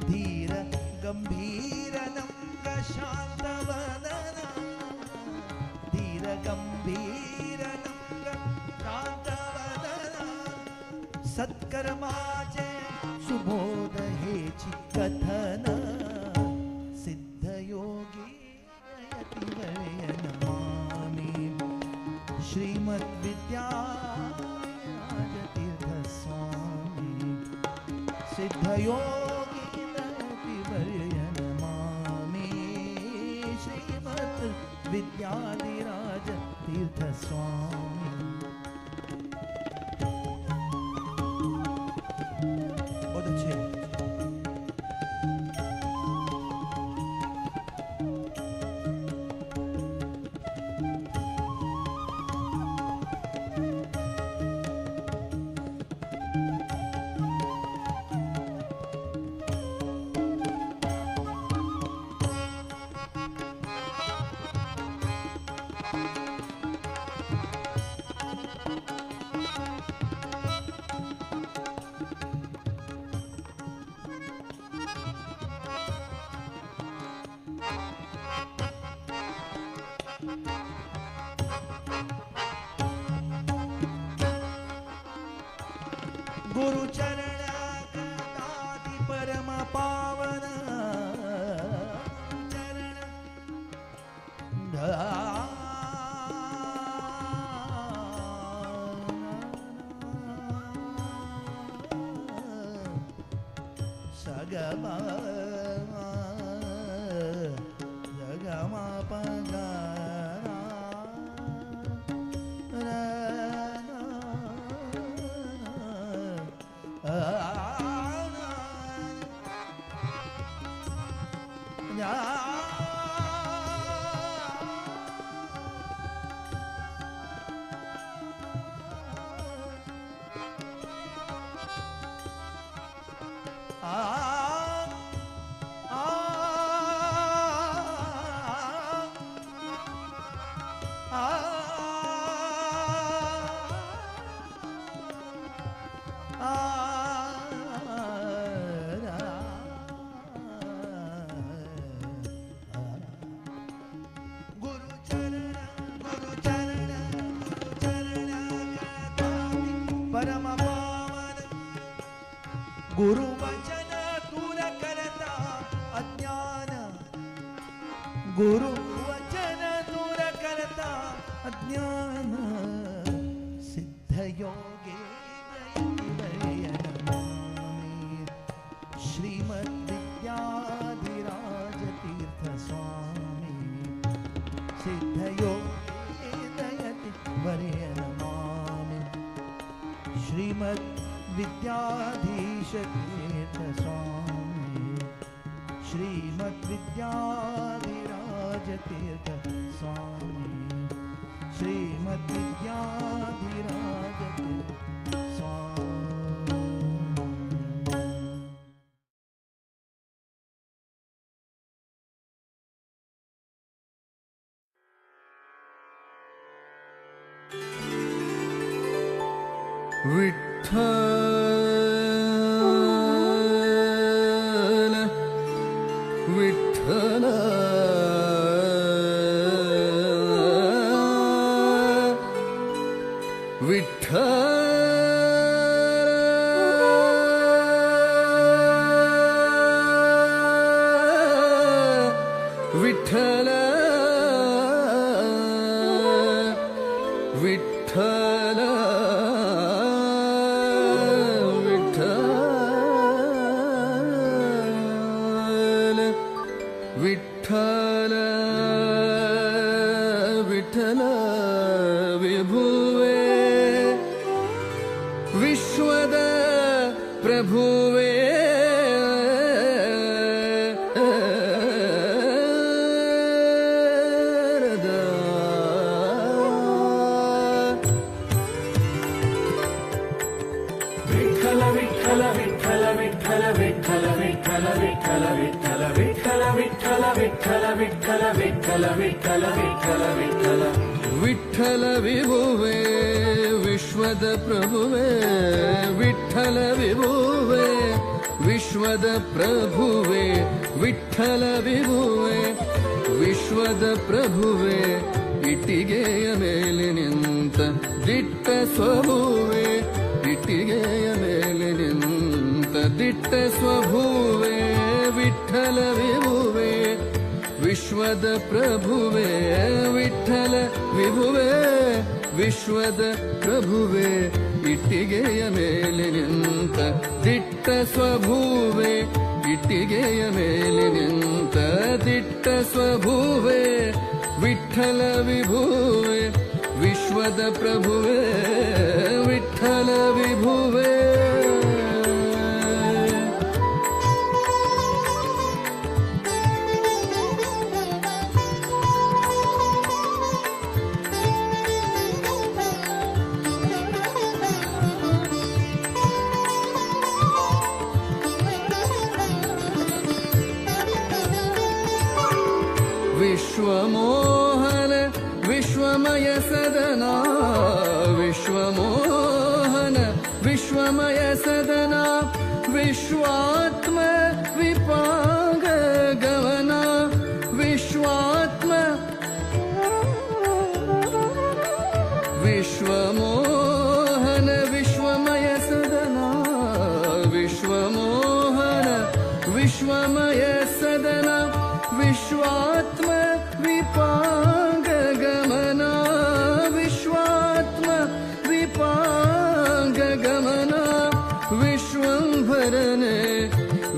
धीर गंभीर नम्र शांत वदन धीर गंभीर नम्र शांत वदन सत्कर्माचे सुबोध हेची कथन सिद्धयोगी यतिवर्य नमामि श्रीमद्विद्यातीर्थ स्वामी सिद्धयोगी यतिवर्य नमामि श्रीमद्विद्याधिराज तीर्थ स्वामी बहुत अच्छे गुरु चरण कदाति परम पावन चरण सगमा सगमा पगा परम पावन गुरु वचन दूर करता अज्ञान गुरु वचन दूर करता अज्ञान सिद्ध योगे श्रीमद् विद्याधिराज तीर्थ स्वामी सिद्ध योगे दयति वर्य नमामि श्रीमद् विद्याधीश तीर्थ स्वामी श्रीमद् विद्याधिराज तीर्थ स्वामी श्रीमद् विद्याधिराज तीर्थ स्वामी विठ्ठल विठ्ठल विठ्ठल विठ्ठल विठ्ठल विठ्ठल विठ्ठल विभुवे विश्वद प्रभुवे विठ्ठल विठ्ठल विठ्ठल विठ्ठल विठ्ठल विठ्ठल विठ्ठल विठ्ठल विठ्ठल विठ्ठल विठ्ठल ವಿಠಲ ವಿಠಲ ವಿಠಲ ವಿಠಲ ವಿಠಲ ವಿಠಲ ವಿಭುವೇ ವಿಶ್ವದ ಪ್ರಭುವೇ ವಿಠಲ ವಿಭುವೇ ವಿಶ್ವದ ಪ್ರಭುವೇ ವಿಠಲ ವಿಭುವೇ ವಿಶ್ವದ ಪ್ರಭುವೇ ಇಟ್ಟಿಗೆಯ ಮೇಲೆ ನಿಂತ ದಿಟ್ಟ ಸ್ವಭುವೇ ಇಟ್ಟಿಗೆಯ ಮೇಲೆ ನಿಂತ ದಿಟ್ಟ ಸ್ವಭುವೇ ವಿಠಲ ವಿಭುವೇ ವಿಶ್ವದ ಪ್ರಭುವೇ ವಿಠಲ ವಿಭುವೇ ವಿಶ್ವದ ಪ್ರಭುವೇ ಇಟ್ಟಿಗೆಯ ಮೇಲೆ ನಿಂತ ದಿಟ್ಟ ಸ್ವಭುವೇ ಇಟ್ಟಿಗೆಯ ಮೇಲೆ ನಿಂತ ದಿಟ್ಟ ಸ್ವಭುವೇ ವಿಠಲ ವಿಭುವೇ ವಿಶ್ವದ ಪ್ರಭುವೇ ವಿಠಲ ವಿಭುವೇ ವಿಶ್ವಮೋಹನ ವಿಶ್ವಮಯ ಸದನಾ ವಿಶ್ವಮೋಹನ ವಿಶ್ವಮಯ ಸದನಾ ವಿಶ್ವಾತ್ಮ ವಿಪಾಗ ಗಮನ ವಿಶ್ವಾತ್ಮ ವಿಶ್ವಮೋಹನ ವಿಶ್ವಮಯ ಸದನಾ ವಿಶ್ವಮೋಹನ ವಿಶ್ವಮಯ ಸದನ ವಿಶ್ವಾತ್ಮ ವಿಪಾಂಗ ಗಮನ ವಿಶ್ವಾತ್ಮ ವಿಪಾಂಗ ಗಮನ ವಿಶ್ವಂಭರನೆ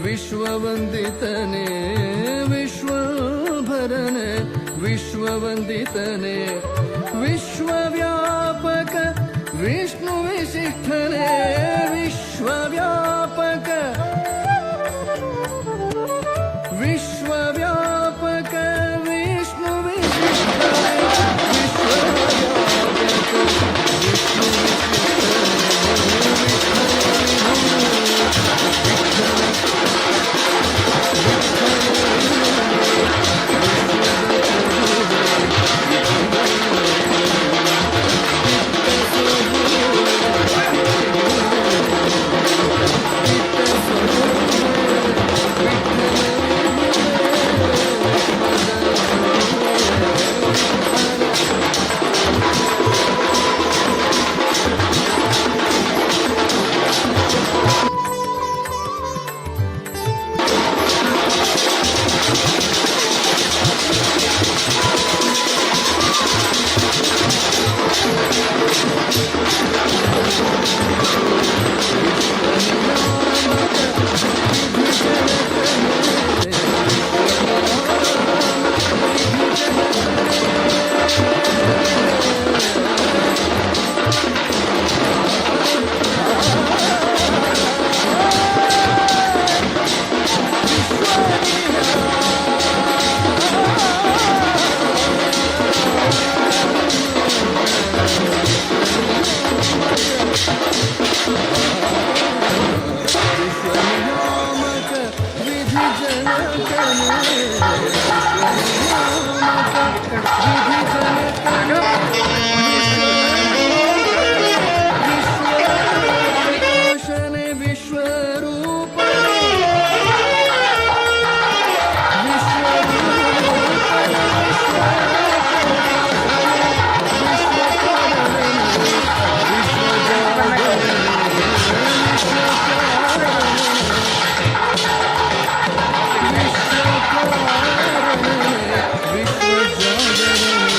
ವಿಶ್ವವಂದಿತನೆ ವಿಶ್ವಂಭರನೆ ವಿಶ್ವವಂದಿತನೆ ವಿಶ್ವವ್ಯಾಪಕ ವಿಷ್ಣು ವಿಶಿಷ್ಟನೆ ವಿಶ್ವವ್ಯಾಪಕ ವಿಶ್ವವ್ಯಾಪಕ ವಿಷ್ಣು ವಿಶಿಷ್ಟನೆ ವಿಶ್ವಜಾಗರಣೆ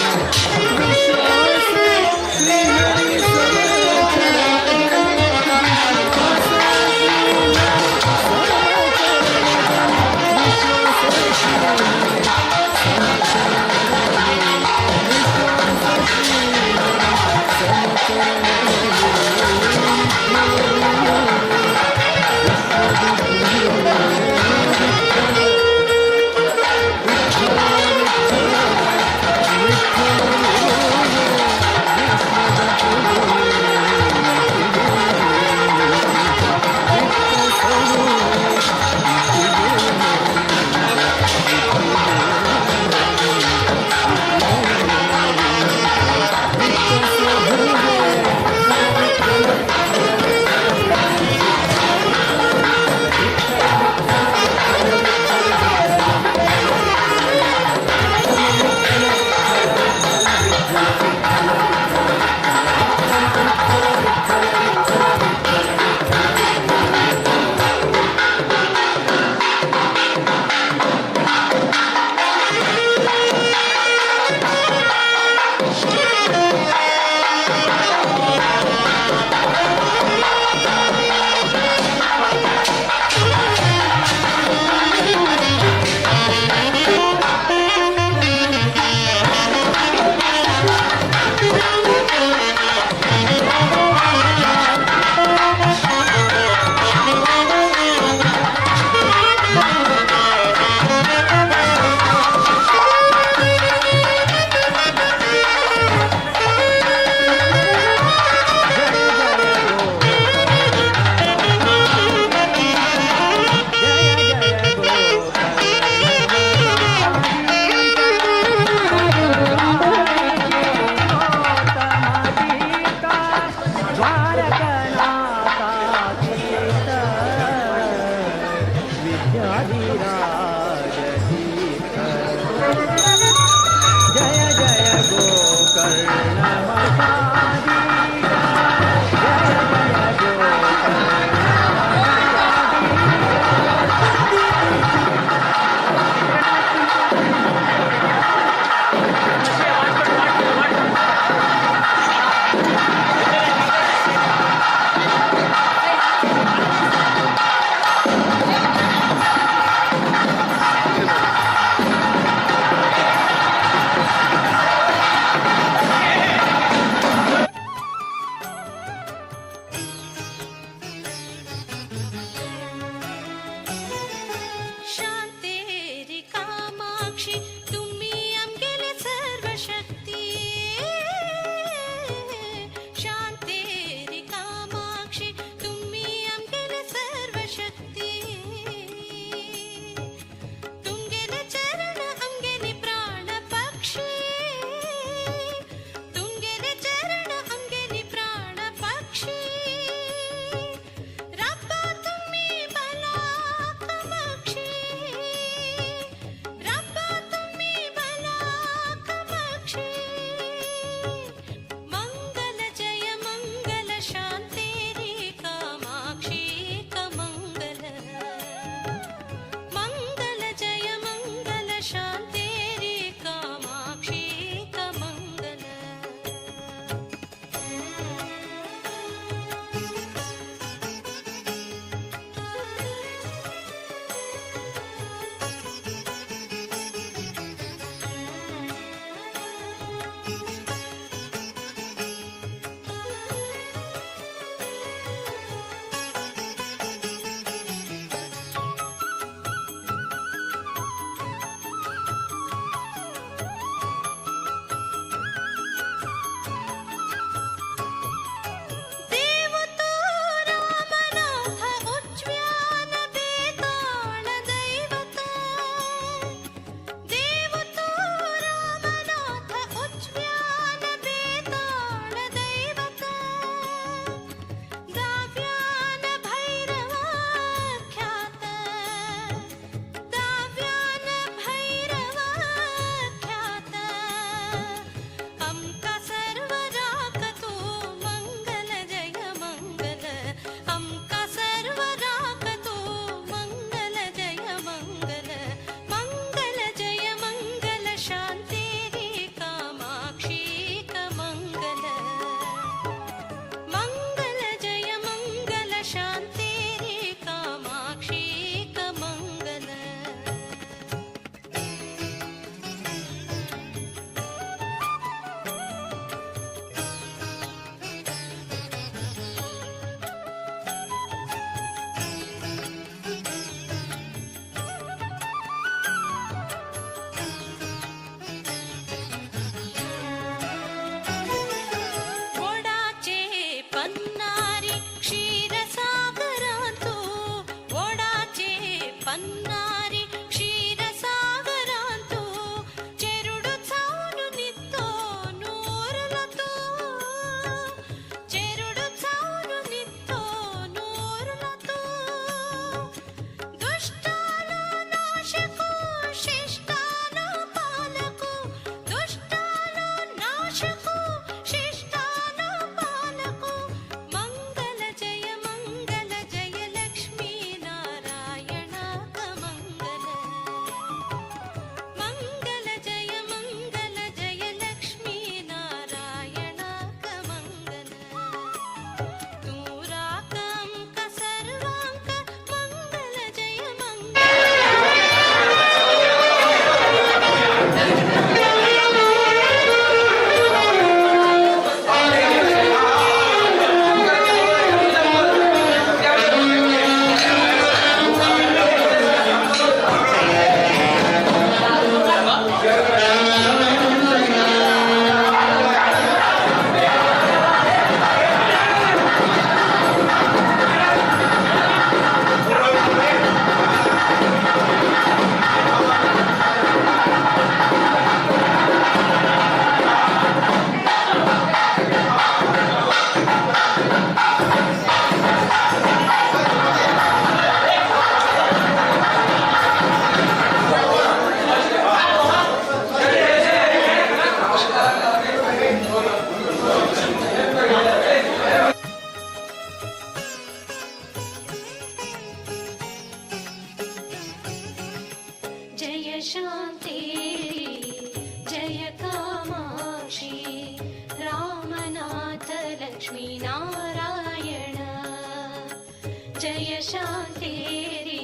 जय शान्तेरि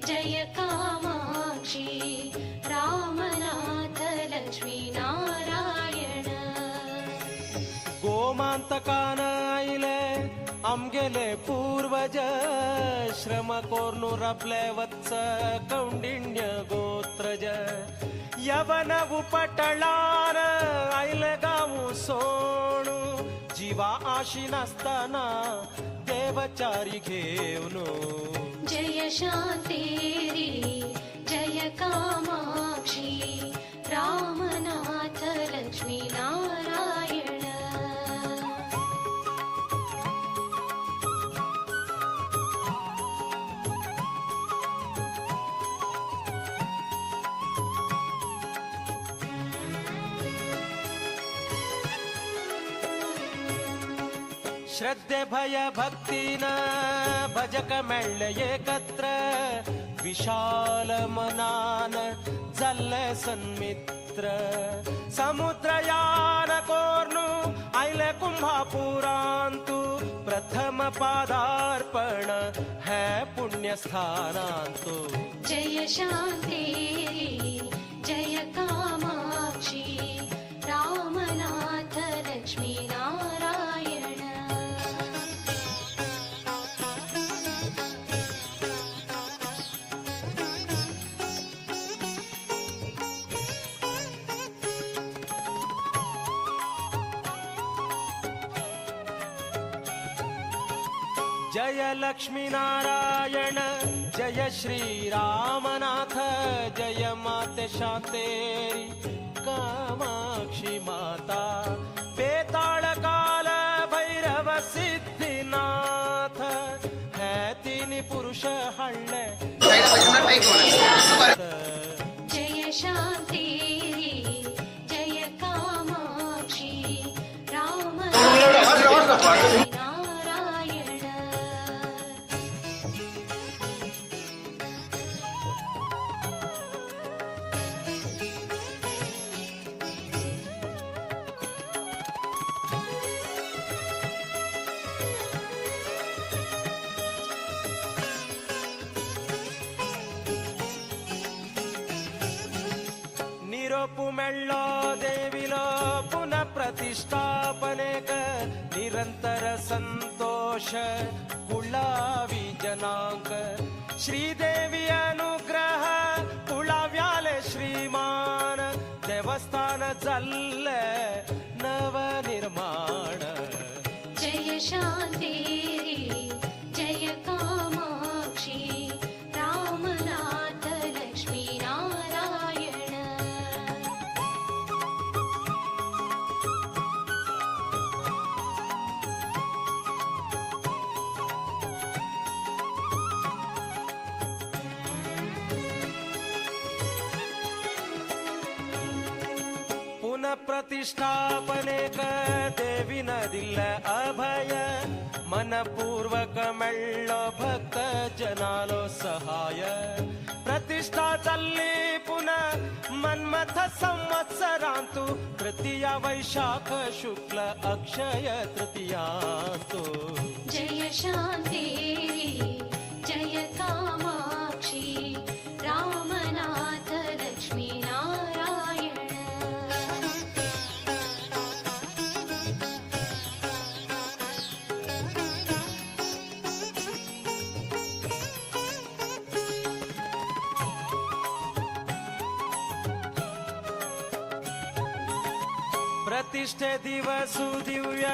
जय कामाक्षी रामनाथ लक्ष्मी नारायण गोमांतकान आईले आमगेले पूर्वज श्रम कोर्नु रबले वत्स कौंडिण्य गोत्रज यवन उपटळार आईले गावू सोणू जीवा आशी नासताना देवचारी घेऊन जय शान्तेरि जय कामाक्षी रामनाथ लक्ष्मी नारायण श्रद्धे भय भक्तीन भजक मेळ्ळे एकत्र विशाल मनान जल्ले सन्मित्र समुद्रयान कोर्नु आयले कुंभापुरांतु प्रथम पादार्पण है पुण्यस्थानांतु जय शान्तेरि जय कामाक्षी रामनाथ लक्ष्मी नारायण जय लक्ष्मी नारायण जय श्री रामनाथ जय माते शांतेरी कामाक्षी माता बेताल काल भैरव सिद्धिनाथ है तीन पुरुष हल्ले जय शान्तेरि जय कामाक्षी रामनाथ नारायण निरोपु मेळ्ळो देविलो पुनः प्रतिष्ठापनेक निरंतर संतोष कुळावी जनांक श्रीदेवी अनुग्रह कुळाव्याले श्रीमान देवस्थान जल्ले नवनिर्माण जय शान्तेरि जय कामाक्षी रामनाथ लक्ष्मी नारायण पुनः प्रतिष्ठापनेक देवी नदिल अभय मनपूर्वक मेळ्ळो भक्त जनालो सहाय प्रतिष्ठा चल्ली पुनः मन्मथ संवत्सरांतु तृतीय वैशाख शुक्ल अक्षय तृतीयांतु जय शान्तेरि जय कामाक्षी रामनाथ लक्ष्मी नारायण प्रतिष्ठे दिवसु दिव्य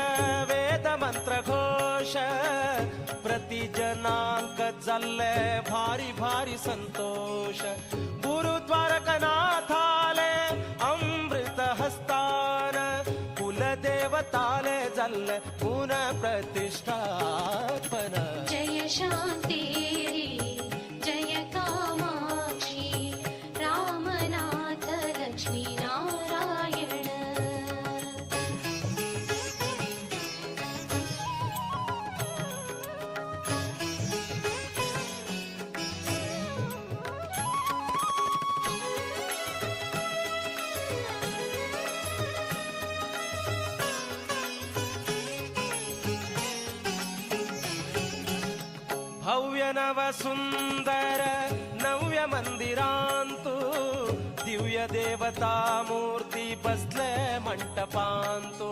वेद मंत्र घोष प्रति जनांक जल्ले भारी भारी संतोष गुरुद्वारकनाथाले अमृत हस्तान कुलदेवताले जल्ले पुनः प्रतिष्ठापन जय शान्तेरि जय कामाक्षी रामनाथ लक्ष्मी नारायण भव्य नव सुंदर नव्य मंदिरांतू दिव्य देवता मूर्ती बसले मंटपांतू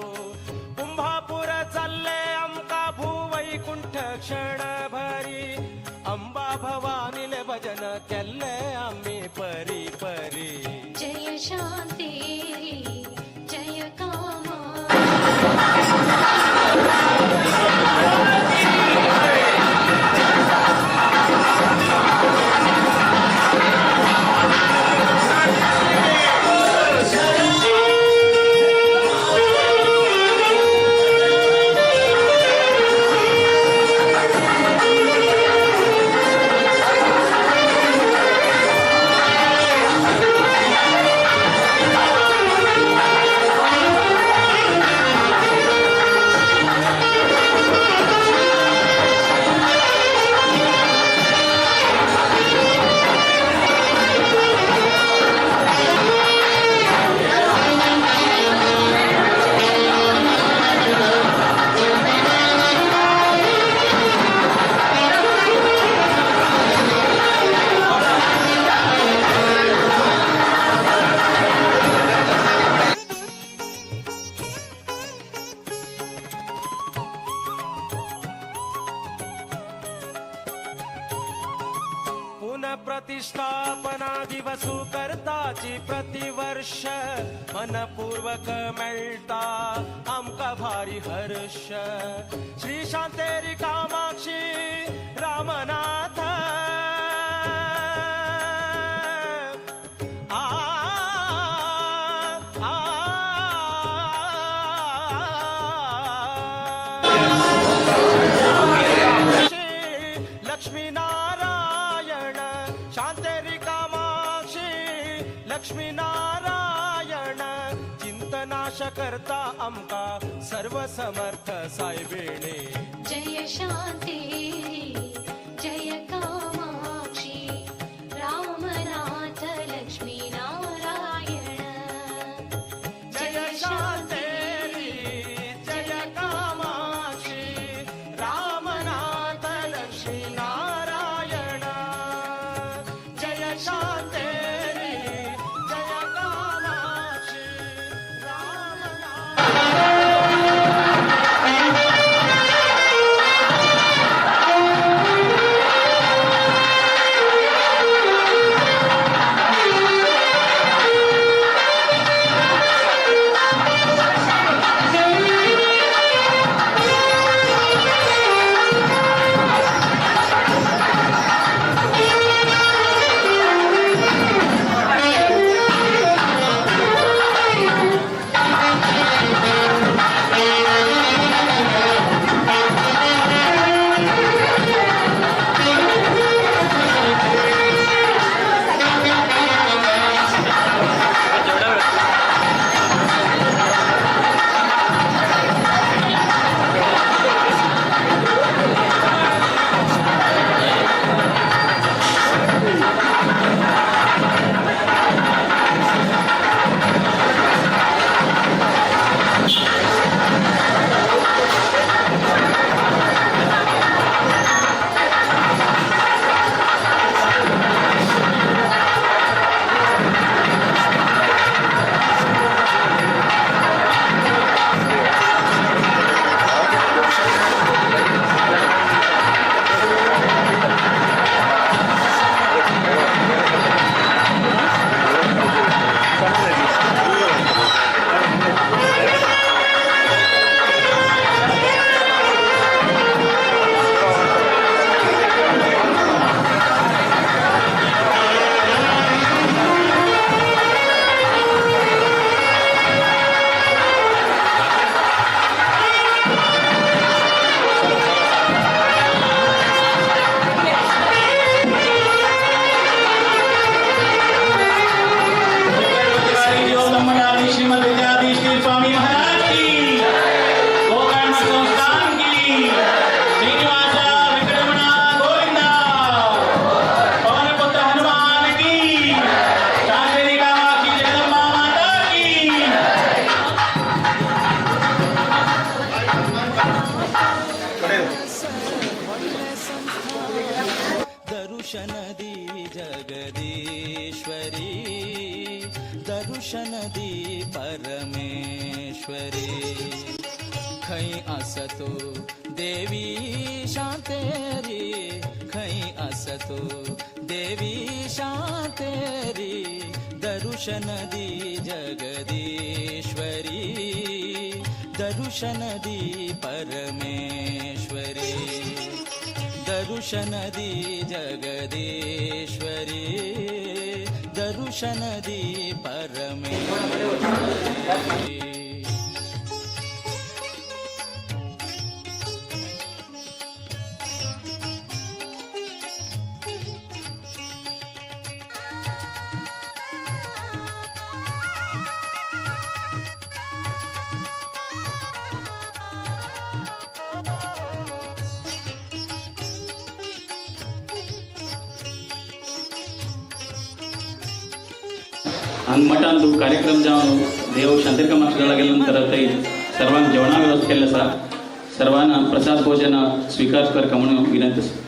कुंभापूर चालले आमका भूवैकुंठ क्षण भरी अंबा भवानीले भजन केले आम्ही परी परी जय शांती जय कामा प्रतिष्ठापना दिवसू करताची प्रतिवर्ष मनपूर्वक मेळटा आमका भारी हर्ष श्री शांतेरी कामाक्षी रामनाथ लक्ष्मी नारायण शांतेरी कामाक्षी लक्ष्मी नारायण चिंतनाश करता आमका सर्व समर्थ सायबेणे जय शांती जय कामाक्षी रामनाथ लक्ष्मी नारायण जय शांतेरी जय कामाक्षी रामनाथ लक्ष्मी नारायण जय शांतेरी जय कामाक्षी रामनाथ दर्शनदी परमेश्वरी खै असतो देवी शांतेरी खै असतो देवी शांतेरी दर्शनदी जगदीश्वरी दर्शनदी परमेश्वरी दर्शनदी जगदीश्वरी दर्शनदी परमेश्वरी मठांतू कार्यक्रम जावन देव शांतिका मार्गाला गेल्यानंतर थंय सर्वांक जेवणा व्यवस्था केल्ली आसा सर्वांना प्रसाद भोजन स्वीकार करता म्हणून विनंती आसा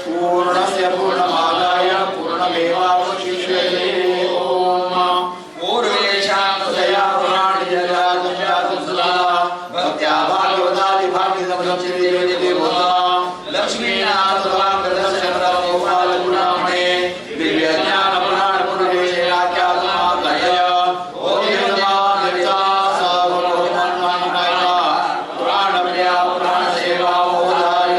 पूर्णस्य पूर्णमादाय पूर्णमेवावशिष्यते। ॐ पूर्वेषां दया पुराणि जया भक्त्या भागवतादि लक्ष्मीनाथ गोपाल गुणामणे दिव्य ज्ञान पुराण पुरुषे आख्यातमादय पुराणप्रिया पुराण सेवा मोदाय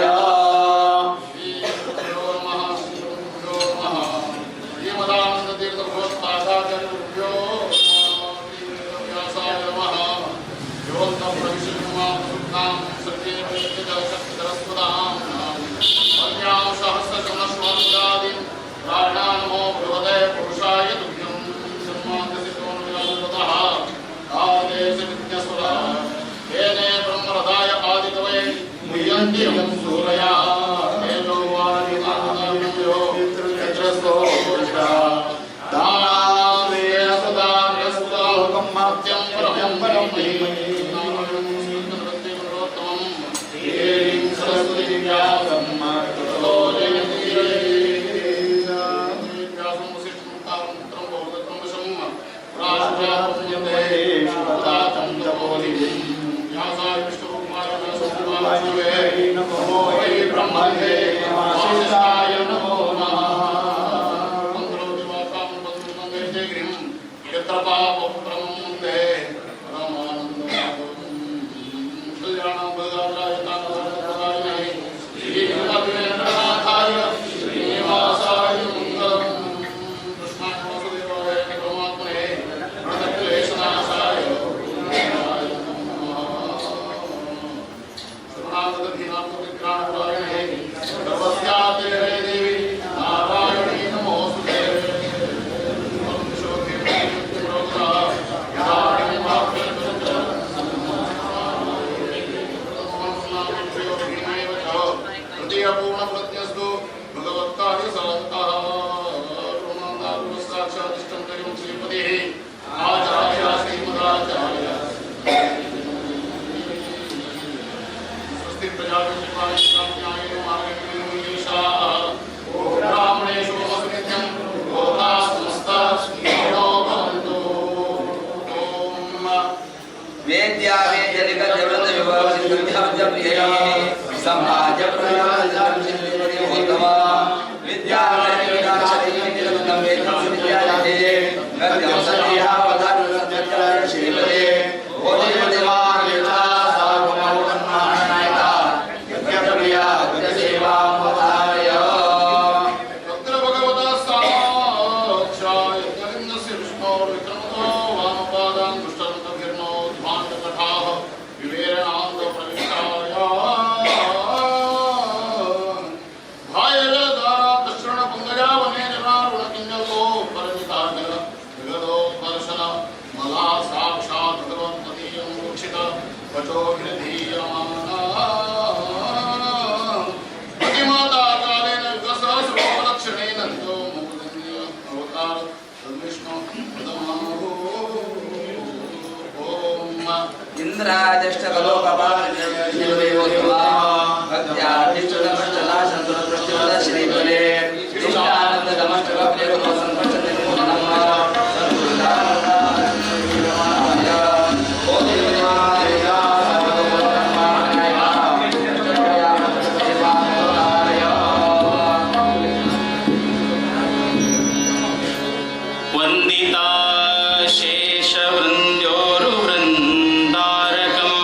ವಂದಿತಾ ಶೇಷವೃಂದ್ಯೋರು ವೃಂದಾರಕಂ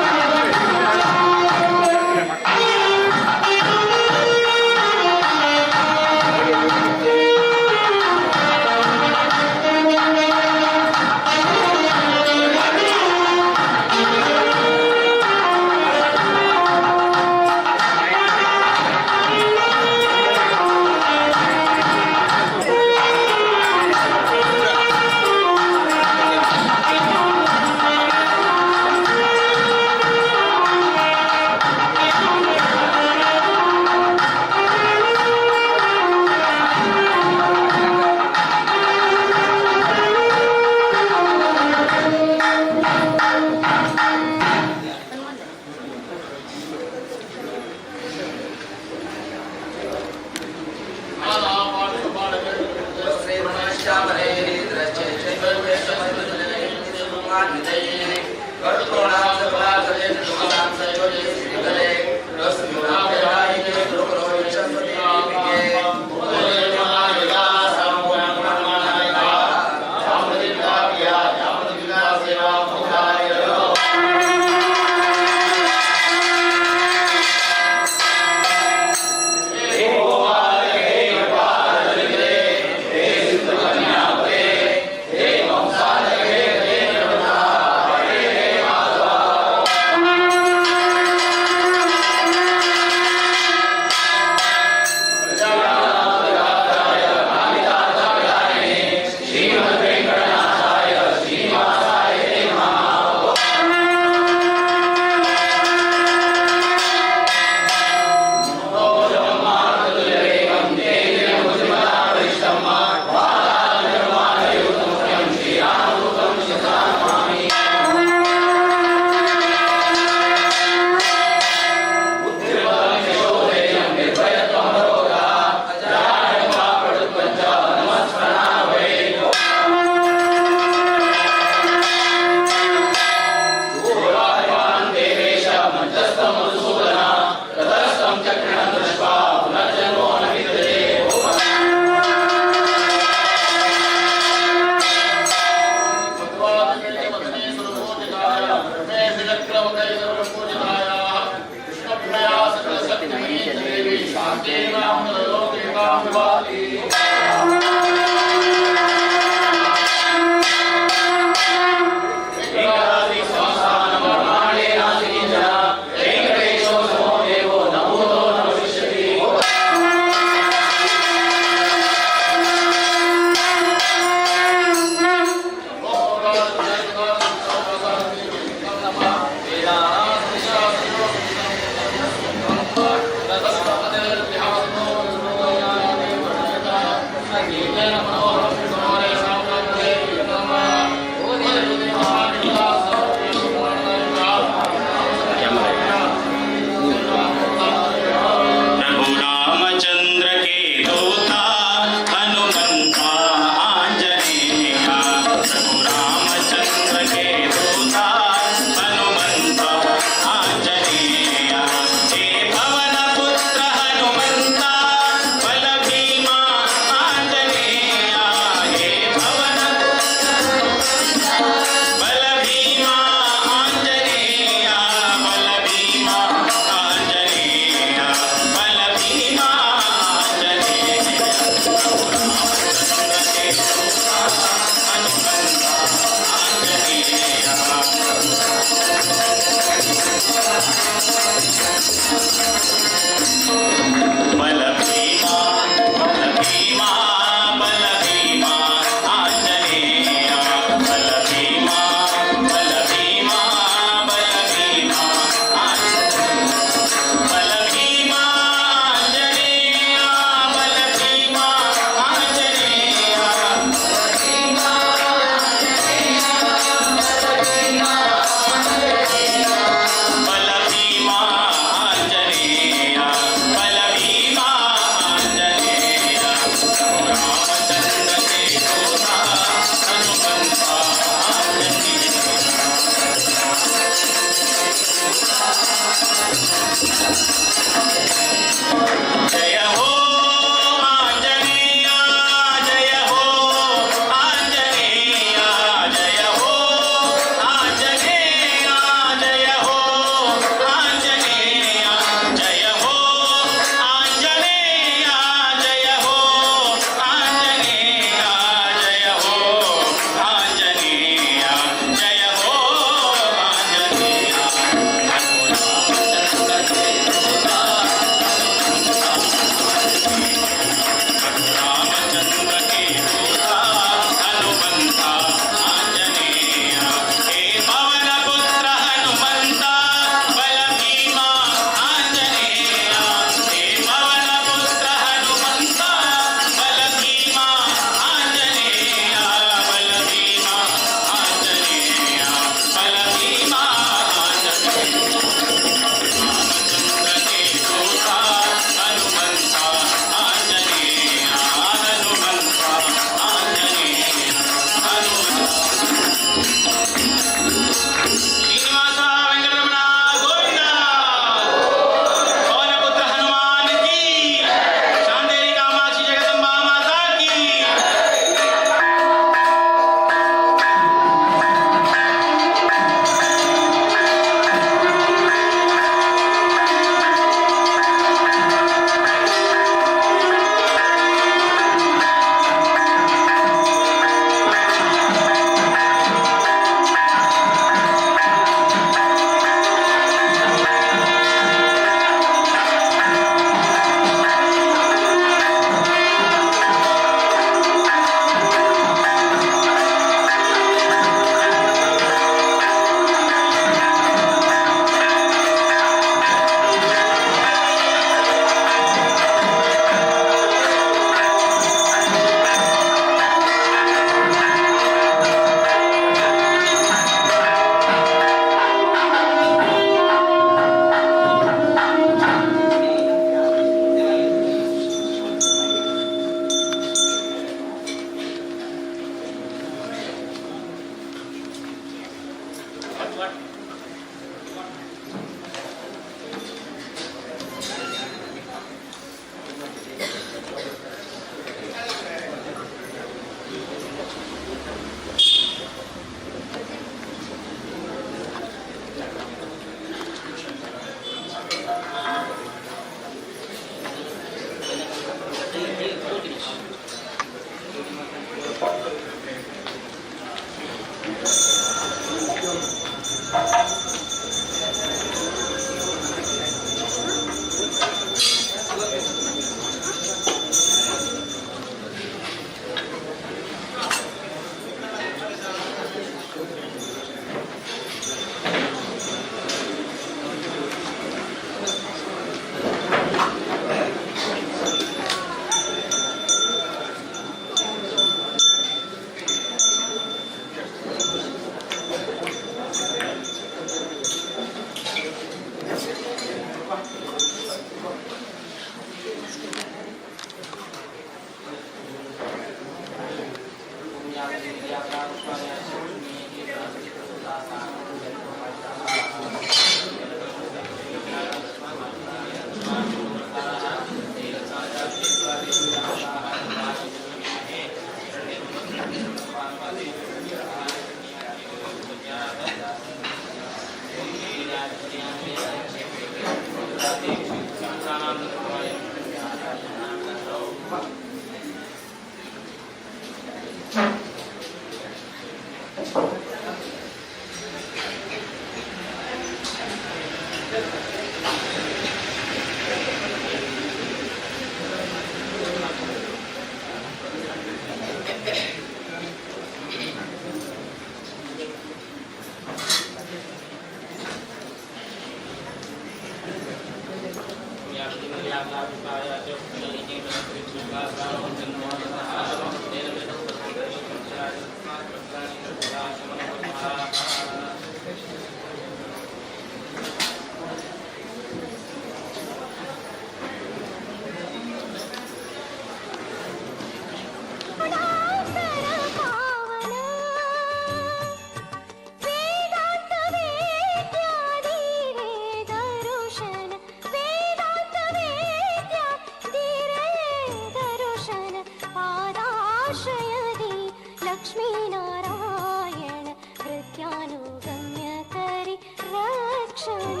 लक्ष्मीनारायण कृत्यानुगम्य करि रक्षण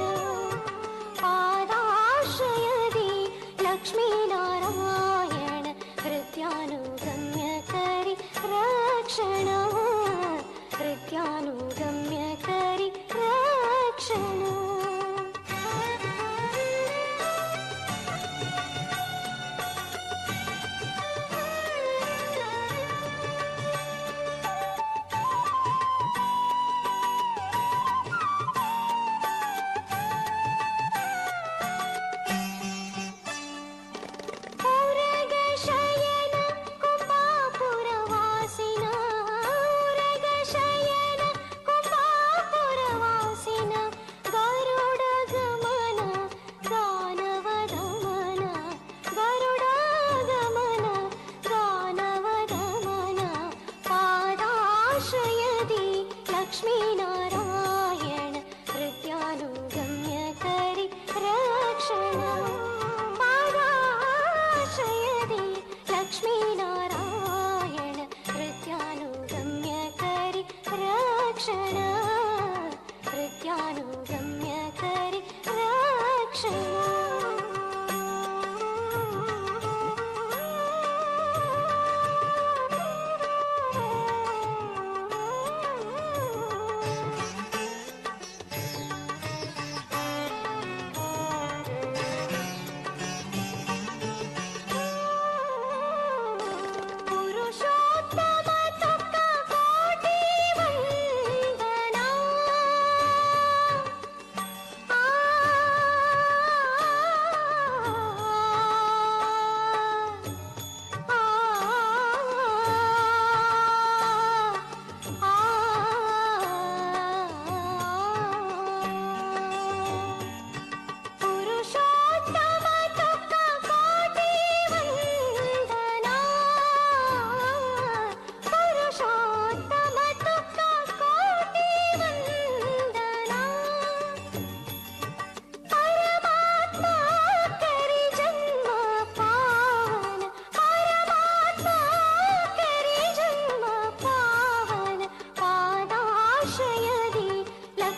पादाश्रयदि लक्ष्मीनारायण कृत्यानुगम्य करि रक्षण कृत्यानुगम्य करि रक्षण लक्ष्मीनारायण कृत्यानुगम्य करि रक्षण पादाश्रयदि लक्ष्मीनारायण कृत्यानुगम्य करि रक्षण कृत्यानुगम्य करि रक्षण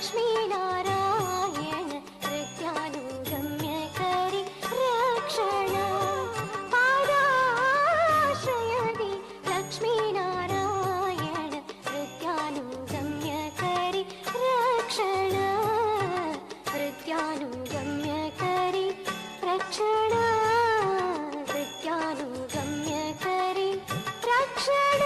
लक्ष्मीनारायण कृत्यानुगम्य करि रक्षण पादाश्रयदि लक्ष्मीनारायण कृत्यानुगम्य करि रक्षण कृत्यानुगम्य करि रक्षण कृत्यानुगम्य करि रक्षण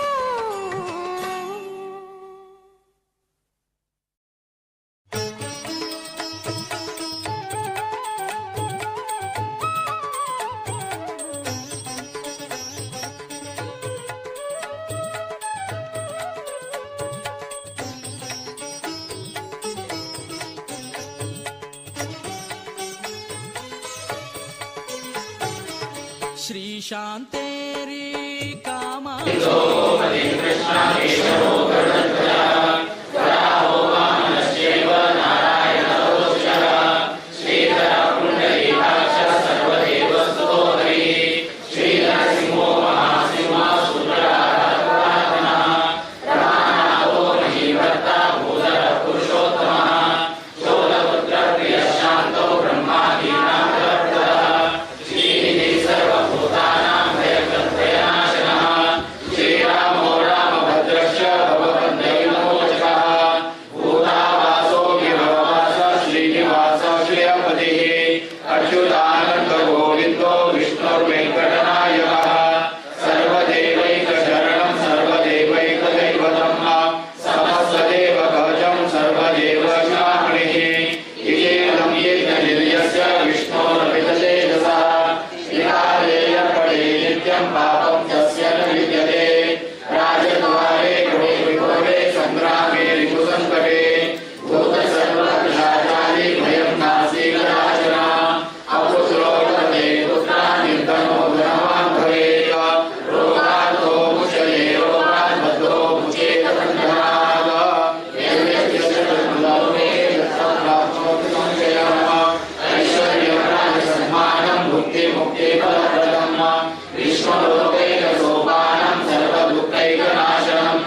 श्री शांतेरी कामा अच्युतानंद गोविंदो विष्णुर्वेंकटनायकः सर्वदेवैकशरणं सर्वदेवैकदैवतं समस्तदेवकवचं सर्वदेवशामणिः इति यज्ञनिर्यस्य विष्णोरपिततेजसः मुक्तिफलप्रदम् विष्णुलोकैकसोपानम् सर्वदुःखैकनाशनम्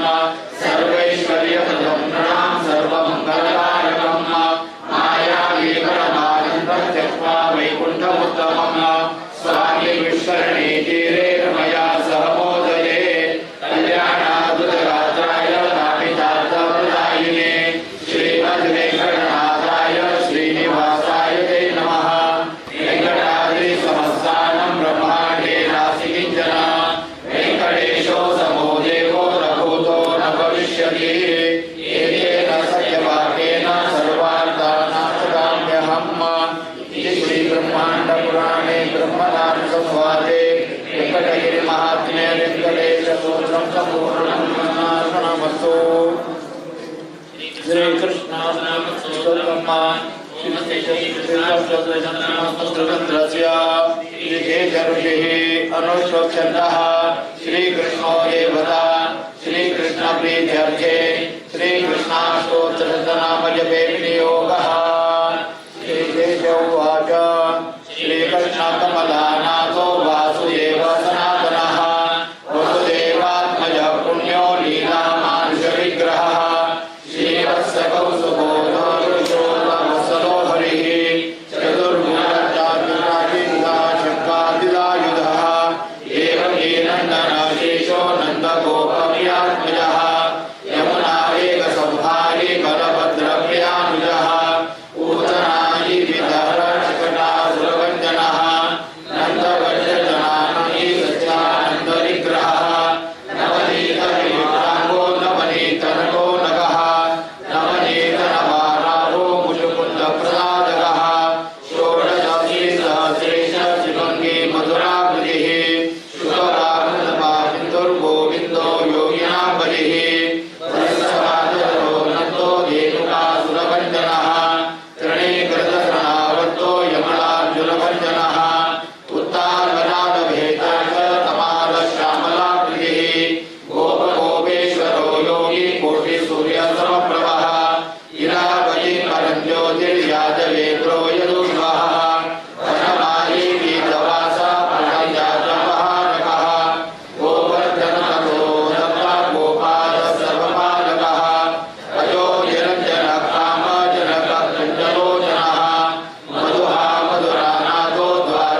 सर्वैश्वर्यप्रदम् नृणाम् सर्वमङ्गलकारकम् मायावीकरमानन्दम् त्यक्त्वा वैकुण्ठमुत्तमम् स्वामी विष्करणे तीरे रमया सह मोदये कल्याणाद्भुतगात्राय कामितार्थप्रदायिने श्रीमद्वेङ्कटनाथाय श्रीनिवासाय ते नमः। वेङ्कटाद्रि समस्तानं ब्रह्माण्डे नास्ति किञ्चन वेङ्कटेशो समो देवो रघुतो न भविष्यति एतेन सत्यवाक्येन सर्वार्थानां इति श्रीब्रह्माण्डपुराणे ब्रह्मनाम संवादे वेङ्कटगिरिमहात्म्ये वेङ्कटेशस्तोत्रं सम्पूर्णं ब्रह्मार्पणमस्तु। अनुष्वक्षन्तः श्रीकृष्णो देवता श्रीकृष्णप्रीत्यर्थे श्रीकृष्णाष्टोत्तरशतनामजपे विनियोगः। श्रीकेश उवाच श्रीकृष्णकमलानाथो वासुदेव सनातनः वसुदेवात्मजः पुण्यो लीलामानुषविग्रहः श्रीवत्सकौसुभोधो हरिः चतुर्भुजायुधः देवकीनन्दनाशेषो नन्दगोपव्यात्मजः यमुनावेगसंहारी बलभद्रव्यानुजः पूतनायि विदहरशकटासुरभञ्जनः नन्दवर्जजनानन्दि सत्यानन्दविग्रहः नवनीतविक्राङ्गो नवनीतनको नगः नवनीतनवाराहो मुजुकुन्दप्रसादकः षोडशीसहस्रेश शिवङ्गी मधुराकृतिः शुभरामन्दुर्गोविन्दो योगिनां बलिः नन्दो धेनुकासुरभञ्जनः तृणीकृतशरणावर्तो यमलार्जुनभञ्जनः उत्तानवनादभेदमालश्यामलाकृतिः गोपगोपेश्वरो योगी कोटिसूर्यसमप्रभः इरावली परञ्ज्योतिर्याजवेद्रो यदुर्वः वनमाली गीतवासा प्रणयजातमहारकः गोवर्धनतो दत्ता गोपालः सर्वपालकः अयो निरञ्जनः कामजनकः कञ्चलोचनः मधुहा मधुरानाथो द्वार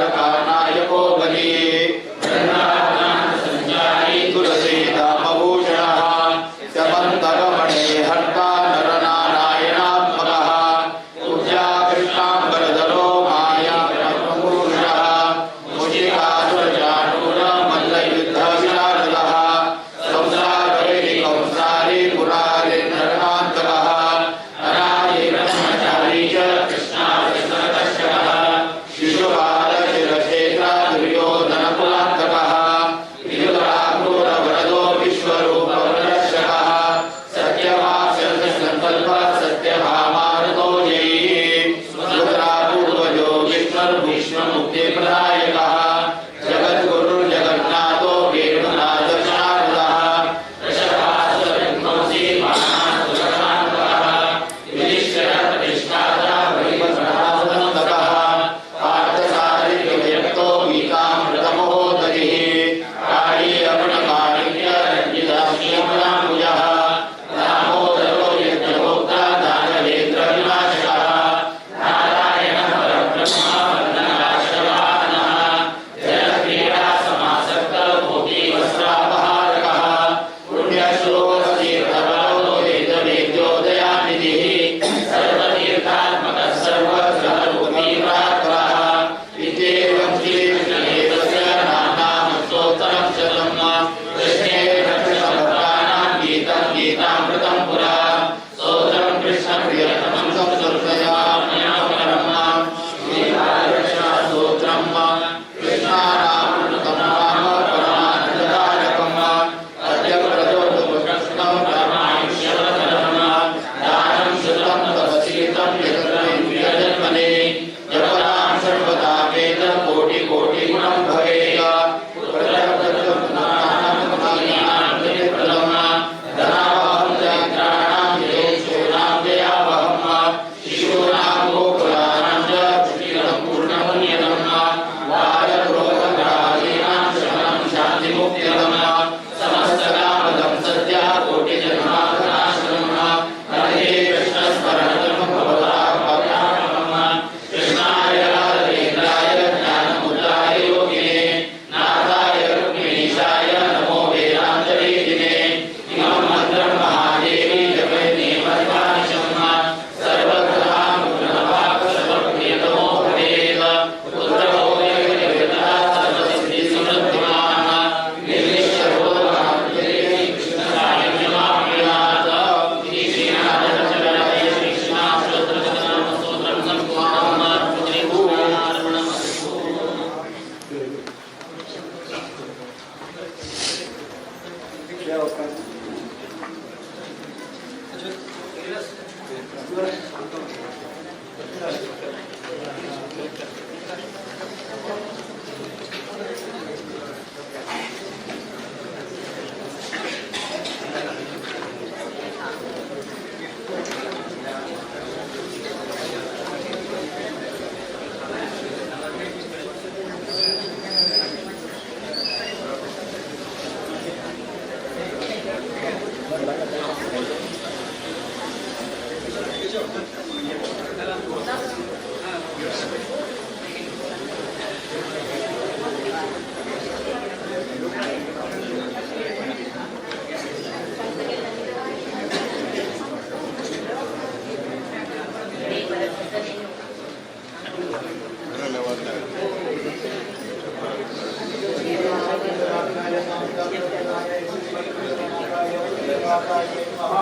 श्रीनिवासाय नमः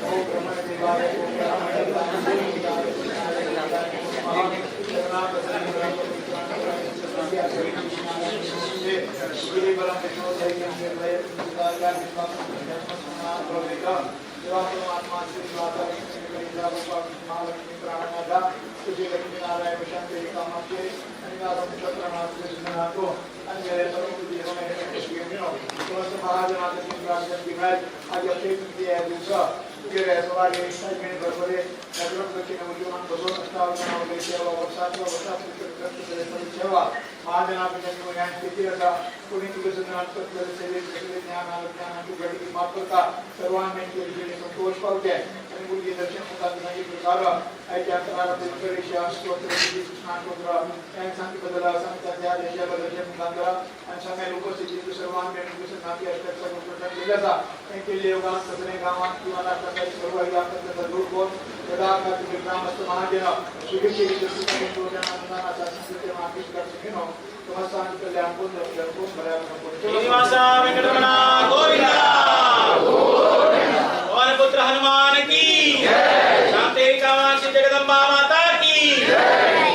ओम ब्रह्मदेवाय संतोष पावते आणि मुलगी दर्शन मुखात प्रकार ऐक्या स्नान शांती बदला संतांच्या देशाला दर्शन मुखांतरा आणि समय उपस्थिती सर्वांना नाती अष्टक सर्व केल्याचा त्यांचे योगान सगळे गावात किंवा राष्ट्रात सर्व यात्रा दूर होऊन यदाकार्य ग्रामस्थ महाजन शुभेच्छे श्रीनिवासा वेंकटरमण गोविंदा पवन पुत्र हनुमान की शांति कामाक्षी जगदम्बा माता की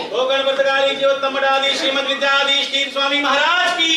गोकर्ण पुस्तकाली जीवोत्तम मठाधीश श्रीमद विद्याधीश तीर्थ स्वामी महाराज की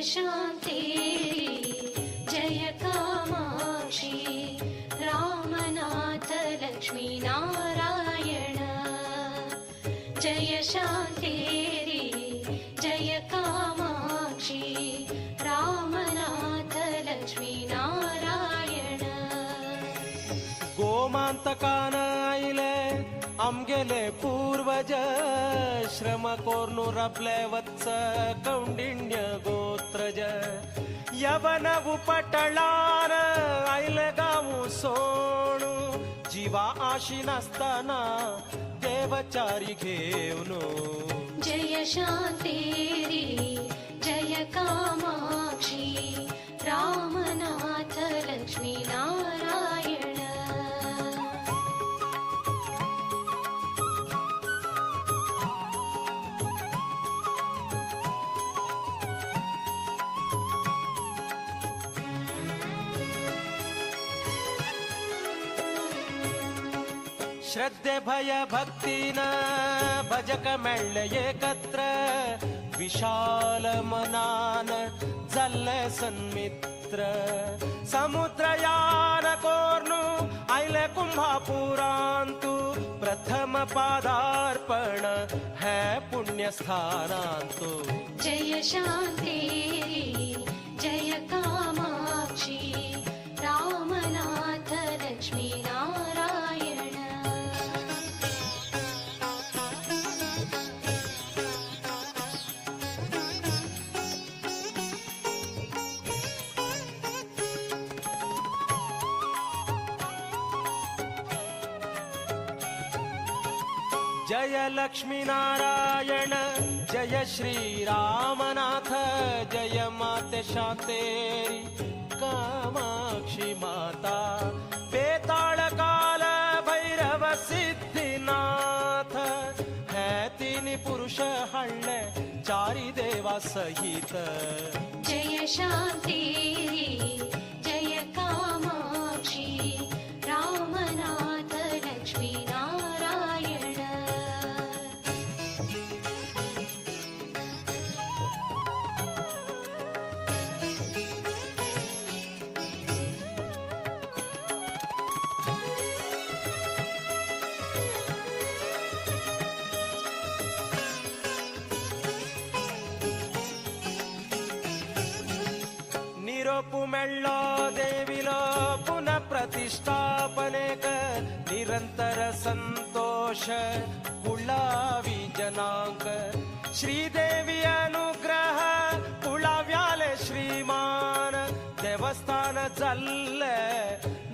शान्ति जय कामाक्षी रामनाथ लक्ष्मी नारायण जय शान्ति जय कामाक्षी रामनाथ लक्ष्मी नारायण गोमांतकान आईले आमगेले पूर्वज श्रम कोर्नु रबले वत्स कौंडिण्य गोत्रज यवनवु पटळार आयले गावु सोणु जीवा आशी नासताना देवचारी घेऊन जय शांती जय कामाक्षी रामनाथ लक्ष्मी नारायण श्रद्धे भय भक्तीन भजक मेळ्ळे एकत्र विशाल मनान जल्ले सन्मित्र समुद्रयान कोर्नु आइले कुंभापुरांतु प्रथम पादार्पण है पुण्य स्थानांतु जय शांतेरी जय कामाक्षी रामनाथ लक्ष्मी नारायण जय लक्ष्मी नारायण जय श्री रामनाथ जय माते शांतेरी कामाक्षी माता बेताल काल भैरव सिद्धिनाथ है तीन पुरुष हल्ले चारी देवा सहित जय शांतेरी जय कामाक्षी रामनाथ लक्ष्मी नारायण निरोपुमेळ्ळो देविलो पुनः प्रतिष्ठापनेक निरंतर संतोष कुळावी जनांक श्रीदेवी अनुग्रह कुळाव्याले श्रीमान देवस्थान जल्ले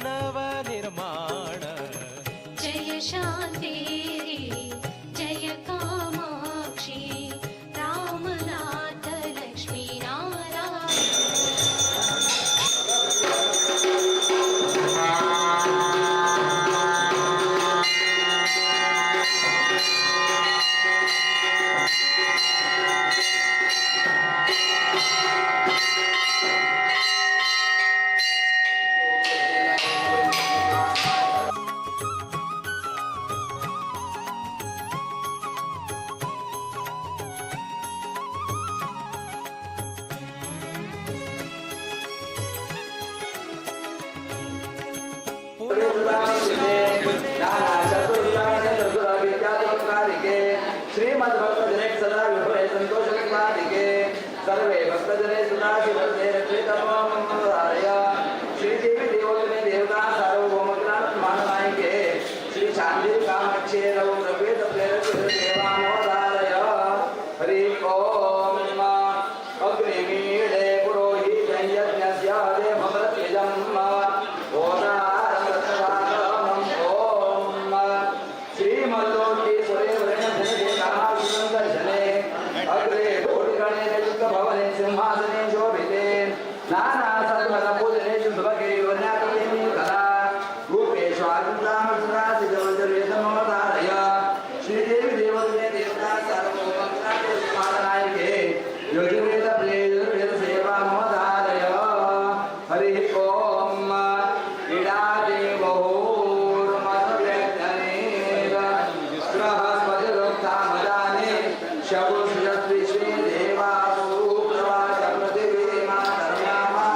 नवनिर्माण जय शांतेरी जय कामाक्षी रामनाथ लक्ष्मी नारायण श्रीमद भक्त जने सदा विभवे संतोष के सर्वे भक्त जने सुधा शिवते रक्षितमो मंगलाय श्री देवी देवोत्तमे देवता सार्वभौम माननाय के श्री शांति कामाक्षी रव प्रभेद प्रेरक देवामोदारय हरि ओम अग्निमीडे पुरोहित यज्ञस्य देवमृत्यजम् सिंहासने शोभिते नाना सद्मन पूजने शुभगे वन्याकते कला रूपेषु आगन्तामसुरासिजवजवेदममतारय श्रीदेवी देवते देवता सर्वोपक्रान्ते यजुर्वेद प्रेयजुर्वेद सेवा ममतारय हरि ओम इडादे बहुर्मतव्यज्ञनेद बृहस्पतिरुक्तामदाने शवुषयस्विश्वे देवासु प्रवाच पृथिवी मातर्यामा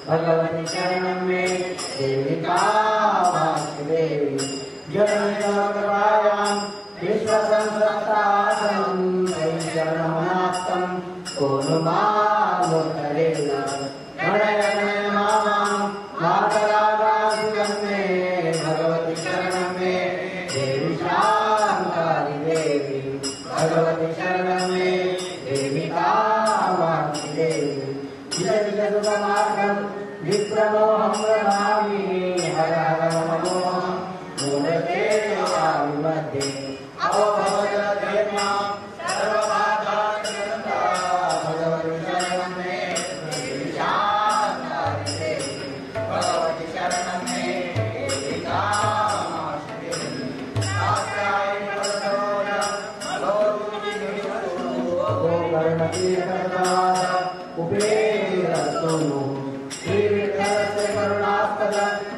भगवती शरणं मे देवी कामाक्षिदेवी जगन्नाथकृपायां विश्वसंसत्तासनं शरणमाप्तं कोनुमामुत्तरे गणय मामां मातरागासितं मे भगवति शरणं मे देवी शान्तारि देवी भगवति शरणं मे देवी कामाक्षि देवी विजयसुखमार्गं विप्रमोहं प्रणमामि हर हर नमोऽहं मूलते आविमध्ये अवभवदेव्यां सर्वबाधान्ता भगवति शरणं मे देवी शान्तारि देवी भगवति शरणं मे देवी कामाक्षि देवी शास्त्राय प्रसोदं गोकर्णतीर्थदास कुबेरस्तुनु श्रीविठ्ठलस्य करुणास्पद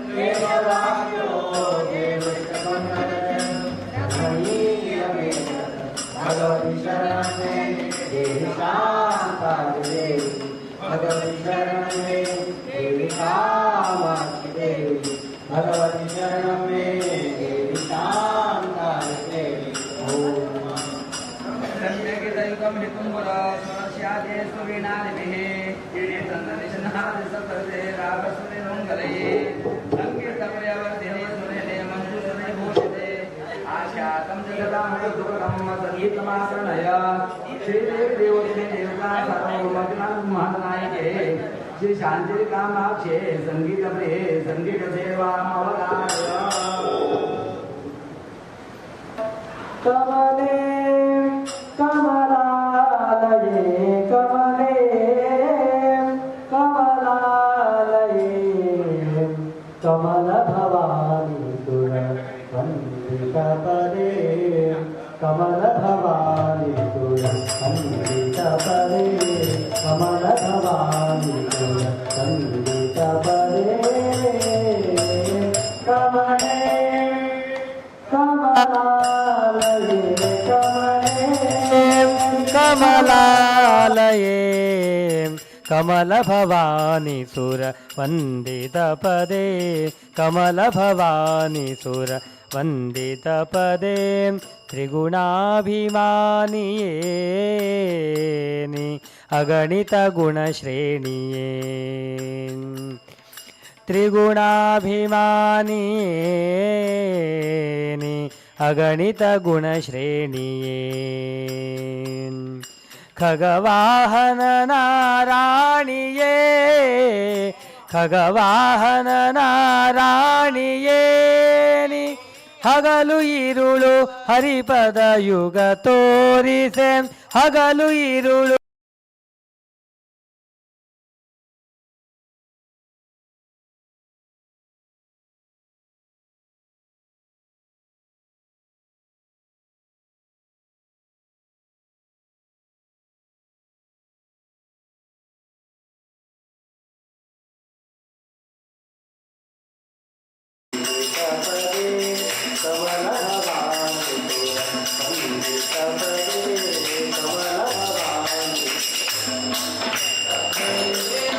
केशवाक्यो भगवति शरणं मे देवी शान्तारि देवी भगवति शरणं मे देवी कामाक्षि देवी भगवति शरणं मे देवी शान्तारि देवी श्री शांति कामाक्षे संगीत प्रिय संगीत सेवा कमले कमलालये कमले कमलालये कमल भवानी सुर वंदिता पदे कमल भवानी सुर वंदिता पदे कमल भवानी सुर वंदिता पदे कमले कमलालये कमलालये कमल भवानी सुर वंदित पदे कमल भवानी सुर वंदित पदे त्रिगुणाभिमानिये अगणित गुणश्रेणिये त्रिगुणाभिमानिये अगणित गुणश्रेणिये खगवाहन नारायणिये खगवाहन नारायणिये ಹಗಲು ಇರುಳು ಹರಿಪದ ಯುಗ ತೋರಿಸೆ ಹಗಲು ಇರುಳು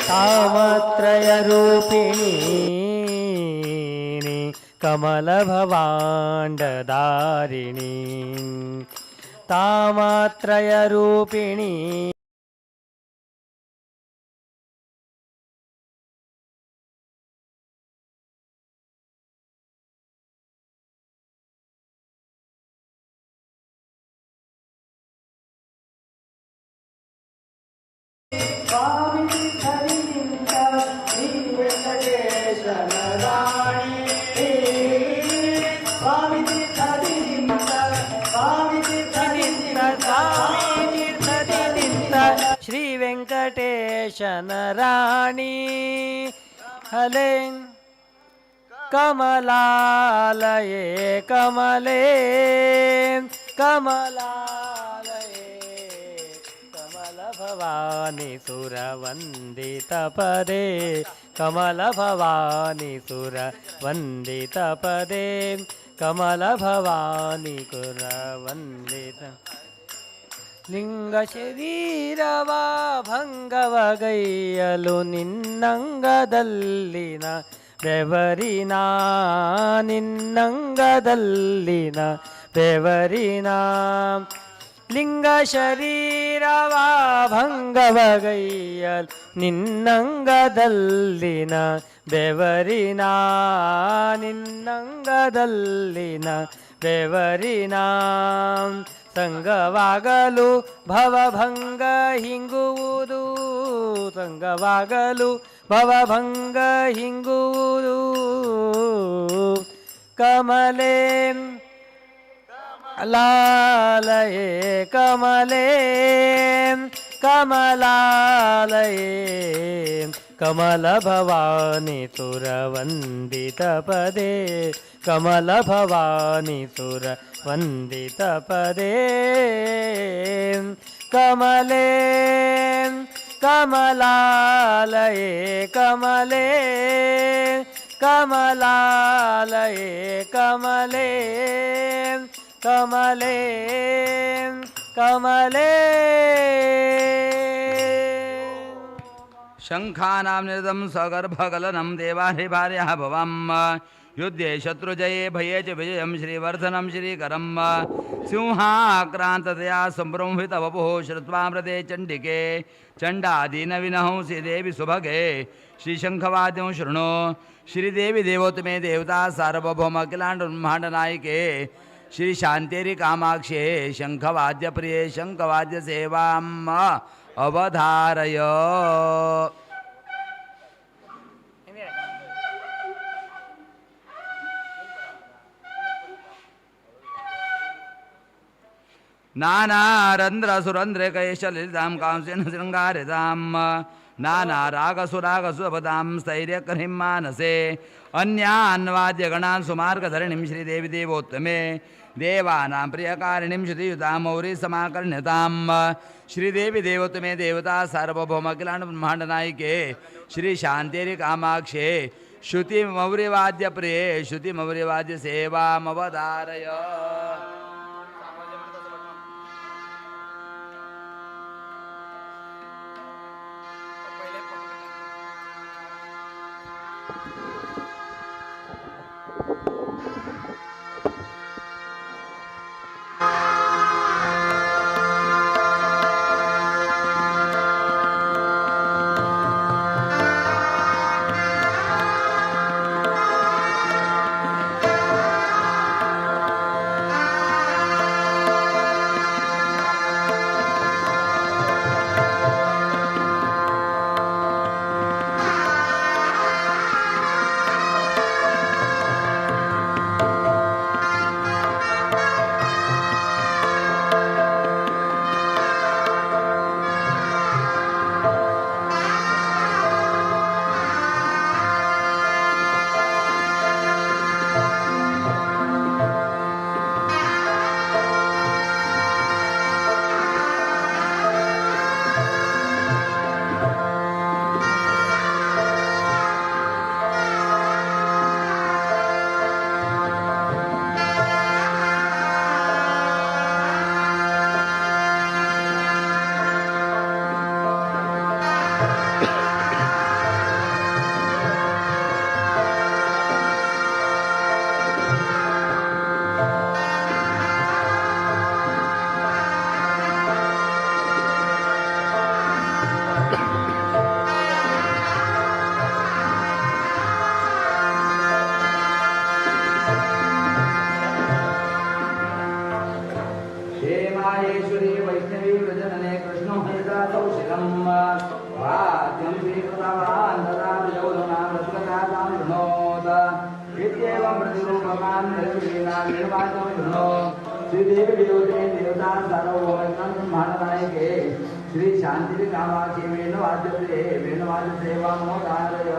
कामत्रय रूपिणी कमल भवांडधारिणी तामत्रय रूपिणी श्री वेंकटेशन राणी हले कमलालये कमले कमलालये कमल भवानी सुर वंदित पदे कमल भवानी सुर वंदित पदे कमल भवानी सुर वंदित ಲಿಂಗ ಶರೀರವ ಭಂಗವಗೈಯಲು ನಿನ್ನಂಗದಲ್ಲಿನ ಬೆವರಿನ ನಿನ್ನಂಗದಲ್ಲಿನ ಬೆವರಿನ ಲಿಂಗ ಶರೀರವ ಭಂಗವಗೈಯಲ್ ನಿನ್ನಂಗದಲ್ಲಿನ ಬೆವರಿನ ನಿನ್ನಂಗದಲ್ಲಿನ ಬೆವರಿನ ಸಂಗವಾಗಲು ಭವಭಂಗ ಹಿಂಗುವುದು ಸಂಗವಾಗಲು ಭವಭಂಗ ಹಿಂಗುವುದು ಕಮಲೆ ಲಾಲಯೇ ಕಮಲೆ ಕಮಲಾಲಯೇ ಕಮಲ ಭವಾನಿ ಸುರ ವಂದಿತ ಪದೇ ಕಮಲ ಭವಾನಿ ಸುರ ವಂದಿತ ಪದೇ ಕಮಲೆ ಕಮಲಾಲಯೇ ಕಮಲೆ ಕಮಲಾಲಯೇ ಕಮಲೆ ಕಮಲೆ ಕಮಲೆ ಶಂಖಾನಾಂ ನಿರತಂ ಸಗರ್ಭಗಲನಂ ದೇವಾಹಿ ಭಾರ್ಯಃ ಭವಂ ಯುದ್ಧೇ ಶತ್ರುಜಯೇ ಭಯೇ ಚ ವಿಜಯಂ ಶ್ರೀವರ್ಧನಂ ಶ್ರೀಕರಂ ಸಿಂಹಾಕ್ರಾಂತತಯಾ ಸಂಭ್ರಮಿತ ವಪುಃ ಶ್ರುತ್ವಾಮೃತೆ ಚಂಡಿಕೆ ಚಂಡಾದೀನವಿನಹಂಸಿ ದೇವಿ ಸುಭಗೆ ಶ್ರೀಶಂಖವಾದ್ಯಂ ಶೃಣು ಶ್ರೀದೇವಿ ದೇವೋತ್ತಮೆ ದೇವತಾ ಸಾರ್ವಭೌಮ ಅಖಿಲಾಂಡ ಬ್ರಹ್ಮಾಂಡ ನಾಯಿಕೆ ಶ್ರೀ ಶಾಂತೇರಿ ಕಾಮಾಕ್ಷೇ ಶಂಖವಾದ್ಯ ಪ್ರಿಯೇ ಶಂಖವಾದ್ಯ ಸೇವಾಂ ಅವಧಾರಯ ನಾನಾರಂಧ್ರ ಸುರಂಧ್ರೆ ಕೈಶಲಿತಾಂ ಕಾಂಸ್ಯನ ಶೃಂಗಾರಿತಾಂ ನಾನಾ ರಾಗಸುರಾಗಸುಪದಾಂ ಸ್ಥೈರ್ಯಕರ್ಹಿಂ ಮಾನಸೆ ಅನ್ಯಾನ್ವಾದ್ಯಗಣಾನ್ ಸುಮಾರ್ಗಧರಣಿಂ ಶ್ರೀದೇವಿ ದೇವೋತ್ತಮೆ ದೇವಾನಾಂ ಪ್ರಿಯಕಾರಿಣಿಂ ಶ್ರುತಿಯುತಾಂ ಮೌರಿ ಸಮಾಕರ್ಣ್ಯತಾಂ ಶ್ರೀದೇವಿ ದೇವೋತ್ತಮೆ ದೇವತಾ ಸಾರ್ವಭೌಮ ಅಖಿಲಾಂಡ ಬ್ರಹ್ಮಾಂಡ ನಾಯಿಕೆ ಶ್ರೀ ಶಾಂತೇರಿ ಕಾಮಾಕ್ಷೇ ಶ್ರುತಿ ಮೌರ್ಯವಾದ್ಯ ಪ್ರಿಯೇ ಶ್ರುತಿ ಮೌರ್ಯವಾದ್ಯ ಸೇವಾಮವಧಾರಯ श्री शांति कामाक्षी वेणुवाद्य सेवा मोदारय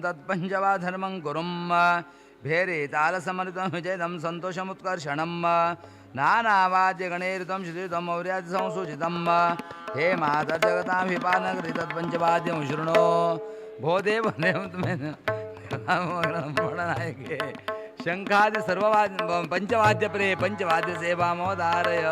तत्पञ्चवा धर्मं कुरुं भेरे तालसमरितं विजयदं सन्तोषमुत्कर्षणं नानावाद्यगणैरितं श्रुतितं मौर्यादिसंसूचितं हे मातर्जगताभिपालनकृति तत्पञ्चवाद्यं शृणु भो देव नायके शङ्खादि सर्ववाद्य पञ्चवाद्यप्रे पञ्चवाद्यसेवामोदारय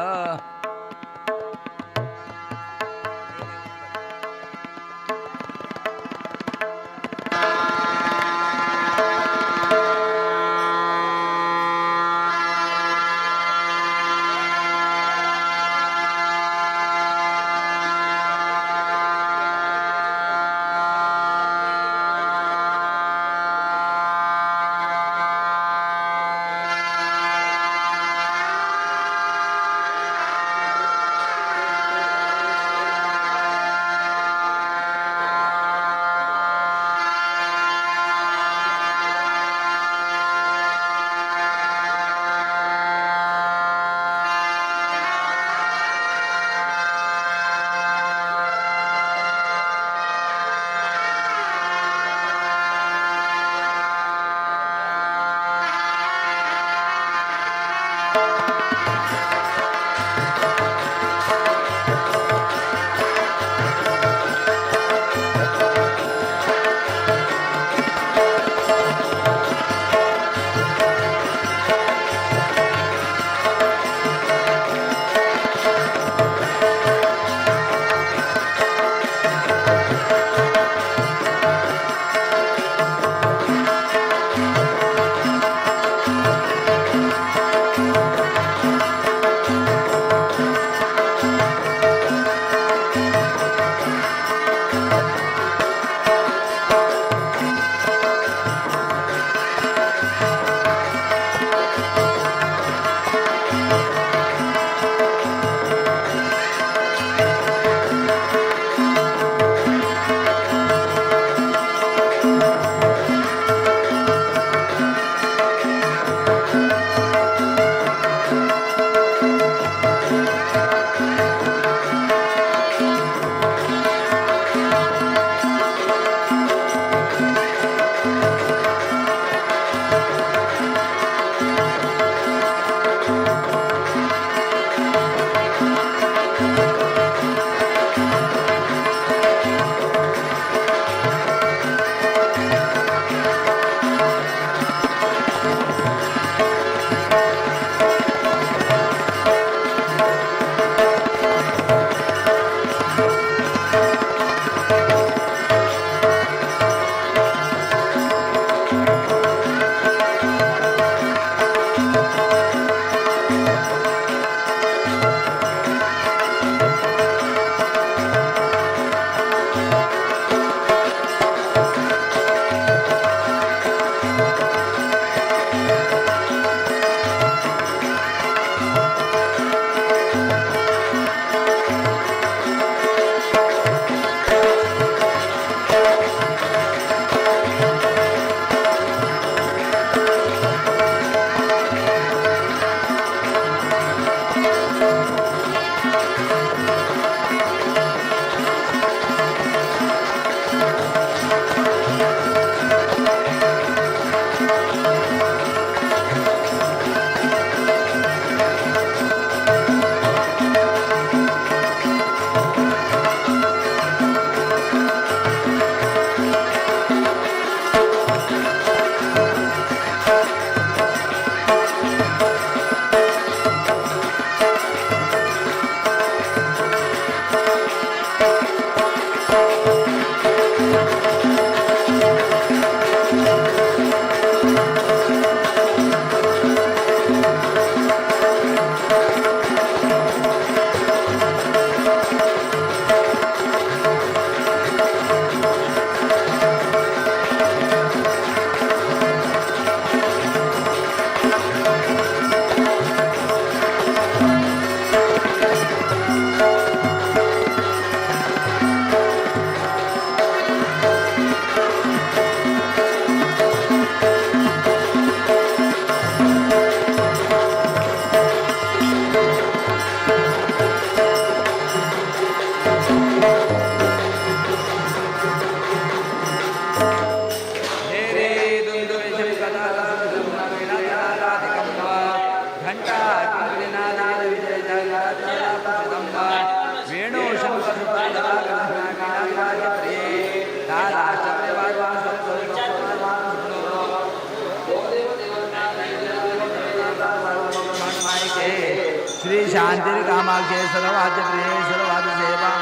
शान्तिर्कामाक्षे सर्ववाद्यप्रिये सर्ववाद्यसेवा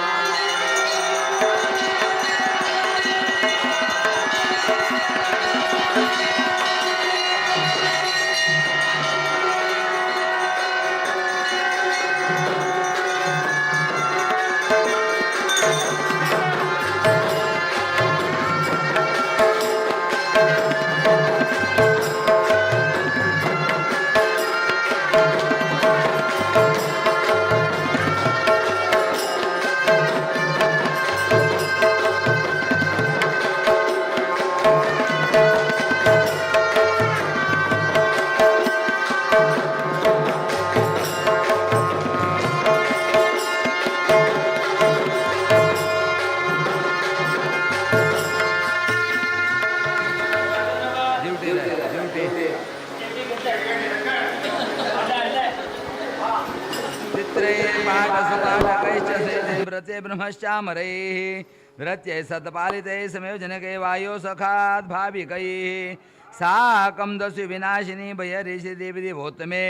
व्रते ब्रह्मश्चामरैः व्रत्यै सत्पालितैः समेव जनके वायो सखात् भाविकैः साकं दस्यु विनाशिनी भयरिषि देवी देवोत्तमे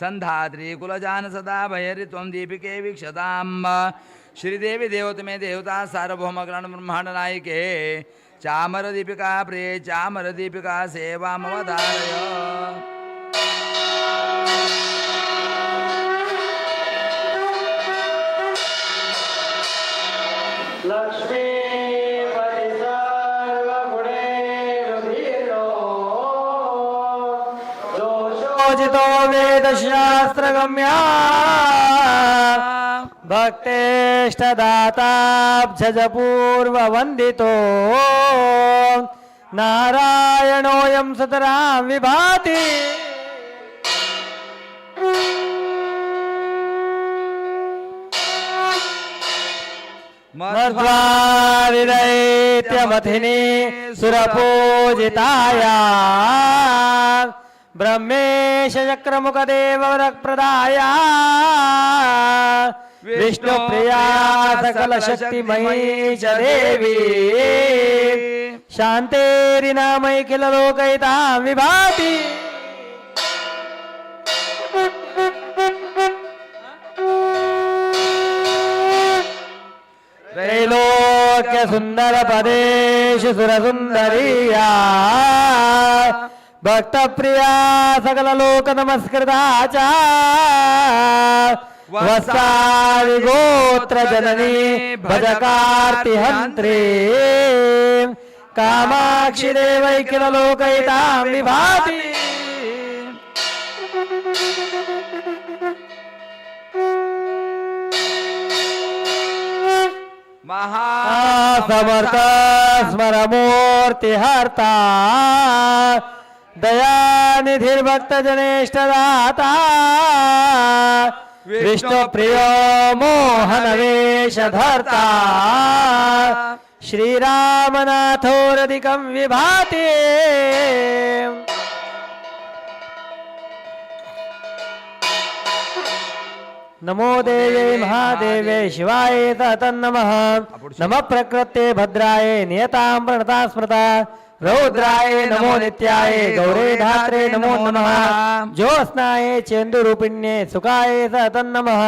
सन्धात्री कुलजान सदा भयरि त्वं दीपिके वीक्षताम् श्रीदेवी देवोत्तमे देवता सार्वभौमग्रहण ब्रह्मांड नायिके चामर दीपिका प्रिये चामर दीपिका सेवामवधारय लक्ष्मी दोषोजितो वेदशास्त्रगम्या भक्तेष्टदाताब्जपूर्ववन्दितो नारायणोऽयं सुतरां विभाति मध्वारिदैत्यमथिनी सुरपूजिताया ब्रह्मेश चक्रमुखदेववरप्रदाया विष्णुप्रिया सकलशक्तिमयी च देवी शान्तेरिनामैकिललोकैतां विभाति त्रैलोक्य सुंदर पदेशु सुर सुंदरिया भक्त प्रिया सकल लोक नमस्कृता चा वत्सारि गोत्र जननी भजकार्ति हंत्री कामाक्षि देवैकिल लोकैतां विभाति महासमर्थ स्मरमूर्ति हर्ता दयानिधिर्भक्त जनेष्टदाता विष्णु प्रियो मोहनवेश धर्ता श्रीरामनाथोरधिकं विभाति नमो देवे महादेवे शिवाय तन्नमः नमः प्रकृते भद्राय नियतां प्रणता स्मृता रौद्राय नमो नित्याय गौरे धात्रे नमो नमः ज्योत्स्नाय चेन्दुरूपिण्ये सुखाय तन्नमः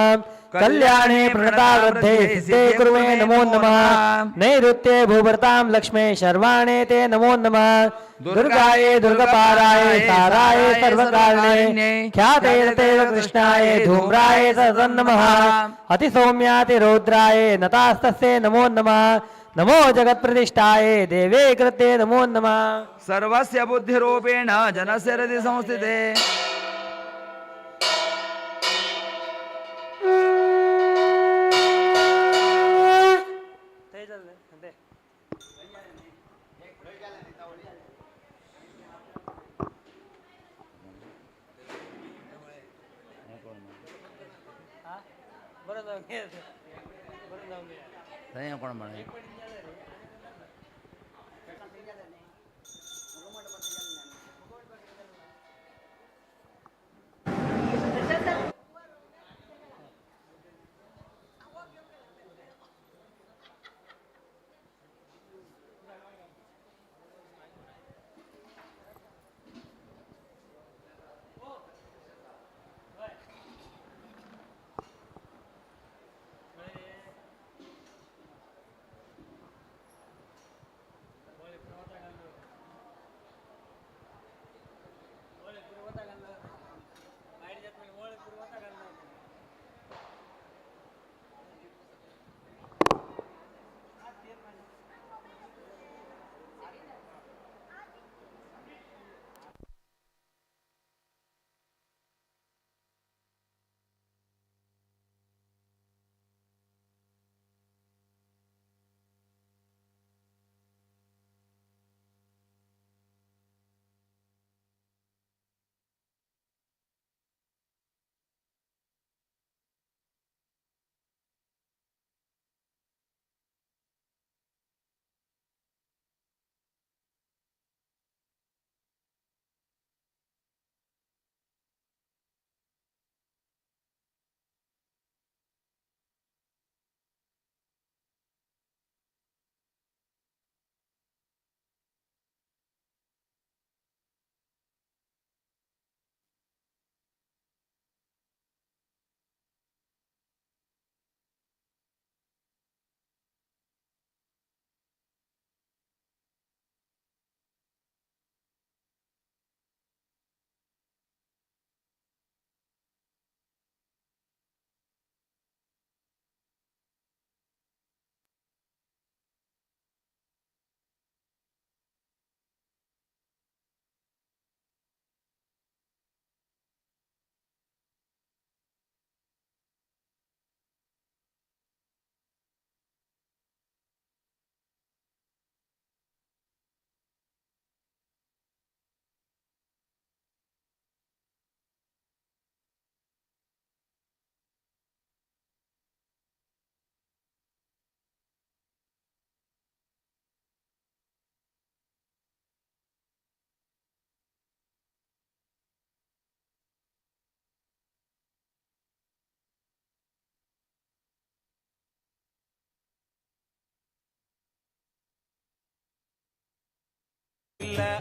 कल्याणे प्रणता वृद्धे सिद्धे कुर्मे नमो नमः नैऋत्ये भूभर्तां लक्ष्मे शर्वाणे ते नमो नमः दुर्गाय दुर्गपाराय साराय सर्वकारिणे ख्याते तेव कृष्णाय धूम्राय तन्नमः अतिसौम्याति रौद्राय नतास्तस्ये नमो नमः नमो जगत्प्रतिष्ठाय देवे कृते नमो नमः सर्वस्य बुद्धिरूपेण जनस्य हृदि संस्थिते कोण म्हणे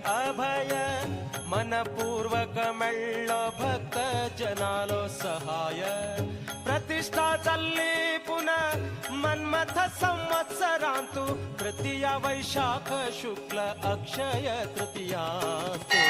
अभय मनपूर्वक मेळ्ळो भक्त जनालो सहाय प्रतिष्ठा चल्ली पुनः मन्मथ संवत्सरांतु तृतीया वैशाख शुक्ल अक्षय तृतीयांतु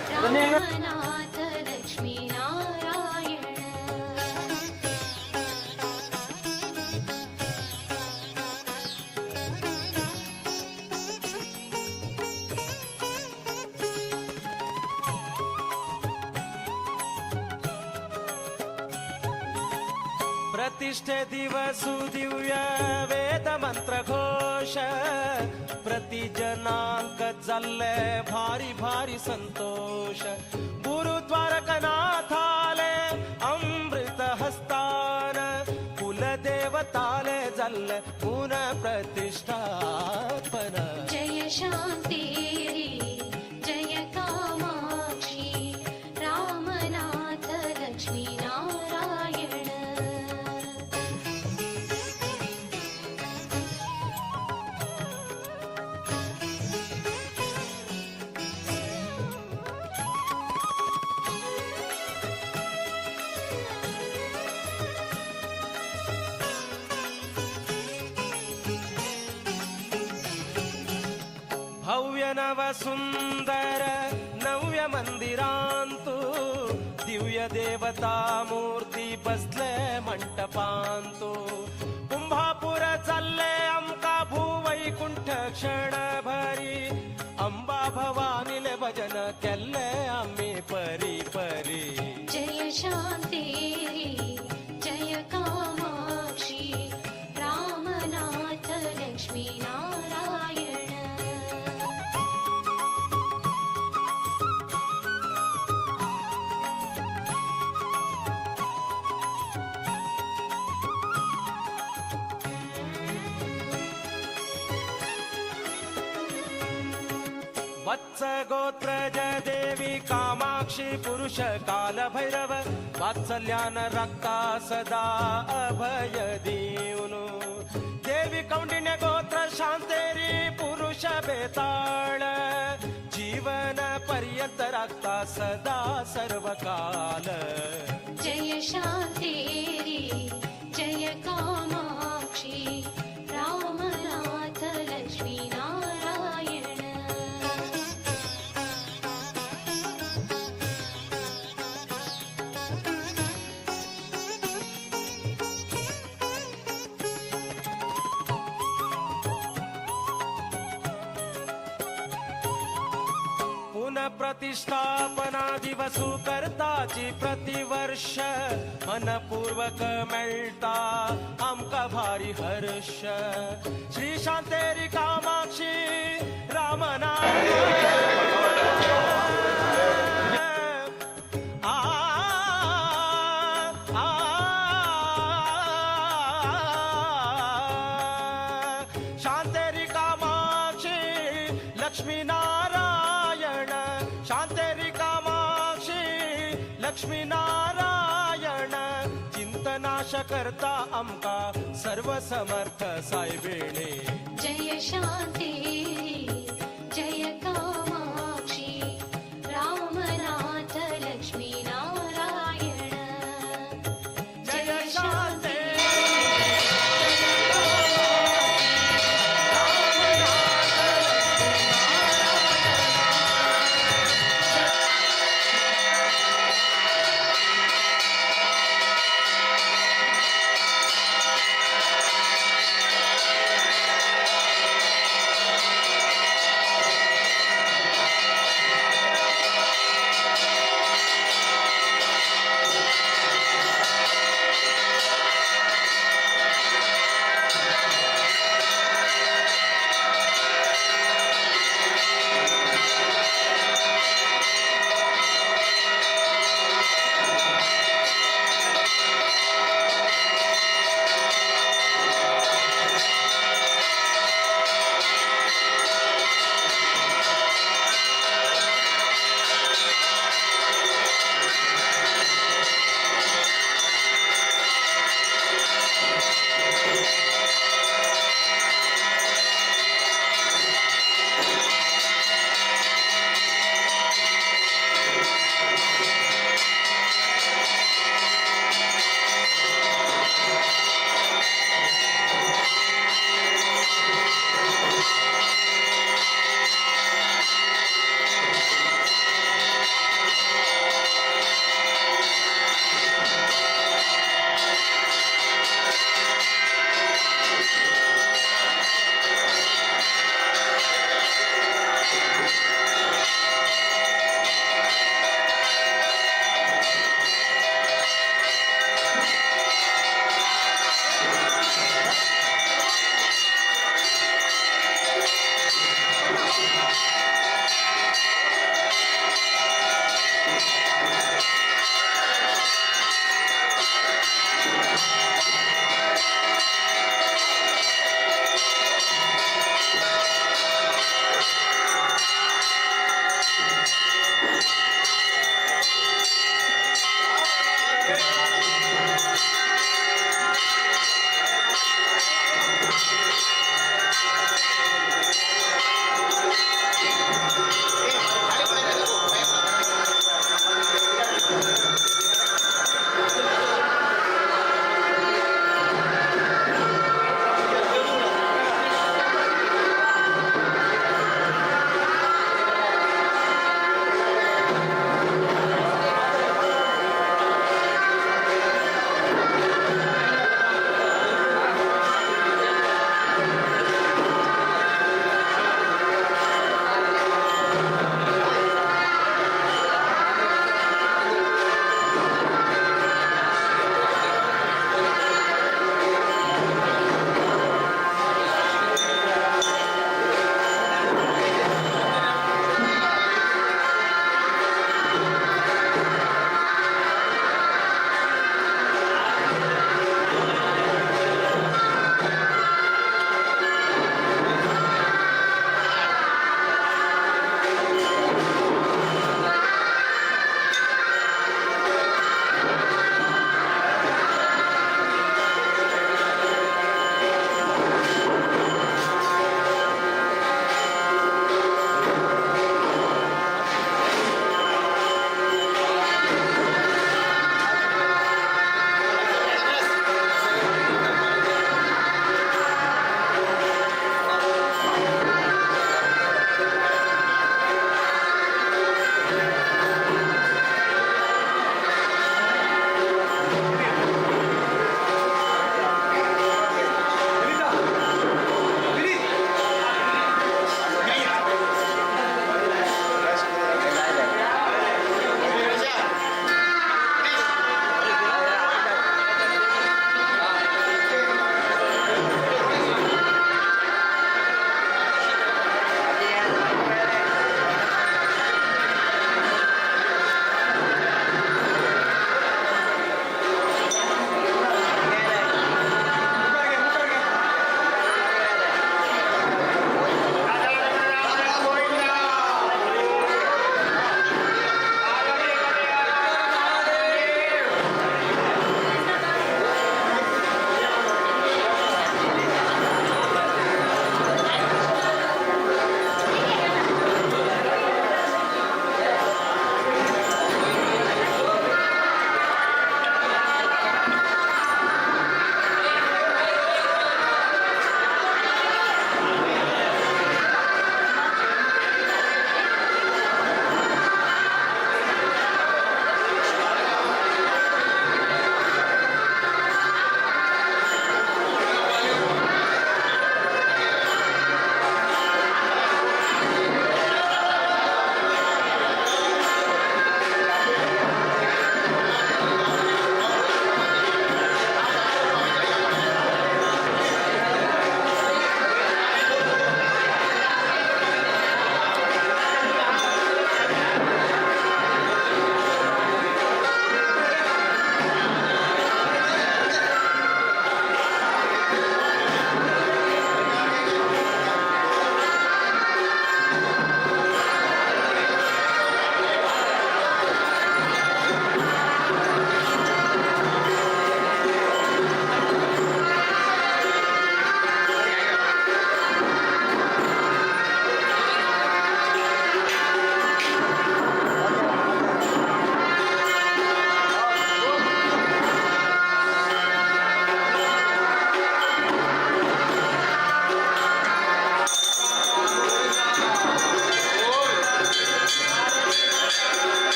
रामनाथ लक्ष्मी नारायण प्रतिष्ठे दिवसु दिव्य वेद मंत्र घोष प्रति जनांक जल्ले भारी भारी संतोष गुरुद्वारकनाथाले अमृत हस्तान कुल देवताले जल्ले पुनः प्रतिष्ठापन जय शांति जय कामाक्षी रामनाथ लक्ष्मी नारायण भव्य नव सुंदर नव्य मंदिरांतु दिव्य देवता मूर्ती बसले मंटपांतु कुंभापुर चालले आमका भूवैकुंठ क्षण भरी अंबा भवानीले भजन केल्ले आम्ही परी परी जय शांति जय कामाक्षी रामनाथ लक्ष्मी नारायण वत्स गोत्रज देवी कामाक्षी पुरुष काल भैरव वात्सल्यान रक्ता सदा अभय दीवनु देवी कौंडिन्य गोत्र शांतेरी पुरुष बेताळ जीवन पर्यंत राखता सदा सर्व काल जय शांति जय कामाक्षी रामनाथ लक्ष्मी नारायण पुनः प्रतिष्ठापना दिवसु करताची प्रतिवर्ष मनपूर्वक मेळटा आमका भारी हर्ष श्री शांतेरी कामाक्षी शांतेरी कामाक्षी लक्ष्मी नारायण शांतेरी कामाक्षी लक्ष्मी नारायण चिंतनाश करता आमका सर्व समर्थ सायबेणे जय शांति जय कामाक्षी रामनाथ लक्ष्मी नारायण जय शांति रामनाथ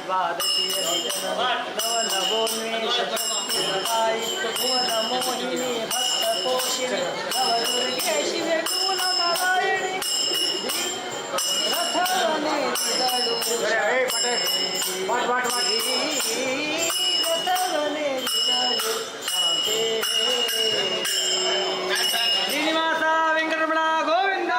द्वादशी नवनवोन्मेष मोहिनी भक्तपोषिणी नवदुर्गे शिवे कुलनारायणी रथवने ಶ್ರೀನಿವಾಸ ವೆಂಕಟರಮಣ ಗೋವಿಂದ.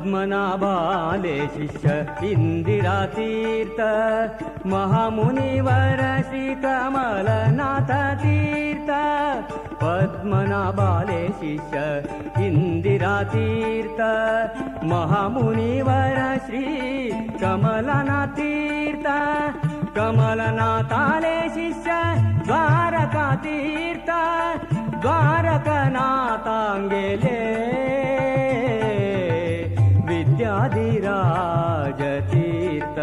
पद्मनाभाले शिष्य इंदिरातीर्थ महामुनिवर श्री कमलनाथ तीर्थ पद्मनाभाले शिष्य इंदिरातीर्थ महामुनिवर श्री कमलनाथ तीर्थ कमलनाथाले शिष्य द्वारका तीर्थ द्वारकनाथांगेले विद्याधिराज तीर्थ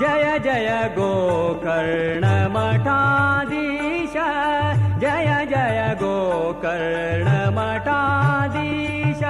जय जय गोकर्ण मठाधीश जय जय गोकर्ण मठाधीश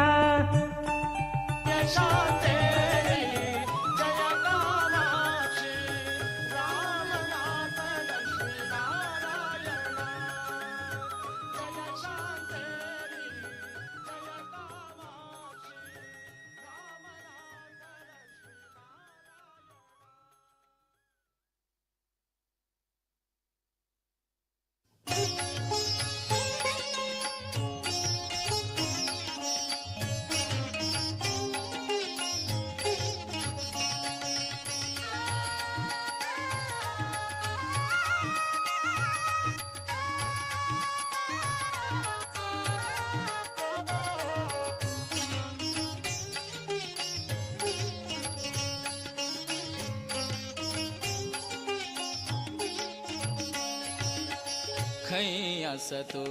खै असतो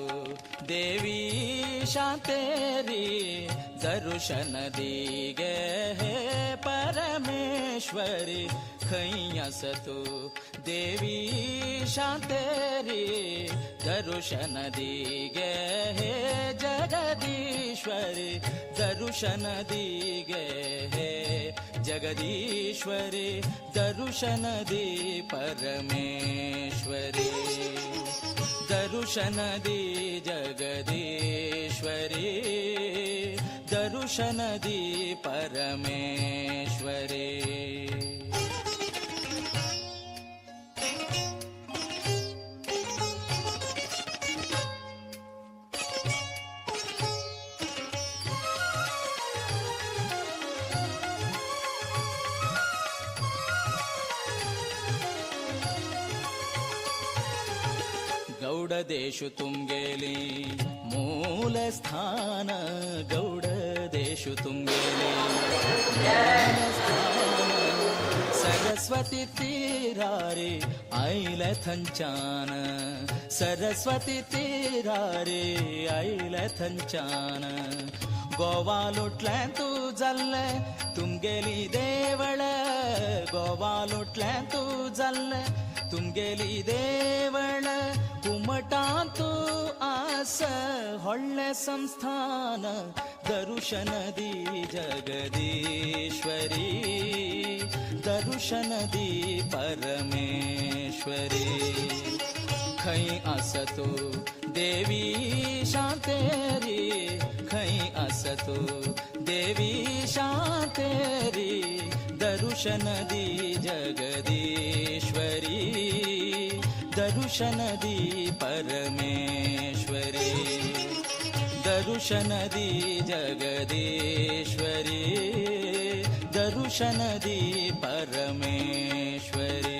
देवी शांतेरी दर्शन दिगे हे परमेश्वरी खै असतो देवी शांतेरी दर्शन दिगे हे जगदीश्वरी दर्शन दिगे हे जगदीश्वरी दर्शन दी परमेश्वरी दर्शन दी जगदीश्वरी दर्शन दी परमेश्वरी गौडदेशु तुंगेली मूल स्थान गौडदेशु तुंगेली सरस्वती तीरारे आइल थंचान सरस्वती तीरारे आइल थंचान गोवालुट्लें तू जल्ले तुंगेली देवळ गोवालुट्लें तू जल्ले तुंगेली देवळ कुमटांतू आस ಹೊಳ್ಳೆ ಸಂಸ್ಥಾನ ದರ್ಶನ ದಿ ಜಗದೀಶ್ವರಿ ದರ್ಶನ ದಿ ಪರಮೇಶ್ವರಿ खै असतो देवी शांतेरी खै असतो देवी शांतेरी दर्शन दी जगदीश्वरी दर्शन दी परमेश्वरी दर्शन दी जगदीश्वरी दर्शन दी परमेश्वरी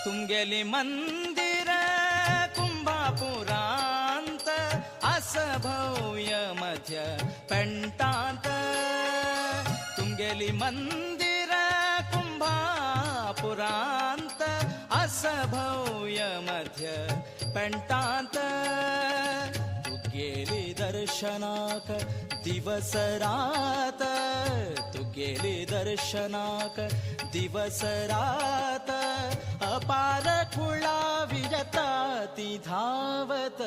तुंगेली मंदिर कुंभापुरांत अस भव्य मध्य पेंटांत तुंगेली मंदिर कुंभापुरांत अस भव्य मध्य पेंटांत तुगेली दर्शनाक दिवस रात तुगेली दर्शनाक दिवस रात अपार खुळा विरता ती धावत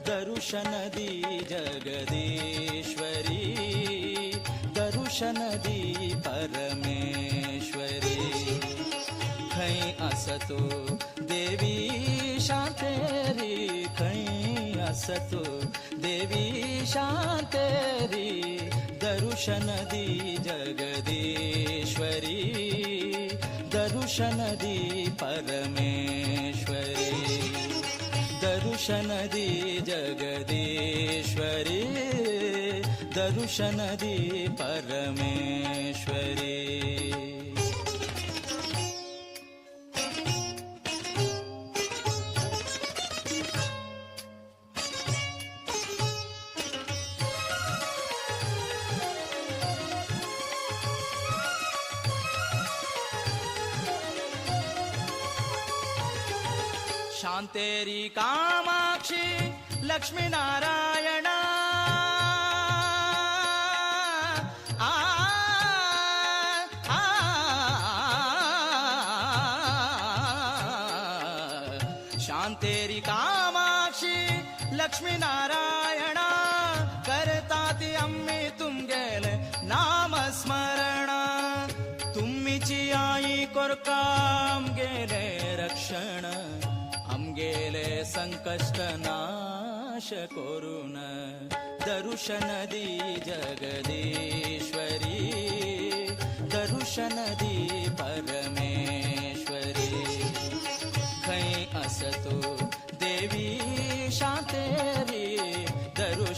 दर्शन दी जगदीश्वरी दर्शन दी परमेश्वरी खै असतो देवी शांतेरी खै असतो देवी शांतेरी दर्शन दी जगदीश्वरी दर्शन दी परमेश्वरी दर्शन दी जगदीश्वरी दर्शन दी परमेश्वरी शांतेरी कामाक्षी लक्ष्मी नारायण शांतेरी कामाक्षी लक्ष्मी नारायण करता ती अम्मी तुमगेले नाम स्मरण तुम्हीची आई कोरकाम गेले रक्षण गेले संकष्ट नाश करून दर्शन दी जगदीश्वरी दर्शन दी परमेश्वरी खै असतो देवी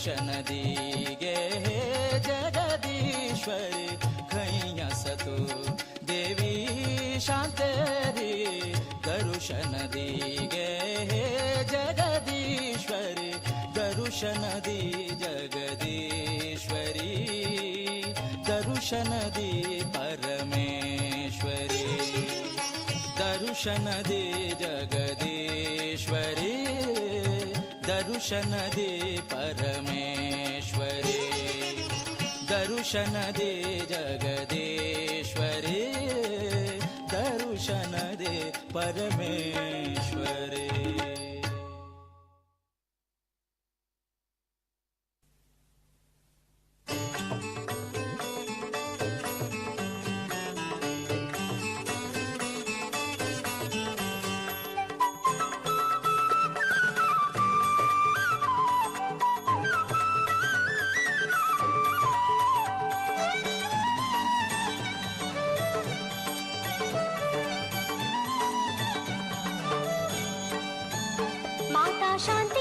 दर्शन दीगे हे जगदीश्वरी खैया सतु देवी शांतेरी दर्शन दीगे हे जगदीश्वरी दर्शन दी जगदीश्वरी दर्शन दी परमेश्वरी दर्शन दी जगदीश्वरी दर्शन दे परमेश्वरी दर्शन दे जगदीश्वरी दर्शन दे परमेश्वरी. शांति